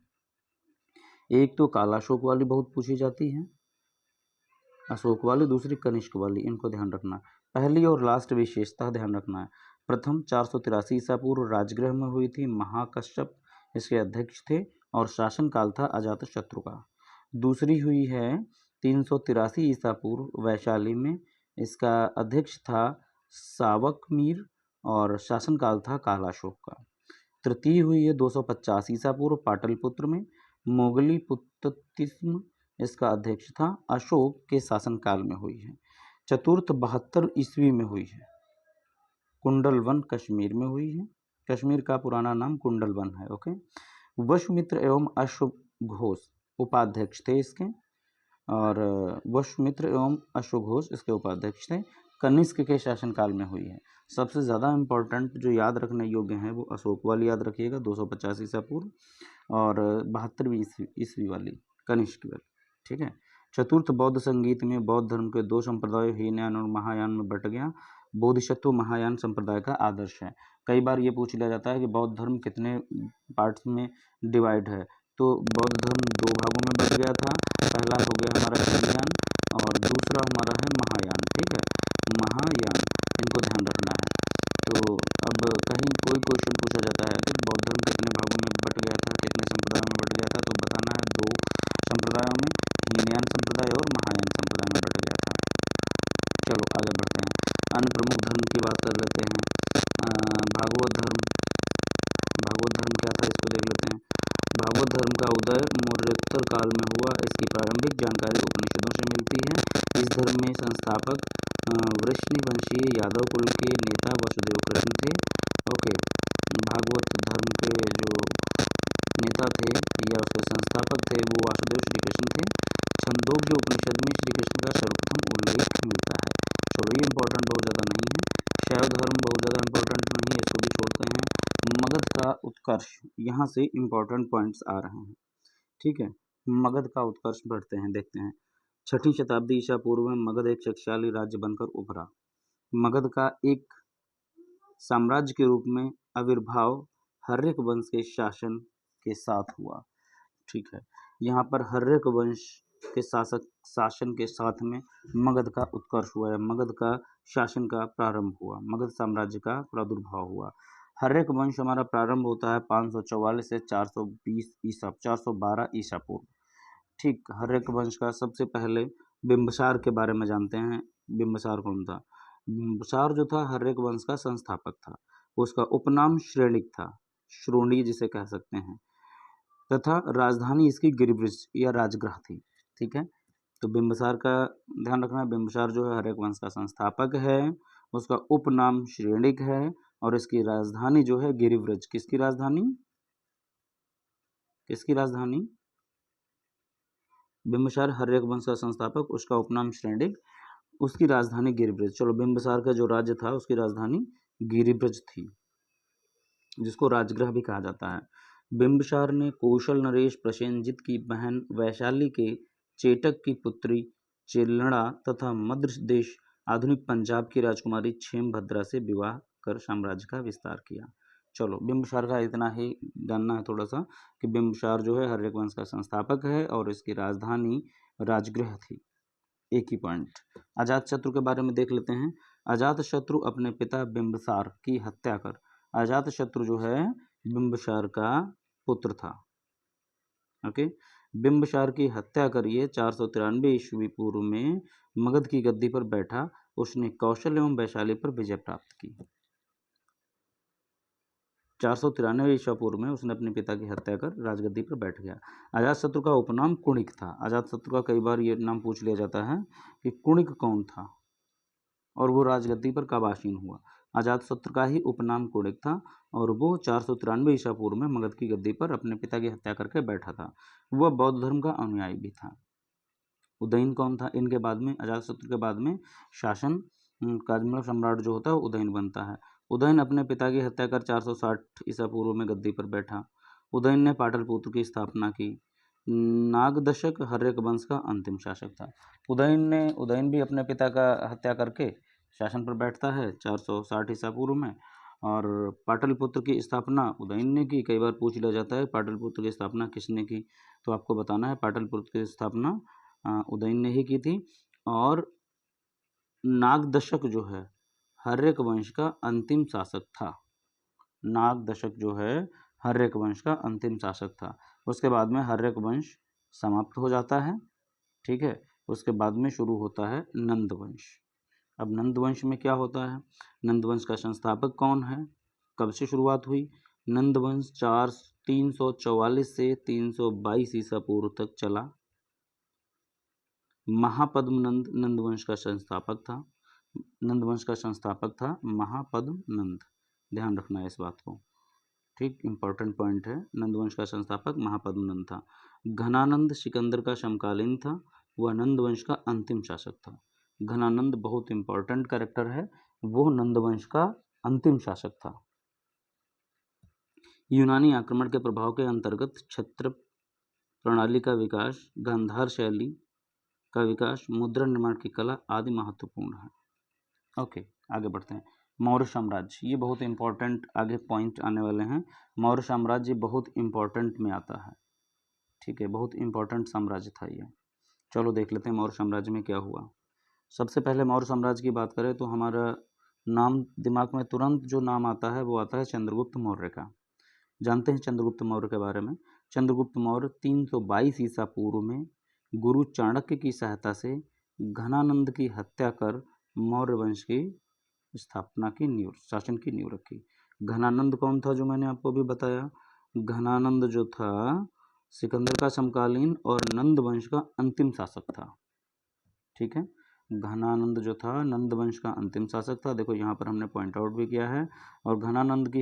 एक तो कालाशोक वाली बहुत पूछी जाती है, अशोक वाली, दूसरी कनिष्क वाली, इनको ध्यान रखना। पहली और लास्ट विशेषता ध्यान रखना है। प्रथम 483 ईसा पूर्व राजगृह में हुई थी, महाकश्यप इसके अध्यक्ष थे और शासनकाल था अजातशत्रु का। दूसरी हुई है 383 ईसा पूर्व वैशाली में, इसका अध्यक्ष था सावकमीर और शासनकाल था कालाशोक का। तृतीय हुई है 250 ईसा पूर्व पाटलिपुत्र में, मोगली पुत्तिस्म इसका अध्यक्ष था, अशोक के शासनकाल में हुई है। चतुर्थ 72 ईस्वी में हुई है, कुंडलवन कश्मीर में हुई है। कश्मीर का पुराना नाम कुंडलवन है। ओके, वशमित्र एवं अश्वघोष उपाध्यक्ष थे इसके, और वशमित्र एवं अश्वघोष इसके उपाध्यक्ष थे। कनिष्क के शासनकाल में हुई है। सबसे ज़्यादा इम्पोर्टेंट जो याद रखने योग्य हैं वो अशोक वाली याद रखिएगा 250 ईसा पूर्व, और 72वीं ईस्वी वाली कनिष्क वाली। ठीक है, चतुर्थ बौद्ध संगीत में बौद्ध धर्म के 2 संप्रदायों हीनयान और महायान में बट गया। बोधिसत्व महायान संप्रदाय का आदर्श है। कई बार ये पूछ लिया जाता है कि बौद्ध धर्म कितने पार्ट्स में डिवाइड है, तो बौद्ध धर्म दो भागों में बट गया था। पहला हो गया हमारा हीनयान और दूसरा हमारा है महायान। ठीक है, महायान, इनको ध्यान रखना है। तो अब कहीं कोई क्वेश्चन पूछा जाता है कि बौद्ध धर्म कितने भागों में बट गया था, कितने संप्रदायों में बट गया था, तो बताना है दो संप्रदायों में, हीनयान संप्रदाय और महायान संप्रदाय में बट गया था। चलो आगे बढ़ते हैं, अन्य प्रमुख धर्म की बात कर लेते हैं। भागवत धर्म, भागवत धर्म क्या था इसको देख लेते हैं। भागवत धर्म का उदय मौर्योत्तर काल में हुआ। इसकी प्रारंभिक जानकारी उपनिषदों से मिलती है। इस धर्म में संस्थापक वृष्णिवंशीय यादव कुल के नेता वसुदेव कृष्ण थे। ओके, भागवत धर्म के जो नेता थे या उसके संस्थापक थे वो वासुदेव श्री कृष्ण थे। छंदोग्य उपनिषद में श्री कृष्ण का सर्वप्रथम उल्लेख मिलता है। चलो ये इंपॉर्टेंट बहुत ज़्यादा नहीं है। शैव धर्म बहुत ज़्यादा इंपॉर्टेंट नहीं है, इसको भी छोड़ते हैं। मगध का उत्कर्ष, यहाँ से इंपॉर्टेंट पॉइंट्स आ रहे हैं। ठीक है, मगध का उत्कर्ष बढ़ते हैं, देखते हैं। 6वीं शताब्दी ईसा पूर्व में मगध एक शक्तिशाली राज्य बनकर उभरा। मगध का एक साम्राज्य के रूप में आविर्भाव हर्यक वंश के शासन के साथ हुआ। ठीक है, यहाँ पर हर्यक वंश के शासन के साथ में मगध का उत्कर्ष हुआ है, मगध का शासन का प्रारंभ हुआ, मगध साम्राज्य का प्रादुर्भाव हुआ। हर्यक वंश हमारा प्रारंभ होता है 544 से 412 ईसा पूर्व। ठीक, हर्यक वंश का सबसे पहले बिंबसार के बारे में जानते हैं। बिंबसार कौन था? बिंबसार जो था हर्यक वंश का संस्थापक था। उसका उपनाम श्रेणिक था, श्रोणी जिसे कह सकते हैं, तथा राजधानी इसकी गिरिब्रज या राजगृह थी। ठीक है, तो बिंबसार का ध्यान रखना। बिंबसार जो है हर्यक वंश का संस्थापक है, उसका उपनाम श्रेणिक है और इसकी राजधानी जो है गिरिव्रज। किसकी राजधानी? किसकी राजधानी? बिंबसार हर्यक वंश का संस्थापक, उसका उपनाम श्रेणिक, उसकी राजधानी गिरिव्रज। चलो, बिंबसार का जो राज्य था उसकी राजधानी गिरिव्रज थी, जिसको राजगृह भी कहा जाता है। बिंबसार ने कौशल नरेश प्रसेनजित की बहन वैशाली के चेटक की पुत्री चिल्लड़ा तथा मध्य देश आधुनिक पंजाब की राजकुमारी क्षेमभद्रा से विवाह कर साम्राज्य का विस्तार किया। चलो, बिंबसार का इतना ही जानना है थोड़ा सा कि बिंबसार जो है हर्यक वंश का संस्थापक है और इसकी राजधानी राजगृह थी। एक ही पॉइंट। अजातशत्रु के बारे में देख लेते हैं। अजातशत्रु अपने पिता बिंबसार की हत्या कर, अजातशत्रु जो है बिंबसार का पुत्र था। ओके, बिंबसार की हत्या करिए 493 ईस्वी पूर्व में मगध की गद्दी पर बैठा। उसने कौशल एवं वैशाली पर विजय प्राप्त की। 493 ईसा पूर्व में उसने अपने पिता की हत्या कर राजगद्दी पर बैठ गया। अजातशत्रु का उपनाम कुणिक था। अजातशत्रु का कई बार ये नाम पूछ लिया जाता है कि कुणिक कौन था और वो राजगद्दी पर कब आसीन हुआ। अजातशत्रु का ही उपनाम कुणिक था और वो 493 ईसा पूर्व में मगध की गद्दी पर अपने पिता की हत्या करके बैठा था। वह बौद्ध धर्म का अनुयायी भी था। उदयन कौन था? इनके बाद में, अजातशत्रु के बाद में शासन का मतलब सम्राट जो होता है उदयन बनता है। उदयन अपने पिता की हत्या कर 460 ईसा पूर्व में गद्दी पर बैठा। उदयन ने पाटलिपुत्र की स्थापना की। नागदशक हर्यक वंश का अंतिम शासक था। उदयन भी अपने पिता का हत्या करके शासन पर बैठता है 460 ईसा पूर्व में। और पाटलिपुत्र की स्थापना उदयन ने की। कई बार पूछ लिया जाता है पाटलिपुत्र की स्थापना किसने की, तो आपको बताना है पाटलिपुत्र की स्थापना उदयन ने ही की थी। और नागदशक जो है हर्यक वंश का अंतिम शासक था। नागदशक जो है हर्यक वंश का अंतिम शासक था। उसके बाद में हर्यक वंश समाप्त हो जाता है। ठीक है, उसके बाद में शुरू होता है नंद वंश। अब नंद वंश में क्या होता है? नंद वंश का संस्थापक कौन है? कब से शुरुआत हुई? नंद वंश 344 से 322 ईसा पूर्व तक चला। महापद्मनंद नंद वंश का संस्थापक था। नंद वंश का संस्थापक था महापद्मनंद, ध्यान रखना है इस बात को। ठीक, इंपॉर्टेंट पॉइंट है। नंद वंश का संस्थापक महापद्मनंद था। घनानंद सिकंदर का समकालीन था। वह नंद वंश का अंतिम शासक था। घनानंद बहुत इंपॉर्टेंट कैरेक्टर है, वो नंद वंश का अंतिम शासक था। यूनानी आक्रमण के प्रभाव के अंतर्गत क्षत्र प्रणाली का विकास, गांधार शैली का विकास, मुद्रा निर्माण की कला आदि महत्वपूर्ण है। ओके, आगे बढ़ते हैं। मौर्य साम्राज्य, ये बहुत इंपॉर्टेंट आगे पॉइंट आने वाले हैं। मौर्य साम्राज्य बहुत इंपॉर्टेंट में आता है। ठीक है, बहुत इंपॉर्टेंट साम्राज्य था ये। चलो देख लेते हैं मौर्य साम्राज्य में क्या हुआ। सबसे पहले मौर्य साम्राज्य की बात करें तो हमारा नाम दिमाग में तुरंत जो नाम आता है वो आता है चंद्रगुप्त मौर्य का। जानते हैं चंद्रगुप्त मौर्य के बारे में। चंद्रगुप्त मौर्य 322 ईसा पूर्व में गुरु चाणक्य की सहायता से घनानंद की हत्या कर मौर्य वंश की स्थापना की नींव, शासन की नींव रखी। घनानंद कौन था, जो मैंने आपको अभी बताया। घनानंद जो था सिकंदर का समकालीन और नंद वंश का अंतिम शासक था। ठीक है, घनानंद जो था नंद वंश का अंतिम शासक था। देखो यहाँ पर हमने पॉइंट आउट भी किया है। और घनानंद की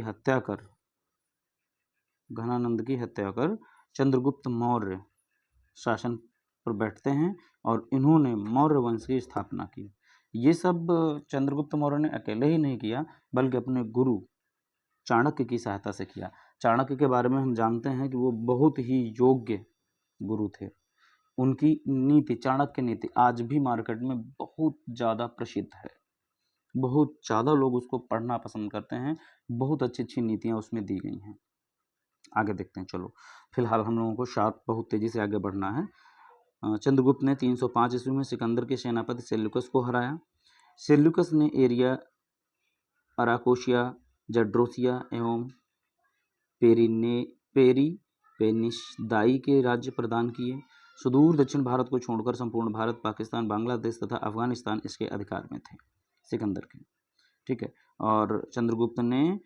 हत्या कर चंद्रगुप्त मौर्य शासन पर बैठते हैं और इन्होंने मौर्य वंश की स्थापना की। ये सब चंद्रगुप्त मौर्य ने अकेले ही नहीं किया, बल्कि अपने गुरु चाणक्य की सहायता से किया। चाणक्य के बारे में हम जानते हैं कि वो बहुत ही योग्य गुरु थे। उनकी नीति, चाणक्य नीति, आज भी मार्केट में बहुत ज़्यादा प्रसिद्ध है। बहुत ज़्यादा लोग उसको पढ़ना पसंद करते हैं। बहुत अच्छी अच्छी नीतियाँ उसमें दी गई हैं। आगे देखते हैं। चलो फिलहाल हम लोगों को शार्प बहुत तेज़ी से आगे बढ़ना है। चंद्रगुप्त ने 305 ईस्वी में सिकंदर के सेनापति सेल्यूकस को हराया। सेल्यूकस ने एरिया, अराकोशिया, जड्रोसिया एवं पेनिसदाई के राज्य प्रदान किए। सुदूर दक्षिण भारत को छोड़कर संपूर्ण भारत, पाकिस्तान, बांग्लादेश तथा अफगानिस्तान इसके अधिकार में थे, सिकंदर के। ठीक है, और चंद्रगुप्त ने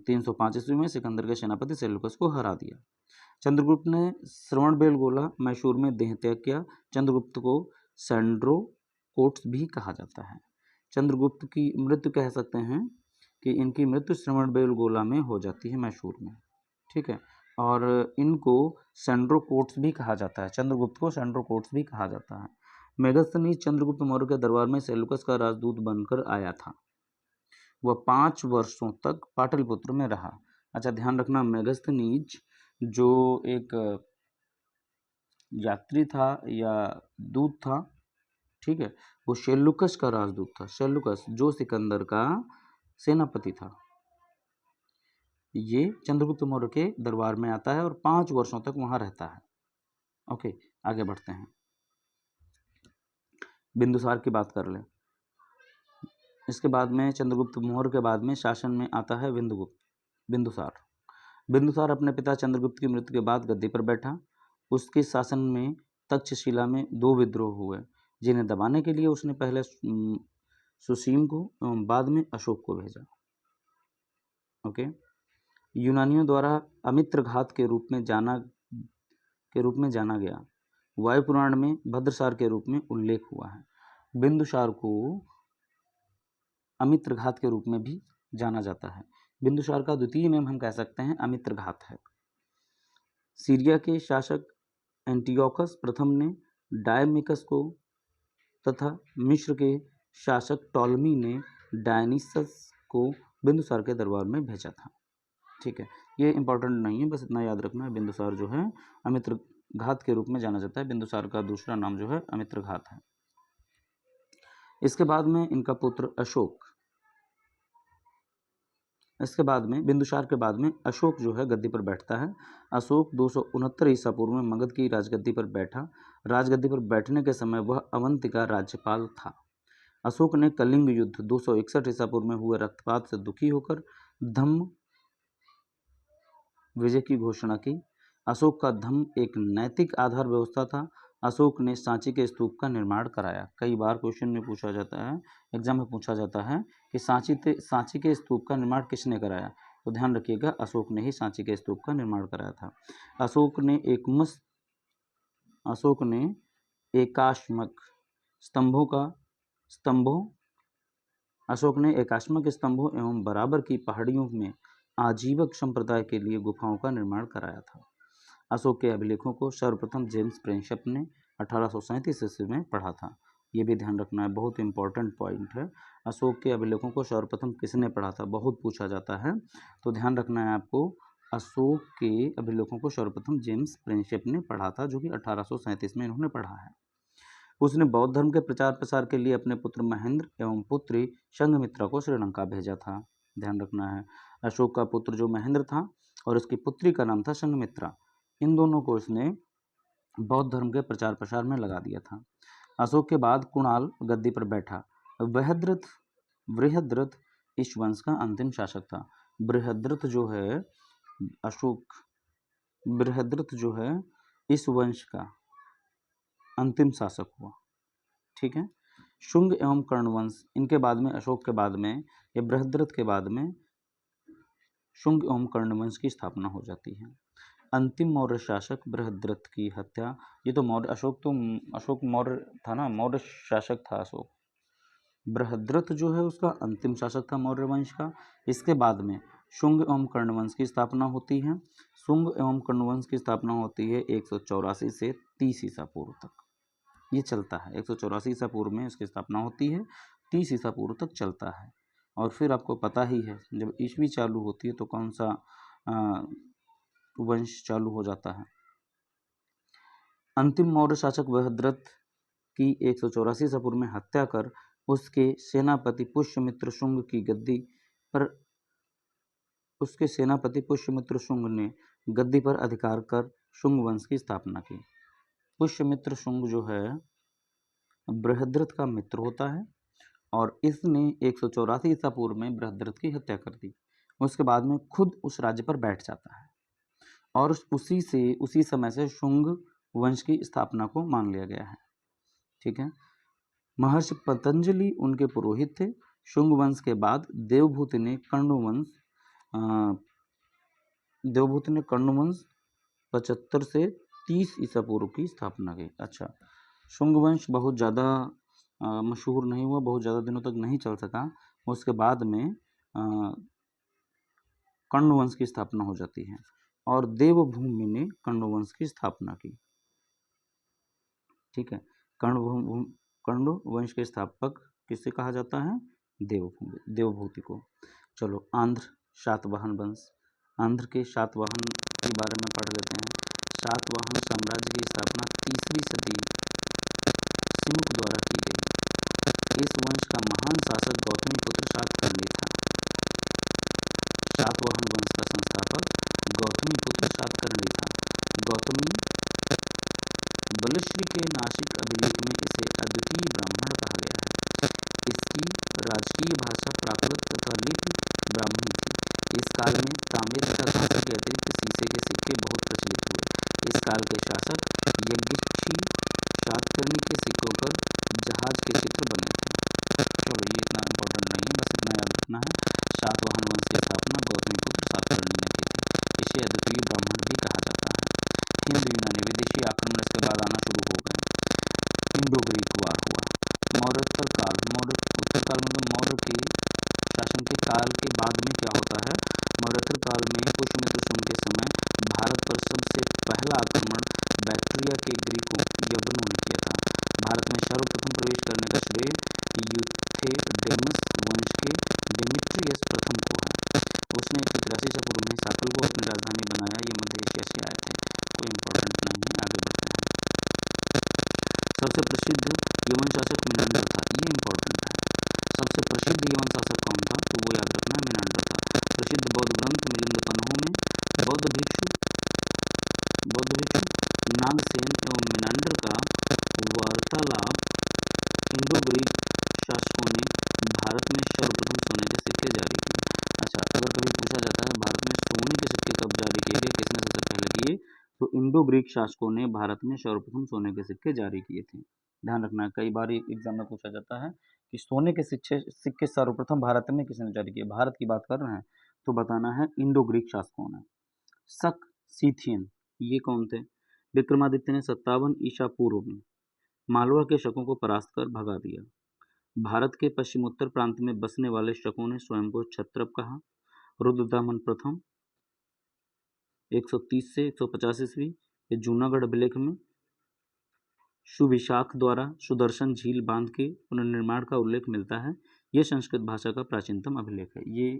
305 ईस्वी में सिकंदर के सेनापति सेल्यूकस को हरा दिया। चंद्रगुप्त ने श्रवणबेलगोला, मैसूर में देह त्याग किया। चंद्रगुप्त को सैंड्रोकोट्स भी कहा जाता है। चंद्रगुप्त की मृत्यु कह सकते हैं कि इनकी मृत्यु श्रवणबेलगोला में हो जाती है, मैसूर में। ठीक है, और इनको सैंड्रोकोट्स भी कहा जाता है। चंद्रगुप्त को सैंड्रोकोट्स भी कहा जाता है। मेगस्थनीज चंद्रगुप्त मौर्य के दरबार में सेल्यूकस का राजदूत बनकर आया था। वह 5 वर्षों तक पाटलिपुत्र में रहा। अच्छा, ध्यान रखना, मेगस्थनीज जो एक यात्री था या दूत था, ठीक है, वो सेल्यूकस का राजदूत था। सेल्यूकस जो सिकंदर का सेनापति था, ये चंद्रगुप्त मौर्य के दरबार में आता है और 5 वर्षों तक वहां रहता है। ओके, आगे बढ़ते हैं। बिंदुसार की बात कर लें। इसके बाद में चंद्रगुप्त मौर्य के बाद में शासन में आता है बिंदुसार। बिंदुसार अपने पिता चंद्रगुप्त की मृत्यु के बाद गद्दी पर बैठा। उसके शासन में तक्षशिला में 2 विद्रोह हुए, जिन्हें दबाने के लिए उसने पहले सुसीम को एवं बाद में अशोक को भेजा। ओके, यूनानियों द्वारा अमित्रघात के रूप में जाना गया। वायु पुराण में भद्रसार के रूप में उल्लेख हुआ है। बिंदुसार को अमित्रघात के रूप में भी जाना जाता है। बिंदुसार का द्वितीय नाम हम कह सकते हैं अमित्रघात है। सीरिया के शासक एंटियोकस प्रथम ने डायमिकस को तथा मिस्र के शासक टॉलमी ने डायनिसस को बिंदुसार के दरबार में भेजा था। ठीक है, ये इंपॉर्टेंट नहीं है, बस इतना याद रखना है। बिंदुसार जो है अमित्रघात के रूप में जाना जाता है। बिंदुसार का दूसरा नाम जो है अमित्रघात है। इसके बाद में इनका पुत्र अशोक, इसके बाद में बिंदुसार के बाद में अशोक जो है गद्दी पर बैठता है। अशोक 269 ईसा पूर्व में मगध की राजगद्दी पर बैठा। राजगद्दी पर बैठने के समय वह अवंती का राज्यपाल था। अशोक ने कलिंग युद्ध 261 ईसा पूर्व में हुए रक्तपात से दुखी होकर धम्म विजय की घोषणा की। अशोक का धम्म एक नैतिक आधार व्यवस्था था। अशोक ने सांची के स्तूप का निर्माण कराया। कई बार क्वेश्चन में पूछा जाता है, एग्जाम में पूछा जाता है कि सांची के स्तूप का निर्माण किसने कराया, तो ध्यान रखिएगा, अशोक ने ही सांची के स्तूप का निर्माण कराया था। अशोक ने एकाश्मक स्तंभों एवं बराबर की पहाड़ियों में आजीवक संप्रदाय के लिए गुफाओं का निर्माण कराया था। अशोक के अभिलेखों को सर्वप्रथम जेम्स प्रिंसेप ने 1837 ईस्वी में पढ़ा था। ये भी ध्यान रखना है, बहुत इंपॉर्टेंट पॉइंट है। अशोक के अभिलेखों को सर्वप्रथम किसने पढ़ा था, बहुत पूछा जाता है, तो ध्यान रखना है आपको। अशोक के अभिलेखों को सर्वप्रथम जेम्स प्रिंसेप ने पढ़ा था, जो कि 1837 में इन्होंने पढ़ा है। उसने बौद्ध धर्म के प्रचार प्रसार के लिए अपने पुत्र महेंद्र एवं पुत्री संघमित्रा को श्रीलंका भेजा था। ध्यान रखना है, अशोक का पुत्र जो महेंद्र था और उसकी पुत्री का नाम था संघमित्रा। इन दोनों को इसने बौद्ध धर्म के प्रचार प्रसार में लगा दिया था। अशोक के बाद कुणाल गद्दी पर बैठा। बृहद्रथ इस वंश का अंतिम शासक था। बृहद्रथ जो है अशोक बृहद्रथ जो है इस वंश का अंतिम शासक हुआ। ठीक है। शुंग एवं कर्ण वंश, इनके बाद में, अशोक के बाद में या बृहद्रथ के बाद में शुंग एवं कर्ण वंश की स्थापना हो जाती है। अंतिम मौर्य शासक बृहद्रथ की हत्या, ये तो अशोक मौर्य था ना, मौर्य शासक था अशोक। बृहद्रथ जो है उसका अंतिम शासक था मौर्य वंश का। इसके बाद में शुंग एवं कर्ण वंश की स्थापना होती है। शुंग एवं कर्ण वंश की स्थापना होती है 184 से 30 ईसा पूर्व तक, ये चलता है। 184 ईसा पूर्व में इसकी स्थापना होती है, 30 ईसा पूर्व तक चलता है। और फिर आपको पता ही है जब ईस्वी चालू होती है तो कौन सा वंश चालू हो जाता है। अंतिम मौर्य शासक बृहद्रथ की 184 ईसा पूर्व में हत्या कर उसके सेनापति पुष्यमित्र शुंग की गद्दी पर ने गद्दी पर अधिकार कर शुंग वंश की स्थापना की। पुष्यमित्र शुंग जो है बृहद्रथ का मित्र होता है और इसने 184 ईसा पूर्व में बृहद्रथ की हत्या कर दी। उसके बाद में खुद उस राज्य पर बैठ जाता है और उसी समय से शुंग वंश की स्थापना को मान लिया गया है। ठीक है। महर्षि पतंजलि उनके पुरोहित थे। शुंग वंश के बाद देवभूति ने कर्ण वंश 75 से 30 ईसा पूर्व की स्थापना की। अच्छा, शुंग वंश बहुत ज़्यादा मशहूर नहीं हुआ, बहुत ज़्यादा दिनों तक नहीं चल सका। उसके बाद में कर्ण वंश की स्थापना हो जाती है और देवभूमि ने कर्ण वंश की स्थापना की। ठीक है। कर्ण वंश के स्थापक किसे कहा जाता है? देवभूति को। चलो, आंध्र सातवाहन वंश, आंध्र के सातवाहन के बारे में पढ़ लेते हैं। सातवाहन साम्राज्य की स्थापना 3वीं सदी सिमुक द्वारा की गई। इस वंश का महान शासक गौतमीपुत्र सातकर्णी था। सातवाहन वंश का संस्थापक गौतमीपुत्र सातकर्णी था। गौतमी बलश्री के नासिक अभिलेख में इसे अद्वितीय ब्राह्मण कहा गया है। इसकी राजकीय भाषा प्राकृत तथा लिपि ब्राह्मणी थी। इस काल में तांबे तथा कांसे के अतिरिक्त शीशे के सिक्के बहुत प्रचलित हुए। इस काल के शासक यज्ञिक्षी सातकर्णी के सिक्कों पर जहाज के चित्र बने थे। चलो, ये इतना इम्पोर्टेंट नहीं है, बस इतना याद रखना है। सातवाहन वंश की स्थापना गौतमीपुत्र सातकर्णी ने की थी। इसे अद्वितीय ब्राह्मण भी कहा जाता है। हिंद यूनानी विदेशी आक्रमण इसके बाद आना शुरू हो गए। इंडो ग्रीक वार हुआ। मौर्योत्तर काल, उत्तर काल मतलब मौर्य के शासन के काल के बाद में क्या होता है? मौर्योत्तर काल में पुष्यमित्र शुंग के समय भारत पर सबसे पहला आक्रमण बैक्ट्रिया के ग्रीकों यवनों ने किया था। भारत में सर्वप्रथम प्रवेश करने का श्रेय यूथेडेमस वंश के डेमेट्रियस प्रथम को है। उसने 183 ईसा पूर्व में साकल को अपनी राजधानी बनाया। ये मध्य एशिया से आए थे, कोई इम्पोर्टेंट नहीं है, आगे बढ़ते हैं। सबसे प्रसिद्ध यवन शासक मिनांडर था, ये इम्पोर्टेंट है। सबसे प्रसिद्ध यवन शासक कौन था? तो वो याद रखना, मिनांडर था। प्रसिद्ध बौद्ध ग्रंथ मिलिंद पन्हों में बौद्ध भिक्षु नागसेन एवं मिनांडर का वार्तालाप इंडो ग्रीक शासकों ने भारत में सर्वप्रथम सोने के सिक्के जारी किए। अच्छा, अगर कभी पूछा जाता है भारत में सोने के सिक्के कब जारी किए गए, किसने सबसे पहले किए, तो इंडो ग्रीक शासकों ने भारत में सर्वप्रथम सोने के सिक्के जारी किए थे। ध्यान रखना, कई बार एग्जाम में पूछा जाता है कि सोने के सिक्के सर्वप्रथम भारत में किसने जारी किए, भारत की बात कर रहे हैं तो बताना है इंडो ग्रीक शासकों ने। शक सीथियन, ये कौन थे? विक्रमादित्य ने 57 ईसा पूर्व में मालवा के शकों को परास्त कर भगा दिया। भारत के पश्चिमोत्तर प्रांत में बसने वाले शकों ने स्वयं को क्षत्रप कहा। रुद्रदामन प्रथम 130 से 150 ईस्वी, जूनागढ़ अभिलेख में सुविशाख द्वारा सुदर्शन झील बांध के पुनर्निर्माण का उल्लेख मिलता है। यह संस्कृत भाषा का प्राचीनतम अभिलेख है। ये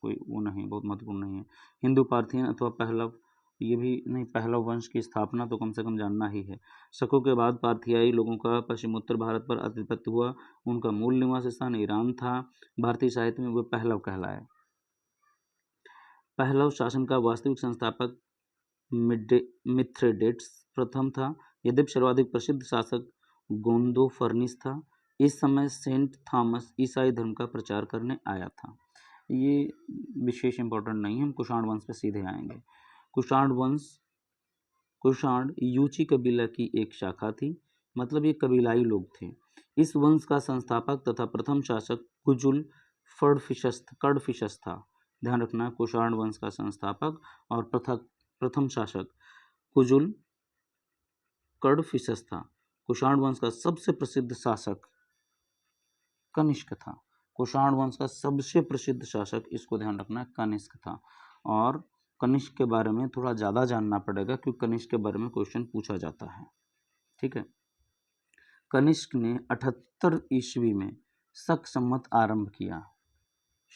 कोई वो नहीं, बहुत महत्वपूर्ण नहीं है। हिंदू पार्थियन अथवा पहलव, ये भी नहीं, पहलव वंश की स्थापना तो कम से कम जानना ही है। शकों के बाद पार्थियाई लोगों का पश्चिमोत्तर भारत पर आधिपत्य हुआ। उनका मूल निवास स्थान ईरान था। भारतीय साहित्य में वे पहलव कहलाए। पहलव शासन का वास्तविक संस्थापक मिथ्रेडेट्स प्रथम था। यद्यपि सर्वाधिक प्रसिद्ध शासक गोंदोफर्निस था, इस समय सेंट थॉमस ईसाई धर्म का प्रचार करने आया था। ये विशेष इंपॉर्टेंट नहीं है, हम कुषाण वंश पे सीधे आएंगे। कुषाण वंश, कुषाण यूची कबीला की एक शाखा थी, मतलब ये कबीलाई लोग थे। इस वंश का संस्थापक तथा प्रथम शासक कुजुल कडफिशस था। ध्यान रखना, कुषाण वंश का संस्थापक और प्रथम शासक कुजुल कडफिशस था। कुषाण वंश का सबसे प्रसिद्ध शासक कनिष्क था। कुषाण वंश का सबसे प्रसिद्ध शासक, इसको ध्यान रखना, कनिष्क था। और कनिष्क के बारे में थोड़ा ज़्यादा जानना पड़ेगा क्योंकि कनिष्क के बारे में क्वेश्चन पूछा जाता है। ठीक है। कनिष्क ने 78 ईस्वी में शक संवत आरंभ किया।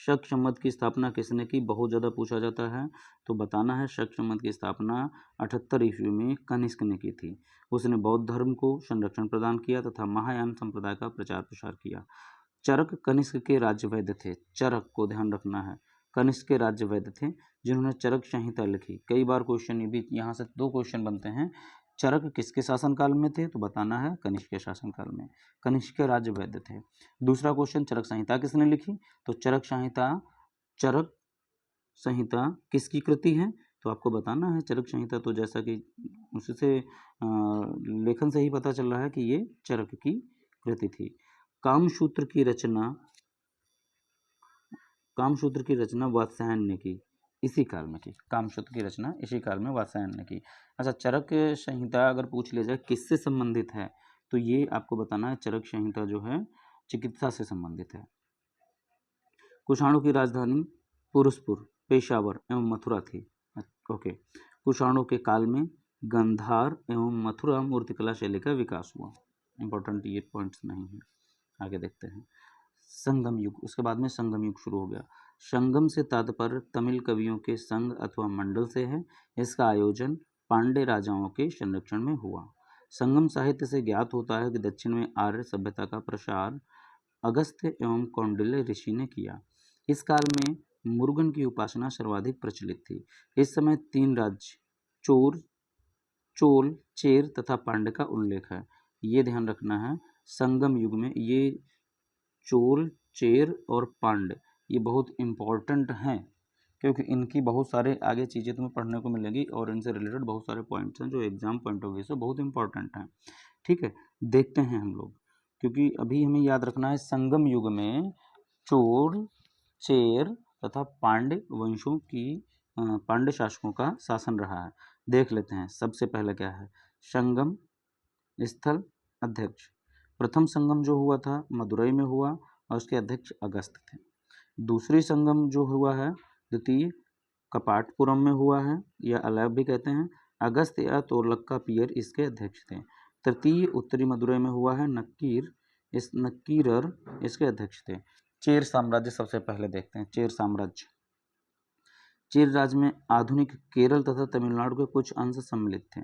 शक संवत की स्थापना किसने की, बहुत ज़्यादा पूछा जाता है, तो बताना है शक संवत की स्थापना 78 ईस्वी में कनिष्क ने की थी। उसने बौद्ध धर्म को संरक्षण प्रदान किया तथा महायान संप्रदाय का प्रचार प्रसार किया। चरक कनिष्क के राज्य वैद्य थे। चरक को ध्यान रखना है, कनिष्क के राज्य वैद्य थे जिन्होंने चरक संहिता लिखी। कई बार क्वेश्चन, ये भी यहाँ से 2 क्वेश्चन बनते हैं। चरक किसके शासनकाल में थे, तो बताना है कनिष्क के शासनकाल में। कनिष्क के राज्य वैद्य थे। दूसरा क्वेश्चन, चरक संहिता किसने लिखी, तो चरक संहिता किसकी कृति है, तो आपको बताना है चरक संहिता, तो जैसा कि उससे लेखन से ही पता चल रहा है कि ये चरक की कृति थी। कामसूत्र की रचना वात्स्यायन ने की, इसी काल में की। कामसूत्र की रचना इसी काल में वात्स्यायन ने की। अच्छा, चरक संहिता अगर पूछ लिया जाए किससे संबंधित है, तो ये आपको बताना है चरक संहिता जो है चिकित्सा से संबंधित है। कुषाणों की राजधानी पुरुषपुर, पेशावर एवं मथुरा थी। ओके, कुषाणों के काल में गंधार एवं मथुरा मूर्तिकला शैली का विकास हुआ। इंपॉर्टेंट ये पॉइंट्स नहीं है, आगे देखते हैं। संगम युग, उसके बाद में संगम युग शुरू हो गया। संगम से तात्पर्य तमिल कवियों के संघ अथवा मंडल से है। इसका आयोजन पांड्य राजाओं के संरक्षण में हुआ। संगम साहित्य से ज्ञात होता है कि दक्षिण में आर्य सभ्यता का प्रसार अगस्त्य एवं कौंडिल्य ऋषि ने किया। इस काल में मुरुगन की उपासना सर्वाधिक प्रचलित थी। इस समय 3 राज्य चोल, चेर तथा पांड्य का उल्लेख है। ये ध्यान रखना है, संगम युग में ये चोल, चेर और पांड्य ये बहुत इम्पोर्टेंट हैं क्योंकि इनकी बहुत सारे आगे चीज़ें तुम्हें पढ़ने को मिलेगी और इनसे रिलेटेड बहुत सारे पॉइंट्स हैं जो एग्जाम पॉइंट ऑफ व्यू से बहुत इंपॉर्टेंट हैं। ठीक है, देखते हैं हम लोग, क्योंकि अभी हमें याद रखना है संगम युग में चोल, चेर तथा पांड्य वंशों की पांड्य शासकों का शासन रहा है। देख लेते हैं। सबसे पहले क्या है, संगम स्थल अध्यक्ष। प्रथम संगम जो हुआ था मदुरई में हुआ और उसके अध्यक्ष अगस्त थे। दूसरी संगम जो हुआ है द्वितीय कपाटपुरम में हुआ है, या अलैब भी कहते हैं। अगस्त या तोरलक्का पियर इसके अध्यक्ष थे। तृतीय उत्तरी मदुरई में हुआ है नक्कीरर इसके अध्यक्ष थे। चेर साम्राज्य सबसे पहले देखते हैं। चेर साम्राज्य, चेर राज्य में आधुनिक केरल तथा तमिलनाडु के कुछ अंश सम्मिलित थे।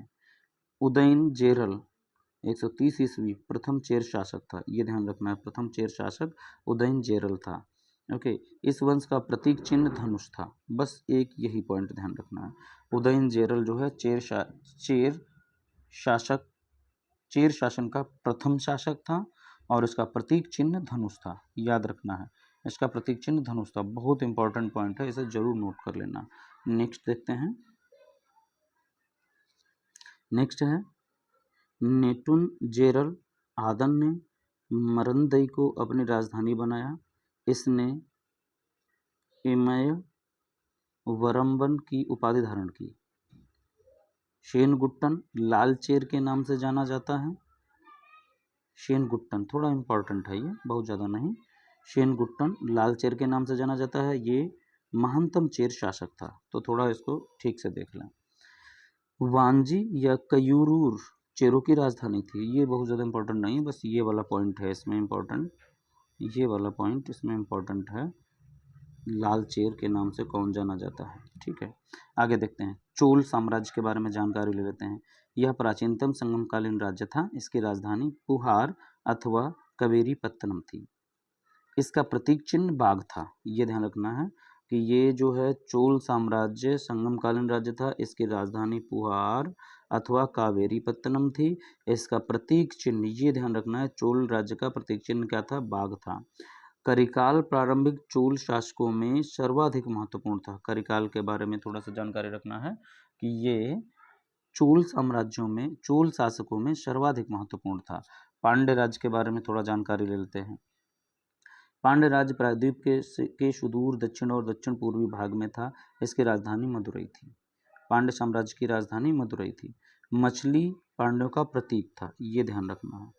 उदयन जेरल 130 ईस्वी प्रथम चेर शासक था। ये ध्यान रखना है, प्रथम चेर शासक उदयन जेरल था। ओके, इस वंश का प्रतीक चिन्ह धनुष था। बस एक यही पॉइंट ध्यान रखना है। उदयन जेरल जो है चेर शासन का प्रथम शासक था और इसका प्रतीक चिन्ह धनुष था। याद रखना है, इसका प्रतीक चिन्ह धनुष था। बहुत इंपॉर्टेंट पॉइंट है, इसे जरूर नोट कर लेना। नेक्स्ट देखते हैं। नेक्स्ट है नेटुन जेरल आदन ने मरंदई को अपनी राजधानी बनाया। इसने इमय वरम्बन की उपाधि धारण की। शेनगुट्टन लाल चेर के नाम से जाना जाता है। शेनगुट्टन थोड़ा इंपॉर्टेंट है, ये बहुत ज़्यादा नहीं। शेनगुट्टन लाल चेर के नाम से जाना जाता है। ये महानतम चेर शासक था, तो थोड़ा इसको ठीक से देख लें। वांजी या कयूरूर चेरों की राजधानी थी। ये बहुत ज़्यादा इंपॉर्टेंट नहीं, बस ये वाला पॉइंट है इसमें इंपॉर्टेंट, ये वाला पॉइंट इसमें इंपॉर्टेंट है। लाल चेर के नाम से कौन जाना जाता है। ठीक है, आगे देखते हैं। चोल साम्राज्य के बारे में जानकारी ले लेते हैं। यह प्राचीनतम संगमकालीन राज्य था। इसकी राजधानी पुहार अथवा कवेरी पत्तनम थी। इसका प्रतीक चिन्ह बाघ था। ये ध्यान रखना है कि ये जो है चोल साम्राज्य संगमकालीन राज्य था। इसकी राजधानी पुहार अथवा कावेरीपत्तनम थी। इसका प्रतीक चिन्ह, ये ध्यान रखना है, चोल राज्य का प्रतीक चिन्ह क्या था? बाघ था। करिकाल प्रारंभिक चोल शासकों में सर्वाधिक महत्वपूर्ण था। करिकाल के बारे में थोड़ा सा जानकारी रखना है कि ये चोल साम्राज्यों में, चोल शासकों में सर्वाधिक महत्वपूर्ण था। पांड्य राज्य के बारे में थोड़ा जानकारी ले लेते हैं। पांड्य राज्य प्रायद्वीप के सुदूर दक्षिण और दक्षिण पूर्वी भाग में था। इसकी राजधानी मदुरई थी। पांड्य साम्राज्य की राजधानी मदुरई थी। मछली पांड्यों का प्रतीक था, ये ध्यान रखना है।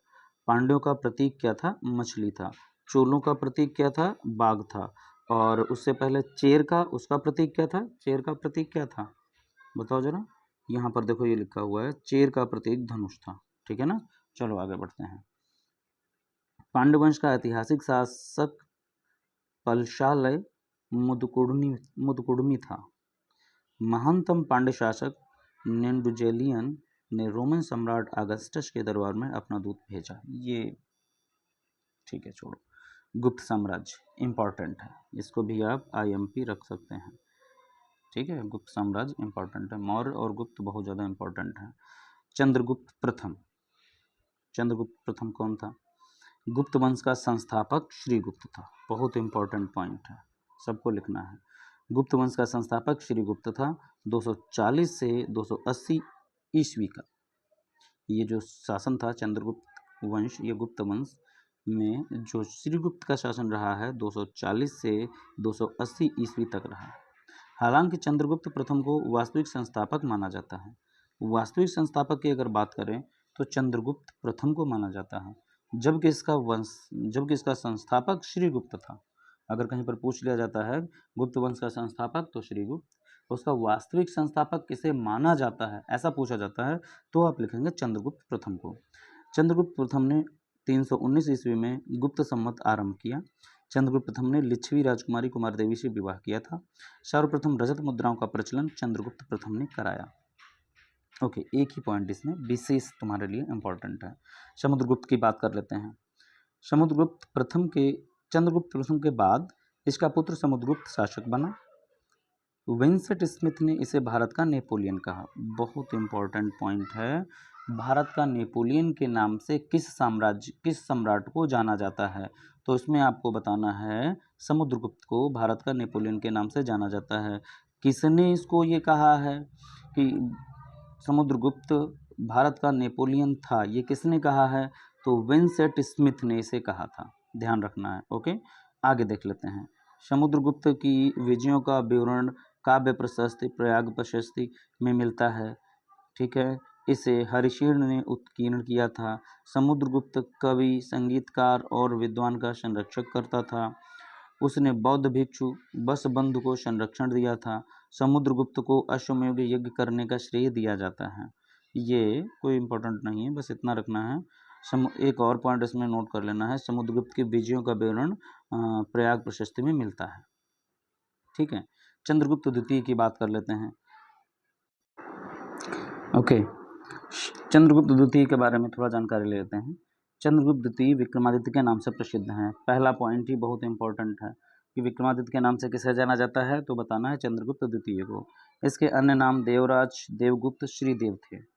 पांड्यों का प्रतीक क्या था? मछली था। चोलों का प्रतीक क्या था? बाघ था। और उससे पहले चेर का, उसका प्रतीक क्या था? चेर का प्रतीक क्या था? बताओ जरा। यहाँ पर देखो ये लिखा हुआ है, चेर का प्रतीक धनुष था। ठीक है ना। चलो आगे बढ़ते हैं। पांड्य वंश का ऐतिहासिक शासक पलशालय मुदकुड़मी था। महानतम पांड्य शासक नेंडुजेलियन ने रोमन सम्राट अगस्टस के दरबार में अपना दूत भेजा। ये ठीक है, छोड़ो। गुप्त साम्राज्य इंपॉर्टेंट है, इसको भी आप IMP रख सकते हैं। ठीक है, गुप्त साम्राज्य इंपॉर्टेंट है। मौर्य और गुप्त बहुत ज़्यादा इंपॉर्टेंट है। चंद्रगुप्त प्रथम। चंद्रगुप्त प्रथम कौन था? गुप्त वंश का संस्थापक श्रीगुप्त था। बहुत इंपॉर्टेंट पॉइंट है, सबको लिखना है। गुप्त वंश का संस्थापक श्रीगुप्त था। 240 से 280 ईस्वी का ये जो शासन था चंद्रगुप्त वंश, ये गुप्त वंश में जो श्रीगुप्त का शासन रहा है 240 से 280 ईस्वी तक रहा। हालांकि चंद्रगुप्त प्रथम को वास्तविक संस्थापक माना जाता है। वास्तविक संस्थापक की अगर बात करें तो चंद्रगुप्त प्रथम को माना जाता है, जबकि इसका संस्थापक श्रीगुप्त था। अगर कहीं पर पूछ लिया जाता है गुप्त वंश का संस्थापक तो श्रीगुप्त, उसका वास्तविक संस्थापक किसे माना जाता है ऐसा पूछा जाता है तो आप लिखेंगे चंद्रगुप्त प्रथम को। चंद्रगुप्त प्रथम ने 319 ईस्वी में गुप्त संवत आरंभ किया। चंद्रगुप्त प्रथम ने लिच्छवी राजकुमारी कुमार देवी से विवाह किया था। सर्वप्रथम रजत मुद्राओं का प्रचलन चंद्रगुप्त प्रथम ने कराया। ओके, एक ही पॉइंट इसमें विशेष तुम्हारे लिए इंपॉर्टेंट है। समुद्रगुप्त की बात कर लेते हैं। चंद्रगुप्त प्रथम के बाद इसका पुत्र समुद्रगुप्त शासक बना। विंसेंट स्मिथ ने इसे भारत का नेपोलियन कहा। बहुत इंपॉर्टेंट पॉइंट है। भारत का नेपोलियन के नाम से किस सम्राट को जाना जाता है? तो इसमें आपको बताना है समुद्रगुप्त को भारत का नेपोलियन के नाम से जाना जाता है। किसने इसको ये कहा है कि समुद्रगुप्त भारत का नेपोलियन था? ये किसने कहा है? तो विंसेंट स्मिथ ने इसे कहा था, ध्यान रखना है। ओके, आगे देख लेते हैं। समुद्रगुप्त की विजयों का विवरण काव्य प्रशस्ति प्रयाग प्रशस्ति में मिलता है। ठीक है, इसे हरिशीर्ण ने उत्कीर्ण किया था। समुद्रगुप्त कवि, संगीतकार और विद्वान का संरक्षक करता था। उसने बौद्ध भिक्षु बसबंधु को संरक्षण दिया था। समुद्रगुप्त को अश्वमेध यज्ञ करने का श्रेय दिया जाता है। ये कोई इंपॉर्टेंट नहीं है, बस इतना रखना है। एक और पॉइंट इसमें नोट कर लेना है, समुद्रगुप्त की विजयों का विवरण प्रयाग प्रशस्ति में मिलता है। ठीक है, चंद्रगुप्त द्वितीय की बात कर लेते हैं। ओके, चंद्रगुप्त द्वितीय के बारे में थोड़ा जानकारी ले लेते हैं। चंद्रगुप्त द्वितीय विक्रमादित्य के नाम से प्रसिद्ध हैं। पहला पॉइंट ही बहुत इंपॉर्टेंट है कि विक्रमादित्य के नाम से किसे जाना जाता है, तो बताना है चंद्रगुप्त द्वितीय को। इसके अन्य नाम देवराज, देवगुप्त, श्रीदेव थे।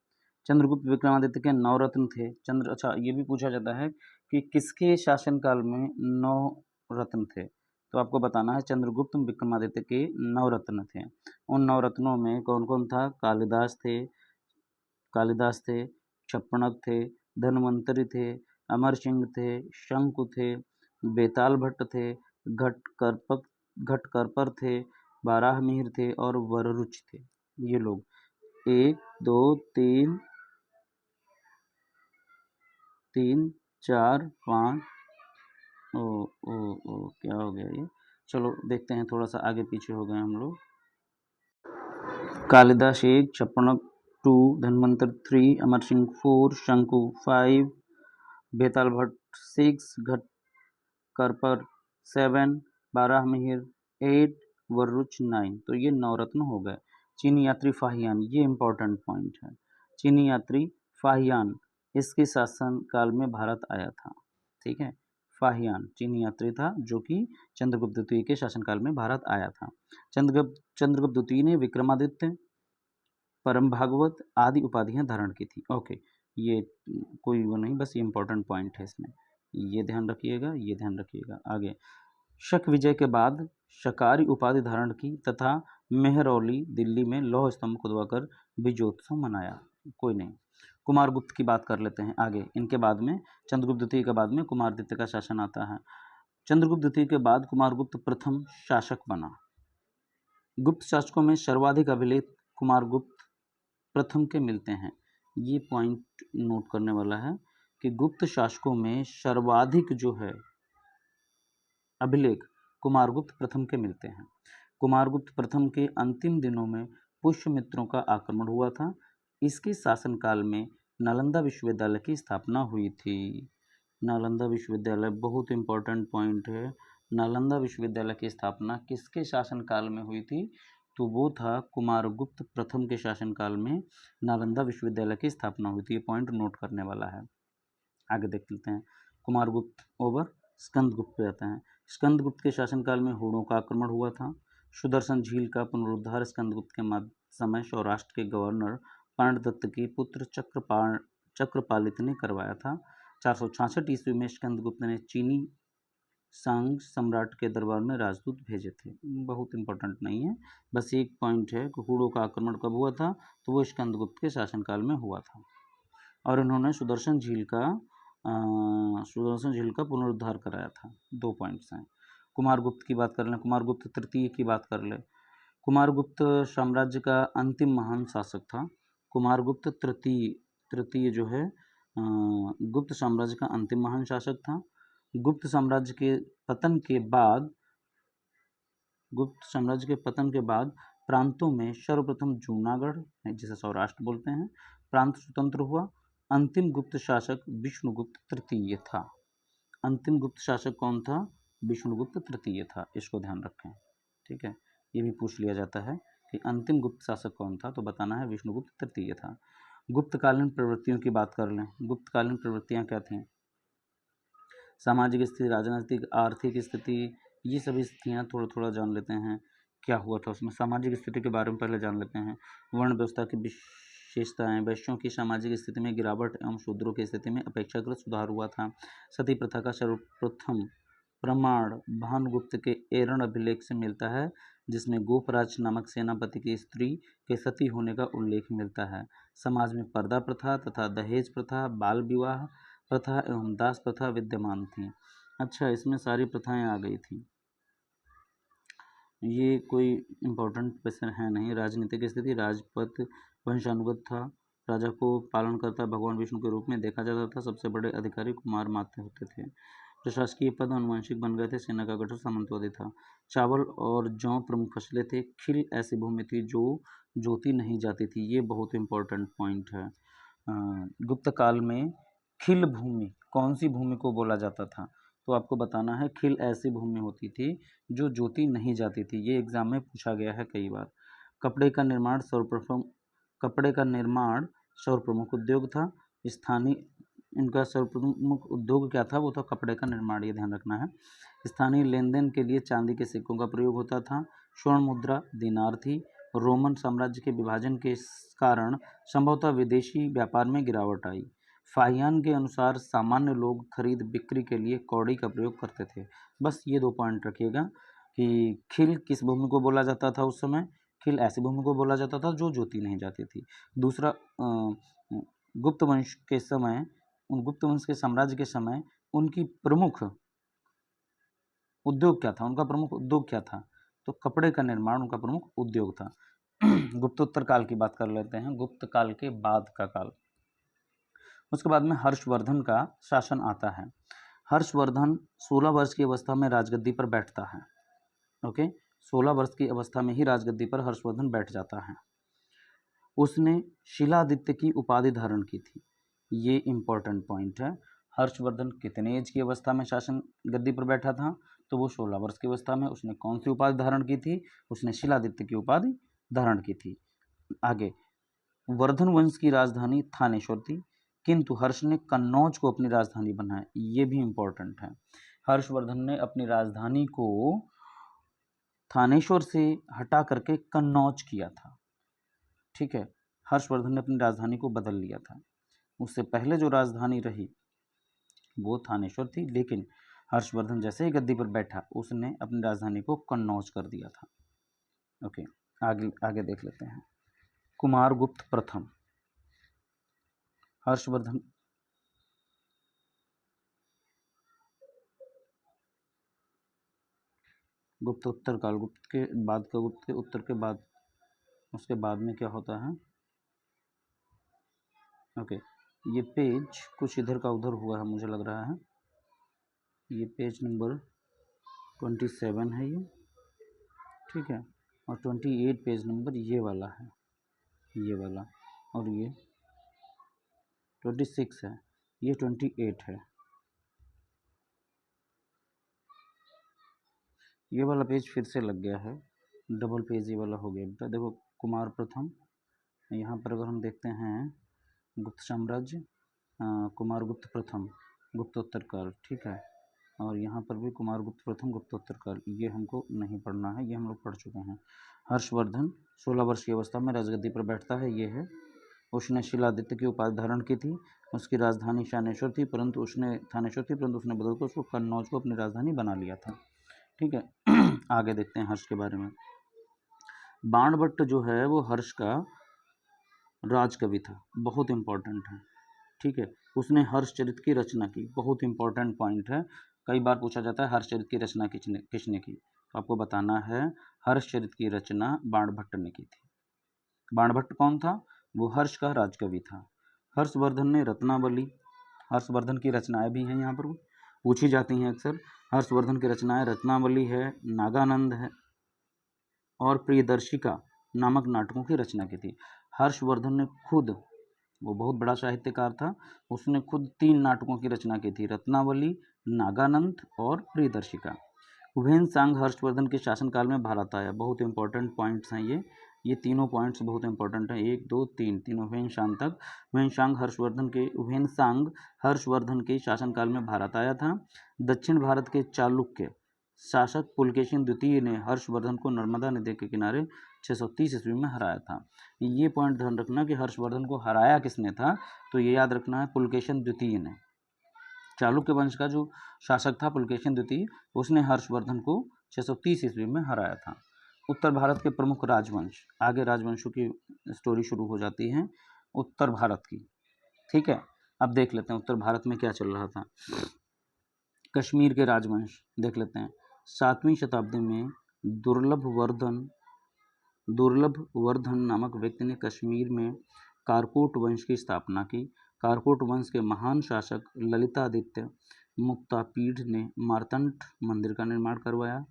चंद्रगुप्त विक्रमादित्य के 9 रत्न थे। अच्छा, ये भी पूछा जाता है कि किसके शासनकाल में 9 रत्न थे, तो आपको बताना है चंद्रगुप्त विक्रमादित्य के 9 रत्न थे। उन 9 रत्नों में कौन कौन था? कालिदास थे, क्षपणक थे, धन्वंतरि थे, अमर सिंह थे, शंकु थे, बेताल भट्ट थे, घटकरपर थे, बाराहमीर थे और वररुच थे। ये लोग 1 2 3 4 5 क्या हो गया ये? चलो देखते हैं, थोड़ा सा आगे पीछे हो गए हम लोग। कालिदास 1, क्षपणक 2, धन्वंतर 3, अमर सिंह 4, शंकु 5, बेताल भट्ट 6, घटकरपर 7, बाराहमीर 8, वररुच 9। तो ये 9 रत्न हो गए। चीनी यात्री फाहियान, ये इंपॉर्टेंट पॉइंट है। चीनी यात्री फाहियान इसके शासन काल में भारत आया था। ठीक है, फाहियान चीनी यात्री था जो कि चंद्रगुप्त द्वितीय के शासनकाल में भारत आया था। चंद्रगुप्त द्वितीय ने विक्रमादित्य, परम भागवत आदि उपाधियां धारण की थी। ओके, ये कोई वो नहीं, बस ये इंपॉर्टेंट पॉइंट है इसमें, ये ध्यान रखिएगा, ये ध्यान रखिएगा। आगे, शक विजय के बाद शकारी उपाधि धारण की तथा मेहरौली दिल्ली में लौह स्तंभ खुदवाकर विजयोत्सव मनाया। कोई नहीं, कुमारगुप्त की बात कर लेते हैं आगे। इनके बाद में चंद्रगुप्त द्वितीय के बाद में कुमारदित्य का शासन आता है। चंद्रगुप्त द्वितीय के बाद कुमारगुप्त प्रथम शासक बना। गुप्त शासकों में सर्वाधिक अभिलेख कुमारगुप्त प्रथम के मिलते हैं। ये पॉइंट नोट करने वाला है कि गुप्त शासकों में सर्वाधिक जो है अभिलेख कुमारगुप्त प्रथम के मिलते हैं। कुमारगुप्त प्रथम के अंतिम दिनों में पुष्यमित्रों का आक्रमण हुआ था। इसके शासनकाल में नालंदा विश्वविद्यालय की स्थापना हुई थी। नालंदा विश्वविद्यालय बहुत इंपॉर्टेंट पॉइंट है। नालंदा विश्वविद्यालय की स्थापना किसके शासनकाल में हुई थी? तो वो था कुमारगुप्त प्रथम के शासनकाल में नालंदा विश्वविद्यालय की स्थापना हुई थी। ये पॉइंट नोट करने वाला है। आगे देख लेते हैं। कुमारगुप्त ओवर स्कंदगुप्त पे आते हैं। स्कंदगुप्त के शासनकाल में हूणों का आक्रमण हुआ था। सुदर्शन झील का पुनरुद्धार स्कंदगुप्त के समय सौराष्ट्र के गवर्नर पांडदत्त के पुत्र चक्रपालित ने करवाया था। 466 ईस्वी में स्कंदगुप्त ने चीनी सांग सम्राट के दरबार में राजदूत भेजे थे। बहुत इंपॉर्टेंट नहीं है, बस एक पॉइंट है कि हूणों का आक्रमण कब हुआ था? तो वो स्कंदगुप्त के शासनकाल में हुआ था और इन्होंने सुदर्शन झील का पुनरुद्धार कराया था। 2 पॉइंट्स हैं। कुमारगुप्त की बात कर लें, कुमारगुप्त तृतीय की बात कर ले। कुमारगुप्त साम्राज्य का अंतिम महान शासक था। कुमारगुप्त तृतीय जो है गुप्त साम्राज्य का अंतिम महान शासक था। गुप्त साम्राज्य के पतन के बाद प्रांतों में सर्वप्रथम जूनागढ़, जिसे सौराष्ट्र बोलते हैं, प्रांत स्वतंत्र हुआ। अंतिम गुप्त शासक विष्णुगुप्त तृतीय था। अंतिम गुप्त शासक कौन था? विष्णुगुप्त तृतीय था। इसको ध्यान रखें, ठीक है। ये भी पूछ लिया जाता है कि अंतिम गुप्त शासक कौन था, तो बताना है विष्णुगुप्त तृतीय था। गुप्तकालीन प्रवृत्तियों की बात कर लें। गुप्तकालीन प्रवृत्तियां क्या थीं? सामाजिक स्थिति, राजनीतिक, आर्थिक स्थिति, ये सभी स्थितियाँ थोड़ा थोड़ा जान लेते हैं क्या हुआ था उसमें। सामाजिक स्थिति के बारे में पहले जान लेते हैं। वर्ण व्यवस्था की विशेषताएं। वैश्यों की सामाजिक स्थिति में गिरावट एवं शूद्रों की स्थिति में अपेक्षाकृत सुधार हुआ था। सती प्रथा का सर्वप्रथम प्रमाण भानुगुप्त के एरण अभिलेख से मिलता है, जिसमें गोपराज नामक सेनापति की स्त्री के सती होने का उल्लेख मिलता है। समाज में पर्दा प्रथा तथा दहेज प्रथा, बाल विवाह प्रथा एवं दास प्रथा विद्यमान थी। अच्छा, इसमें सारी प्रथाएं आ गई थी। ये कोई इम्पोर्टेंट क्वेश्चन है नहीं। राजनीतिक स्थिति, राजपद वंशानुगत था। राजा को पालनकर्ता भगवान विष्णु के रूप में देखा जाता था। सबसे बड़े अधिकारी कुमार मात्य होते थे। प्रशासकीय पद अनुवांशिक बन गए थे। सेना का गठन सामंतवादी था। चावल और जौ प्रमुख फसलें थे। खिल ऐसी भूमि थी जो जोती नहीं जाती थी। ये बहुत इंपॉर्टेंट पॉइंट है। गुप्त काल में खिल भूमि कौन सी भूमि को बोला जाता था? तो आपको बताना है खिल ऐसी भूमि होती थी जो जोती नहीं जाती थी। ये एग्जाम में पूछा गया है कई बार। कपड़े का निर्माण सर्वप्रमुख उद्योग था। स्थानीय इनका सर्वप्रमुख उद्योग क्या था? वो था कपड़े का निर्माण, ये ध्यान रखना है। स्थानीय लेन देन के लिए चांदी के सिक्कों का प्रयोग होता था। स्वर्ण मुद्रा दिनार थी। रोमन साम्राज्य के विभाजन के कारण संभवतः विदेशी व्यापार में गिरावट आई। फाहियान के अनुसार सामान्य लोग खरीद बिक्री के लिए कौड़ी का प्रयोग करते थे। बस ये 2 पॉइंट रखिएगा कि खिल किस भूमि को बोला जाता था उस समय? खिल ऐसी भूमि को बोला जाता था जो जोती नहीं जाती थी। दूसरा, गुप्त वंश के साम्राज्य के समय उनकी प्रमुख उद्योग क्या था? उनका प्रमुख उद्योग क्या था? तो कपड़े का निर्माण उनका प्रमुख उद्योग था। गुप्तोत्तर काल की बात कर लेते हैं। गुप्त काल के बाद का काल। उसके बाद में हर्षवर्धन का शासन आता है। हर्षवर्धन 16 वर्ष की अवस्था में राजगद्दी पर बैठता है। ओके, 16 वर्ष की अवस्था में ही राजगद्दी पर हर्षवर्धन बैठ जाता है। उसने शिलादित्य की उपाधि धारण की थी। ये इंपॉर्टेंट पॉइंट है। हर्षवर्धन कितने एज की अवस्था में शासन गद्दी पर बैठा था? तो वो 16 वर्ष की अवस्था में। उसने कौन सी उपाधि धारण की थी? उसने शिलादित्य की उपाधि धारण की थी। आगे, वर्धन वंश की राजधानी थानेश्वर थी। किंतु हर्ष ने कन्नौज को अपनी राजधानी बनाया, ये भी इंपॉर्टेंट है। हर्षवर्धन ने अपनी राजधानी को थानेश्वर से हटा करके कन्नौज किया था, ठीक है। हर्षवर्धन ने अपनी राजधानी को बदल लिया था। उससे पहले जो राजधानी रही वो थानेश्वर थी, लेकिन हर्षवर्धन जैसे ही गद्दी पर बैठा उसने अपनी राजधानी को कन्नौज कर दिया था। ओके, आगे आगे देख लेते हैं। कुमारगुप्त प्रथम। हर्षवर्धन गुप्त उत्तर काल, गुप्त के बाद का गुप्त के उत्तर के बाद, उसके बाद में क्या होता है। ओके, ये पेज कुछ इधर का उधर हुआ है मुझे लग रहा है। ये पेज नंबर 27 है ये, ठीक है। और 28 पेज नंबर ये वाला है, ये वाला। और ये 26 है, ये 28 है। ये वाला पेज फिर से लग गया है, डबल पेज ये वाला हो गया बेटा। देखो, कुमार प्रथम, यहाँ पर अगर हम देखते हैं गुप्त साम्राज्य, कुमारगुप्त प्रथम गुप्तोत्तर काल, ठीक है। और यहाँ पर भी कुमारगुप्त प्रथम गुप्तोत्तर काल, ये हमको नहीं पढ़ना है, ये हम लोग पढ़ चुके हैं। हर्षवर्धन 16 वर्ष की अवस्था में राजगद्दी पर बैठता है, ये है। उसने शिलादित्य की उपाधि धारण की थी। उसकी राजधानी थानेश्वर थी, परंतु उसने बदलकर उसको कन्नौज को अपनी राजधानी बना लिया था, ठीक है। आगे देखते हैं हर्ष के बारे में। बाणभट्ट जो है वो हर्ष का राजकवि था, बहुत इंपॉर्टेंट है, ठीक है। उसने हर्षचरित की रचना की, बहुत इंपॉर्टेंट पॉइंट है। कई बार पूछा जाता है हर्षचरित की रचना किसने की, तो आपको बताना है हर्षचरित की रचना बाणभट्ट ने की थी। बाणभट्ट कौन था, वो हर्ष का राजकवि था। हर्षवर्धन ने रत्नावली, हर्षवर्धन की रचनाएं भी हैं, यहाँ पर पूछी जाती हैं अक्सर। हर्षवर्धन की रचनाएं रत्नावली है, नागानंद है और प्रियदर्शिका नामक नाटकों की रचना की थी। हर्षवर्धन ने खुद, वो बहुत बड़ा साहित्यकार था, उसने खुद 3 नाटकों की रचना की थी, रत्नावली, नागानंद और प्रियदर्शिका। हुएन-सांग हर्षवर्धन के शासनकाल में भारत आया, बहुत इंपॉर्टेंट पॉइंट्स हैं ये तीनों पॉइंट्स बहुत इंपॉर्टेंट हैं, 1 2 3 तीनों हुएन-सांग तक। हुएन-सांग हर्षवर्धन के शासनकाल में भारत आया था। दक्षिण भारत के चालुक्य शासक पुलकेशिन द्वितीय ने हर्षवर्धन को नर्मदा नदी के किनारे 630 ईस्वी में हराया था। ये पॉइंट ध्यान रखना कि हर्षवर्धन को हराया किसने था, तो ये याद रखना है पुलकेशिन द्वितीय ने। चालुक्य वंश का जो शासक था पुलकेशिन द्वितीय, उसने हर्षवर्धन को 630 ईस्वी में हराया था। उत्तर भारत के प्रमुख राजवंश, आगे राजवंशों की स्टोरी शुरू हो जाती है उत्तर भारत की, ठीक है। अब देख लेते हैं उत्तर भारत में क्या चल रहा था। कश्मीर के राजवंश देख लेते हैं। 7वीं शताब्दी में दुर्लभ वर्धन नामक व्यक्ति ने कश्मीर में कारकोट वंश की स्थापना की। कारकोट वंश के महान शासक ललितादित्य मुक्तापीढ़ ने मार्तंड मंदिर का निर्माण करवाया।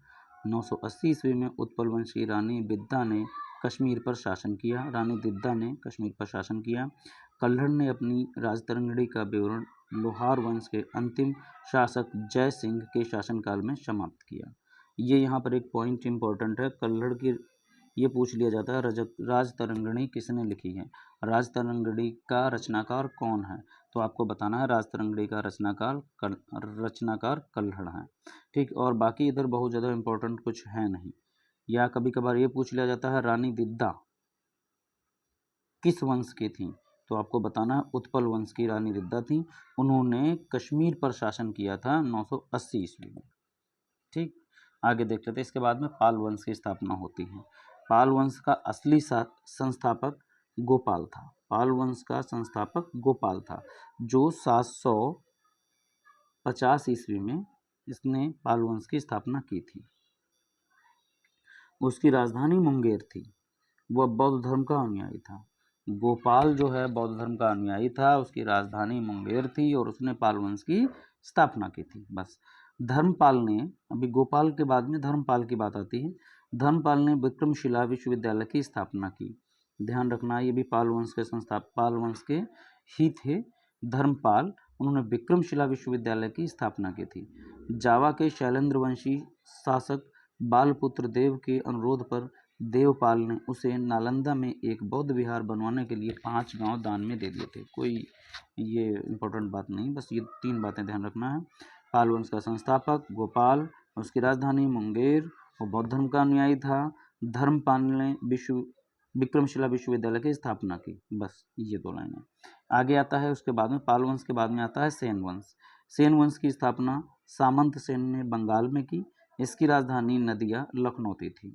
980 ईस्वी में उत्पल वंश की रानी दिद्दा ने कश्मीर पर शासन किया। कल्हड़ ने अपनी राजतरंगिणी का विवरण लोहार वंश के अंतिम शासक जय सिंह के शासनकाल में समाप्त किया। ये यहाँ पर एक पॉइंट इंपॉर्टेंट है, कल्हड़ की ये पूछ लिया जाता है राजतरंगिणी किसने लिखी है, राजतरंगिणी का रचनाकार कौन है, तो आपको बताना है राजतरंगिणी का रचनाकार कल्हड़ है, ठीक। और बाकी इधर बहुत ज़्यादा इंपॉर्टेंट कुछ है नहीं। या कभी कभार ये पूछ लिया जाता है रानी दिद्दा किस वंश की थी, तो आपको बताना है उत्पल वंश की रानी दिद्दा थी। उन्होंने कश्मीर पर शासन किया था 980 ईस्वी में, ठीक। आगे देख लेते हैं। इसके बाद में पाल वंश की स्थापना होती है। पाल वंश का असली संस्थापक गोपाल था। पाल वंश का संस्थापक गोपाल था, जो 750 ईस्वी में इसने पाल वंश की स्थापना की थी। उसकी राजधानी मुंगेर थी। वह बौद्ध धर्म का अनुयायी था। गोपाल जो है बौद्ध धर्म का अनुयायी था, उसकी राजधानी मुंगेर थी और उसने पाल वंश की स्थापना की थी। बस धर्मपाल ने, अभी गोपाल के बाद में धर्मपाल की बात आती है। धर्मपाल ने विक्रमशिला विश्वविद्यालय की स्थापना की। ध्यान रखना, ये भी पाल वंश के ही थे धर्मपाल। उन्होंने विक्रमशिला विश्वविद्यालय की स्थापना की थी। जावा के शैलेंद्र वंशी शासक बालपुत्र देव के अनुरोध पर देवपाल ने उसे नालंदा में एक बौद्ध विहार बनवाने के लिए 5 गांव दान में दे दिए थे। कोई ये इम्पोर्टेंट बात नहीं, बस ये 3 बातें ध्यान रखना है। पाल वंश का संस्थापक गोपाल, उसकी राजधानी मुंगेर, वो बौद्ध धर्म का अनुयायी था। धर्मपाल ने विक्रमशिला विश्वविद्यालय की स्थापना की। बस ये 2 लाइनें। आगे आता है उसके बाद में पाल वंश के बाद में आता है सेन वंश। सेन वंश की स्थापना सामंत सेन ने बंगाल में की। इसकी राजधानी नदिया लखनऊ थी।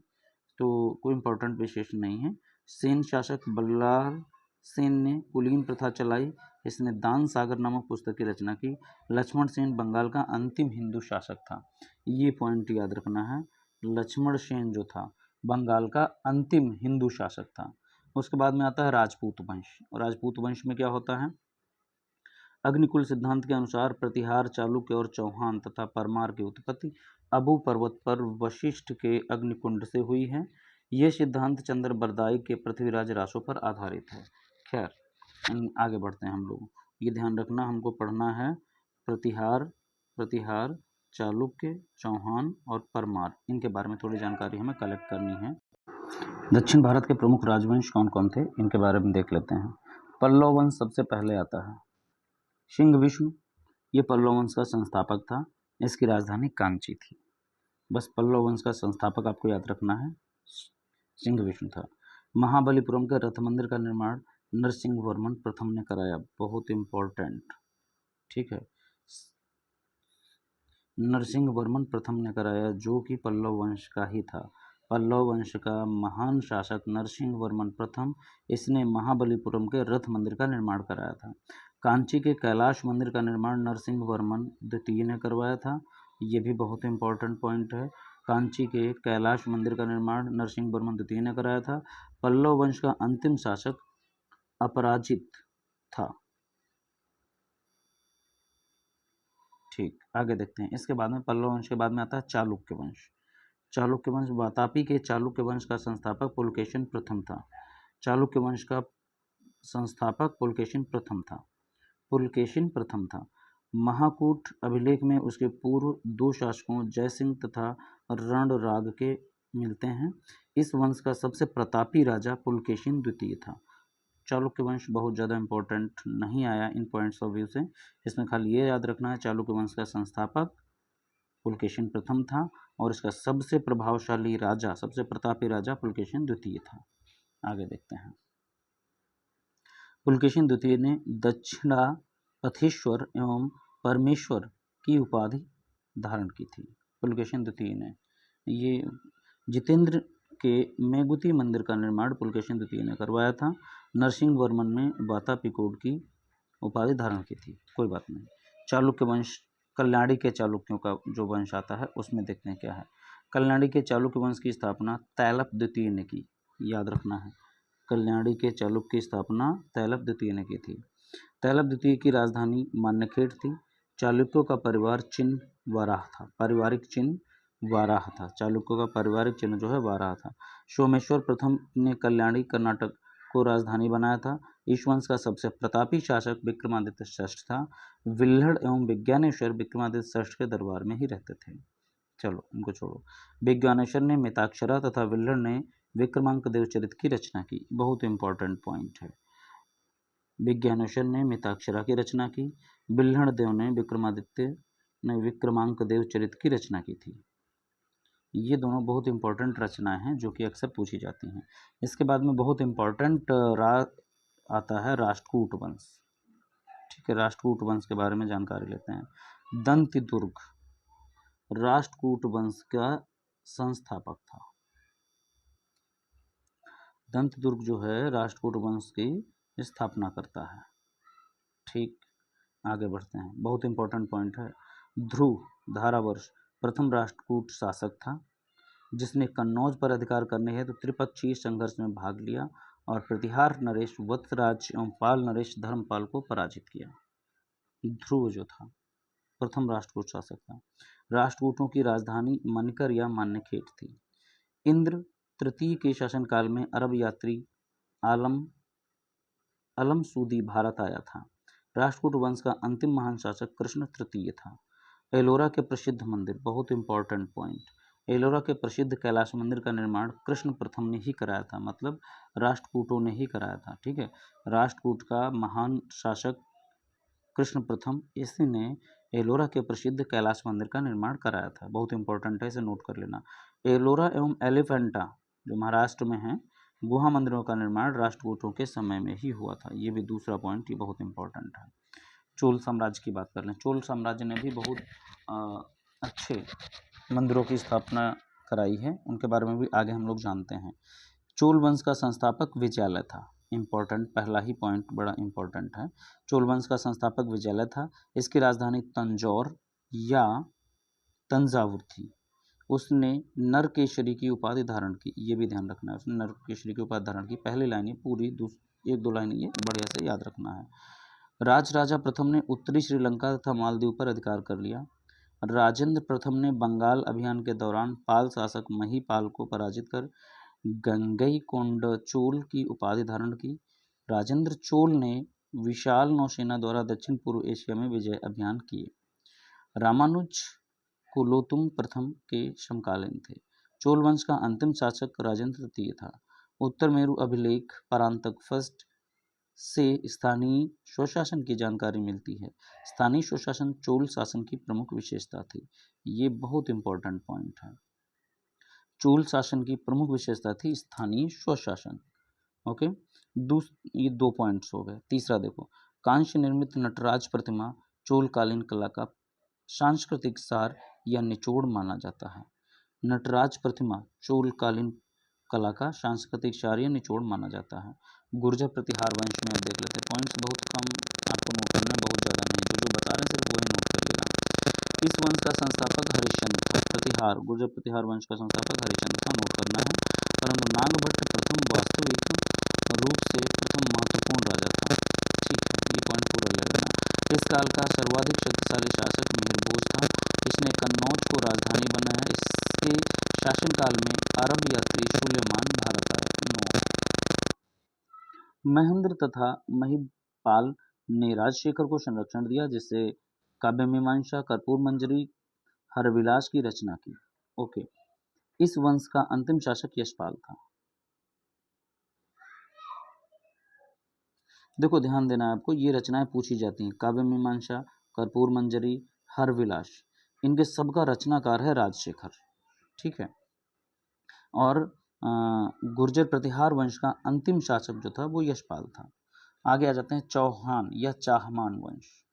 तो कोई इम्पोर्टेंट विशेष नहीं है। सेन शासक बल्लाल सेन ने कुलीन प्रथा चलाई। इसने दान सागर नामक पुस्तक की रचना की। लक्ष्मण सेन बंगाल का अंतिम हिंदू शासक था। ये पॉइंट याद रखना है। लक्ष्मण सेन जो था बंगाल का अंतिम हिंदू शासक था। उसके बाद में आता है राजपूत वंश। राजपूत वंश में क्या होता है? अग्निकुल सिद्धांत के अनुसार प्रतिहार, चालुक्य और चौहान तथा परमार की उत्पत्ति अबू पर्वत पर वशिष्ठ के अग्निकुंड से हुई है। ये सिद्धांत चंद्र बरदाई के पृथ्वीराज रासो पर आधारित है। खैर, आगे बढ़ते हैं हम लोग। ये ध्यान रखना, हमको पढ़ना है प्रतिहार, चालुक्य, चौहान और परमार, इनके बारे में थोड़ी जानकारी हमें कलेक्ट करनी है। दक्षिण भारत के प्रमुख राजवंश कौन कौन थे, इनके बारे में देख लेते हैं। पल्लव वंश सबसे पहले आता है। सिंह विष्णु, ये पल्लव वंश का संस्थापक था। इसकी राजधानी कांची थी। बस पल्लव वंश का संस्थापक आपको याद रखना है, सिंह विष्णु था। महाबलीपुरम के रथ मंदिर का निर्माण नरसिंह वर्मन प्रथम ने कराया। बहुत इंपॉर्टेंट, ठीक है। नरसिंह वर्मन प्रथम ने कराया, जो कि पल्लव वंश का ही था। पल्लव वंश का महान शासक नरसिंह वर्मन प्रथम, इसने महाबलीपुरम के रथ मंदिर का निर्माण कराया था। कांची के कैलाश मंदिर का निर्माण नरसिंह वर्मन द्वितीय ने करवाया था। ये भी बहुत इंपॉर्टेंट पॉइंट है। कांची के कैलाश मंदिर का निर्माण नरसिंह वर्मन द्वितीय ने कराया था। पल्लव वंश का अंतिम शासक अपराजित था। ठीक, आगे देखते हैं। इसके बाद में पल्लव वंश के बाद में आता है चालुक्य वंश। चालुक्य वंश, वातापी के चालुक्य वंश का संस्थापक पुलकेशिन प्रथम था। चालुक्य वंश का संस्थापक पुलकेशिन प्रथम था। महाकूट अभिलेख में उसके पूर्व 2 शासकों जयसिंह तथा रणराग के मिलते हैं। इस वंश का सबसे प्रतापी राजा पुलकेशिन द्वितीय था। चालुक्य वंश बहुत ज़्यादा इंपॉर्टेंट नहीं आया इन पॉइंट्स ऑफ व्यू से। इसमें खाली ये याद रखना है, चालुक्य वंश का संस्थापक पुलकेशिन प्रथम था और इसका सबसे प्रभावशाली राजा, सबसे प्रतापी राजा पुलकेशिन द्वितीय था। आगे देखते हैं। पुलकेशिन द्वितीय ने दक्षिणापथेश्वर एवं परमेश्वर की उपाधि धारण की थी। पुलकेशिन द्वितीय ने, ये जितेंद्र के मेगुती मंदिर का निर्माण पुलकेशिन द्वितीय ने करवाया था। नरसिंह वर्मन ने वातापीकोड की उपाधि धारण की थी। कोई बात नहीं। चालुक्य वंश, कल्याणी के चालुक्यों का जो वंश आता है उसमें देखते हैं क्या है। कल्याणी के चालुक्य वंश की स्थापना तैलप द्वितीय ने की। याद रखना है, कल्याणी के चालुक्य की स्थापना तैलप द्वितीय ने की थी। तैलप द्वितीय की राजधानी मान्यखेड़ थी। चालुक्यों का परिवार चिन्ह वाराह था, पारिवारिक चिन्ह वाराह था। चालुक्यों का पारिवारिक चिन्ह जो है वाराह था। सोमेश्वर प्रथम ने कल्याणी कर्नाटक को राजधानी बनाया था। इस वंश का सबसे प्रतापी शासक विक्रमादित्य षष्ठ था। विल्हड़ एवं विज्ञानेश्वर विक्रमादित्य षष्ठ के दरबार में ही रहते थे। चलो इनको छोड़ो। विज्ञानेश्वर ने मिताक्षरा तथा विल्हड़ ने विक्रमांक देवचरित की रचना की। बहुत इंपॉर्टेंट पॉइंट है। विज्ञानेश्वर ने मिताक्षरा की रचना की। बिल्हड़ देव ने विक्रमादित्य ने विक्रमांक देवचरित की रचना की थी। ये दोनों बहुत इंपॉर्टेंट रचनाएं हैं जो कि अक्सर पूछी जाती हैं। इसके बाद में बहुत इंपॉर्टेंट आता है राष्ट्रकूट वंश। ठीक है, राष्ट्रकूट वंश के बारे में जानकारी लेते हैं। दंतिदुर्ग राष्ट्रकूट वंश का संस्थापक था। दंतिदुर्ग जो है राष्ट्रकूट वंश की स्थापना करता है। ठीक, आगे बढ़ते हैं। बहुत इंपॉर्टेंट पॉइंट है। ध्रुव धारावर्ष प्रथम राष्ट्रकूट शासक था, जिसने कन्नौज पर अधिकार करने हेतु त्रिपक्षीय संघर्ष में भाग लिया और प्रतिहार नरेश वत्सराज एवं पाल नरेश धर्मपाल को पराजित किया। ध्रुव जो था प्रथम राष्ट्रकूट शासक था। राष्ट्रकूटों की राजधानी मनकर या मान्यखेड़ थी। इंद्र तृतीय के शासनकाल में अरब यात्री अलमसूदी भारत आया था। राष्ट्रकूट वंश का अंतिम महान शासक कृष्ण तृतीय था। एलोरा के प्रसिद्ध मंदिर, बहुत इंपॉर्टेंट पॉइंट, एलोरा के प्रसिद्ध कैलाश मंदिर का निर्माण कृष्ण प्रथम ने ही कराया था, मतलब राष्ट्रकूटों ने ही कराया था। ठीक है, राष्ट्रकूट का महान शासक कृष्ण प्रथम, इसी ने एलोरा के प्रसिद्ध कैलाश मंदिर का निर्माण कराया था। बहुत इंपॉर्टेंट है, इसे नोट कर लेना। एलोरा एवं एलिफेंटा जो महाराष्ट्र में है, गुहा मंदिरों का निर्माण राष्ट्रकूटों के समय में ही हुआ था। ये भी दूसरा पॉइंट, ये बहुत इंपॉर्टेंट है। चोल साम्राज्य की बात कर लें। चोल साम्राज्य ने भी बहुत अच्छे मंदिरों की स्थापना कराई है, उनके बारे में भी आगे हम लोग जानते हैं। चोल वंश का संस्थापक विजयालय था। इंपॉर्टेंट, पहला ही पॉइंट बड़ा इंपॉर्टेंट है। चोल वंश का संस्थापक विजयालय था। इसकी राजधानी तंजौर या तंजावुर थी। उसने नरकेशरी की उपाधि धारण की, ये भी ध्यान रखना है, उसने नरकेशरी की उपाधि धारण की। पहली लाइन ये पूरी, एक दो लाइन ये बढ़िया से याद रखना है। राजा प्रथम ने उत्तरी श्रीलंका तथा मालदीव पर अधिकार कर लिया। राजेंद्र प्रथम ने बंगाल अभियान के दौरान पाल शासक महीपाल को पराजित कर गंगईकोंडचोल की उपाधि धारण की। राजेंद्र चोल ने विशाल नौसेना द्वारा दक्षिण पूर्व एशिया में विजय अभियान किए। रामानुज कुलोतुंग प्रथम के समकालीन थे। चोल वंश का अंतिम शासक राजेंद्र तृतीय था। उत्तर मेरु अभिलेख परांतक फर्स्ट से स्थानीय स्वशासन की जानकारी मिलती है। स्थानीय स्वशासन चोल शासन की प्रमुख विशेषता थी। ये बहुत इंपॉर्टेंट पॉइंट है। चोल शासन की प्रमुख विशेषता थी स्थानीय स्वशासन। ओके, ये 2 पॉइंट्स हो गए। तीसरा देखो, कांस्य निर्मित नटराज प्रतिमा चोलकालीन कला का सांस्कृतिक सार या निचोड़ माना जाता है। नटराज प्रतिमा चोलकालीन कला का सांस्कृतिक सार या निचोड़ माना जाता है। गुर्जर प्रतिहार वंश में आप देख लेते हैं। पॉइंट्स बहुत कम आपको नोट करना, बहुत ज़्यादा नहीं, जो बता रहे हैं सिर्फ वही नोट करिएगा। इस वंश का संस्थापक हरिश्चंद्र था। प्रतिहार, गुर्जर प्रतिहार वंश का संस्थापक हरिश्चंद्र था, नोट करना है। परंतु नागभट्ट प्रथम वास्तविक रूप से प्रथम महत्वपूर्ण राजा था। ठीक है, ये पॉइंट पूरा ले लेना। इस काल का सर्वाधिक शक्तिशाली शासक मिहिर भोज था। इसने कन्नौज को राजधानी बनाया। इसके शासनकाल में अरब यात्री सुलेमान भारत आए। महेंद्र तथा महिपाल ने राजशेखर को संरक्षण दिया, जिससे काव्य मीमांसा, कर्पूर मंजरी, हरविलास की रचना की। ओके, इस वंश का अंतिम शासक यशपाल था। देखो ध्यान देना है आपको, ये रचनाएं पूछी जाती हैं। काव्य मीमांसा, कर्पूर मंजरी, हरविलास, इनके सबका रचनाकार है राजशेखर। ठीक है, और गुर्जर प्रतिहार वंश का अंतिम शासक जो था वो यशपाल था। आगे आ जाते हैं चौहान या चाहमान वंश।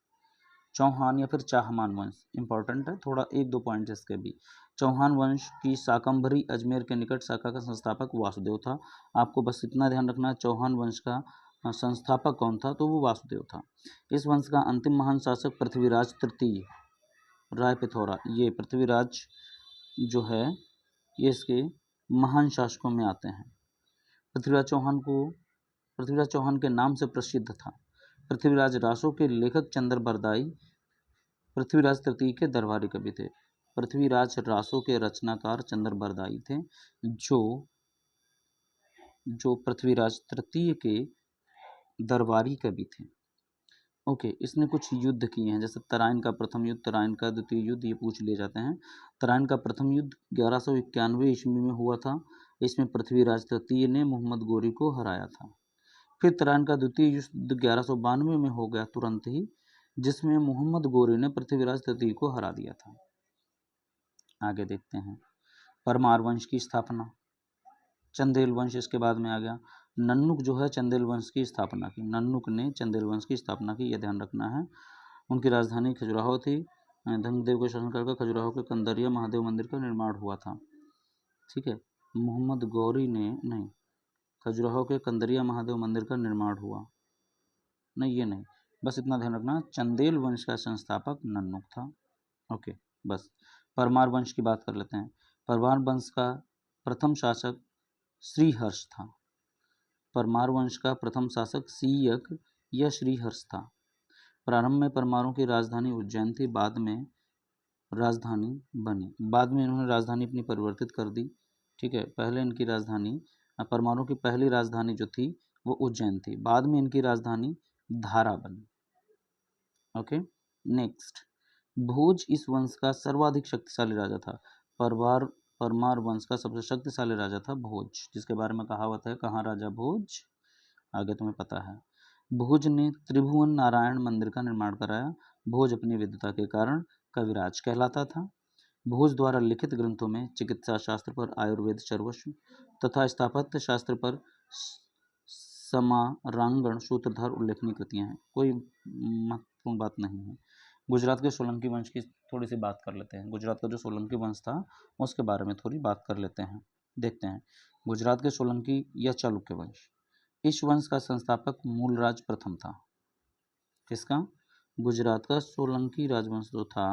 चौहान या फिर चाहमान वंश इंपॉर्टेंट है, थोड़ा एक दो पॉइंट इसके भी। चौहान वंश की शाकंभरी अजमेर के निकट शाखा का संस्थापक वासुदेव था। आपको बस इतना ध्यान रखना है, चौहान वंश का संस्थापक कौन था, तो वो वासुदेव था। इस वंश का अंतिम महान शासक पृथ्वीराज तृतीय राय पिथौरा। ये पृथ्वीराज जो है ये इसके महान शासकों में आते हैं। पृथ्वीराज चौहान के नाम से प्रसिद्ध था। पृथ्वीराज रासो के लेखक चंद्र बरदाई पृथ्वीराज तृतीय के दरबारी कवि थे। पृथ्वीराज रासो के रचनाकार चंद्र बरदाई थे, जो पृथ्वीराज तृतीय के दरबारी कवि थे। ओके, इसने कुछ युद्ध किए हैं, जैसे तराइन का प्रथम युद्ध, तराइन का द्वितीय युद्ध, ये पूछ लिए जाते हैं। तराइन का प्रथम युद्ध 1191 ईस्वी में हुआ था। इसमें पृथ्वीराज तृतीय ने मोहम्मद गोरी को हराया था। फिर तराइन का द्वितीय युद्ध 1192 में हो गया तुरंत ही, जिसमें मोहम्मद गोरी ने पृथ्वीराज तृतीय को हरा दिया था। आगे देखते हैं, परमार वंश की स्थापना। चंदेल वंश इसके बाद में आ गया। नन्नुक जो है चंदेल वंश की स्थापना की। नन्नुक ने चंदेल वंश की स्थापना की, यह ध्यान रखना है। उनकी राजधानी खजुराहो थी। धनदेव के शासनकाल का खजुराहो के कंदरिया महादेव मंदिर का निर्माण हुआ था। ठीक है, मोहम्मद गौरी ने नहीं, खजुराहो के कंदरिया महादेव मंदिर का निर्माण हुआ नहीं, ये नहीं, बस इतना ध्यान रखना, चंदेल वंश का संस्थापक नन्नुक था। ओके, बस परमार वंश की बात कर लेते हैं। परमार वंश का प्रथम शासक श्रीहर्ष था। परमार वंश का प्रथम शासक सीयक या श्रीहर्ष था। प्रारंभ में परमारों की राजधानी उज्जैन थी, बाद में राजधानी बनी। बाद में इन्होंने राजधानी अपनी परिवर्तित कर दी। ठीक है, पहले इनकी राजधानी, परमारों की पहली राजधानी जो थी वो उज्जैन थी, बाद में इनकी राजधानी धारा बनी। ओके, नेक्स्ट, भोज इस वंश का सर्वाधिक शक्तिशाली राजा था। परमार वंश का सबसे शक्तिशाली राजा था भोज, जिसके बारे में कहावत है, कहाँ राजा भोज, आगे तुम्हें पता है। भोज ने त्रिभुवन नारायण मंदिर का निर्माण कराया। भोज अपनी विद्वता के कारण कविराज कहलाता था। भोज द्वारा लिखित ग्रंथों में चिकित्सा शास्त्र पर आयुर्वेद सर्वस्व तथा स्थापत्य शास्त्र पर समारांगण सूत्रधार उल्लेखनीय कृतियां हैं। कोई महत्वपूर्ण बात नहीं है। गुजरात के सोलंकी वंश की थोड़ी सी बात कर लेते हैं। गुजरात का जो सोलंकी वंश था उसके बारे में थोड़ी बात कर लेते हैं, देखते हैं। गुजरात के सोलंकी या चालुक्य वंश, इस वंश का संस्थापक मूलराज प्रथम था। किसका? गुजरात का सोलंकी राजवंश जो था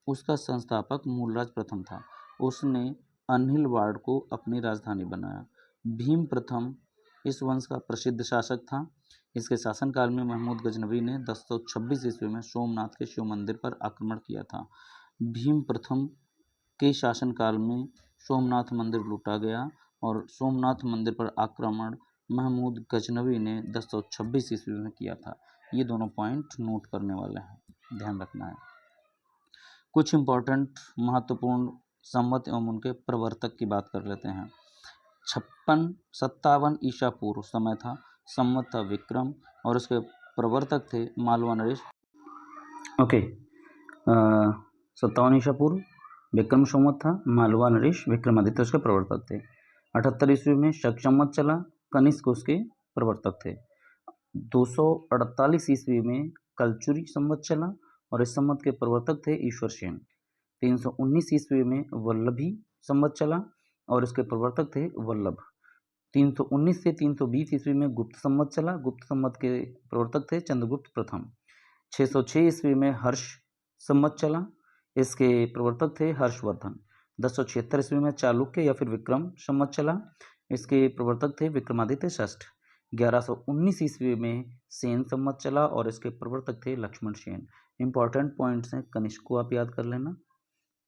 उसका संस्थापक मूलराज प्रथम था। उसने अनिलवाड़ को अपनी राजधानी बनाया। भीम प्रथम इस वंश का प्रसिद्ध शासक था। इसके शासनकाल में महमूद गजनवी ने 1026 ईस्वी में सोमनाथ के शिव मंदिर पर आक्रमण किया था। भीम प्रथम के शासनकाल में सोमनाथ मंदिर लूटा गया और सोमनाथ मंदिर पर आक्रमण महमूद गजनवी ने 1026 ईस्वी में किया था। ये दोनों पॉइंट नोट करने वाले हैं, ध्यान रखना है। कुछ इम्पोर्टेंट महत्वपूर्ण संवत एवं उनके प्रवर्तक की बात कर लेते हैं। 57 ईसा पूर्व समय था, संवत था विक्रम और उसके प्रवर्तक थे मालवा नरेश। ओके, 57 ईसा पूर्व विक्रम संवत था, मालवा नरेश विक्रमादित्य उसके प्रवर्तक थे। 78 ईस्वी में शक संवत चला, कनिष्क उसके प्रवर्तक थे। 248 ईस्वी में कलचुरी संवत चला और इस संवत के प्रवर्तक थे ईश्वर सेन। 319 ईस्वी में वल्लभी संवत चला और इसके प्रवर्तक थे वल्लभ। 319 से 320 ईस्वी में गुप्त संवत चला, गुप्त संवत के प्रवर्तक थे चंद्रगुप्त प्रथम। 606 ईस्वी में हर्ष संवत चला, इसके प्रवर्तक थे हर्षवर्धन। 1076 ईस्वी में चालुक्य या फिर विक्रम संवत चला, इसके प्रवर्तक थे विक्रमादित्य षष्ठ। 1119 ईस्वी में सेन संवत चला और इसके प्रवर्तक थे लक्ष्मण सेन। इंपॉर्टेंट पॉइंट्स हैं, कनिष्क को आप याद कर लेना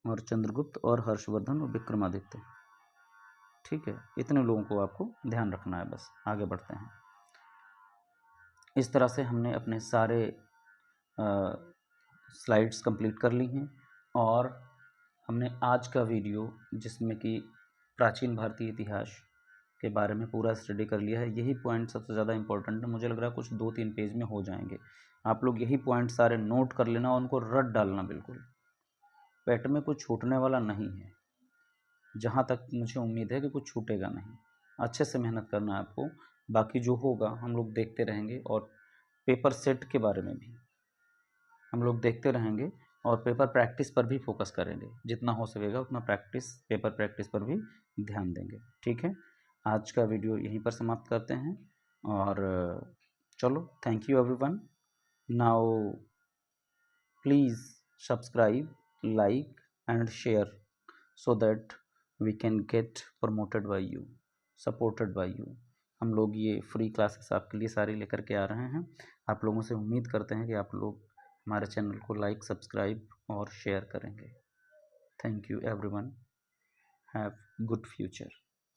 और चंद्रगुप्त और हर्षवर्धन और विक्रमादित्य, ठीक है। इतने लोगों को आपको ध्यान रखना है, बस आगे बढ़ते हैं। इस तरह से हमने अपने सारे स्लाइड्स कंप्लीट कर ली हैं और हमने आज का वीडियो जिसमें कि प्राचीन भारतीय इतिहास के बारे में पूरा स्टडी कर लिया है। यही पॉइंट सबसे ज़्यादा इंपॉर्टेंट है, मुझे लग रहा है कुछ 2-3 पेज में हो जाएंगे। आप लोग यही पॉइंट सारे नोट कर लेना और उनको रट डालना, बिल्कुल पेट में कुछ छूटने वाला नहीं है। जहाँ तक मुझे उम्मीद है कि कुछ छूटेगा नहीं। अच्छे से मेहनत करना है आपको, बाकी जो होगा हम लोग देखते रहेंगे और पेपर सेट के बारे में भी हम लोग देखते रहेंगे और पेपर प्रैक्टिस पर भी फोकस करेंगे। जितना हो सकेगा उतना पेपर प्रैक्टिस पर भी ध्यान देंगे, ठीक है। आज का वीडियो यहीं पर समाप्त करते हैं और चलो, thank you everyone. Now please subscribe, like and share so that we can get promoted by you, supported by you। हम लोग ये फ्री क्लासेस आपके लिए सारी लेकर के आ रहे हैं। आप लोगों से उम्मीद करते हैं कि आप लोग हमारे चैनल को लाइक, सब्सक्राइब और शेयर करेंगे। Thank you everyone, have good future.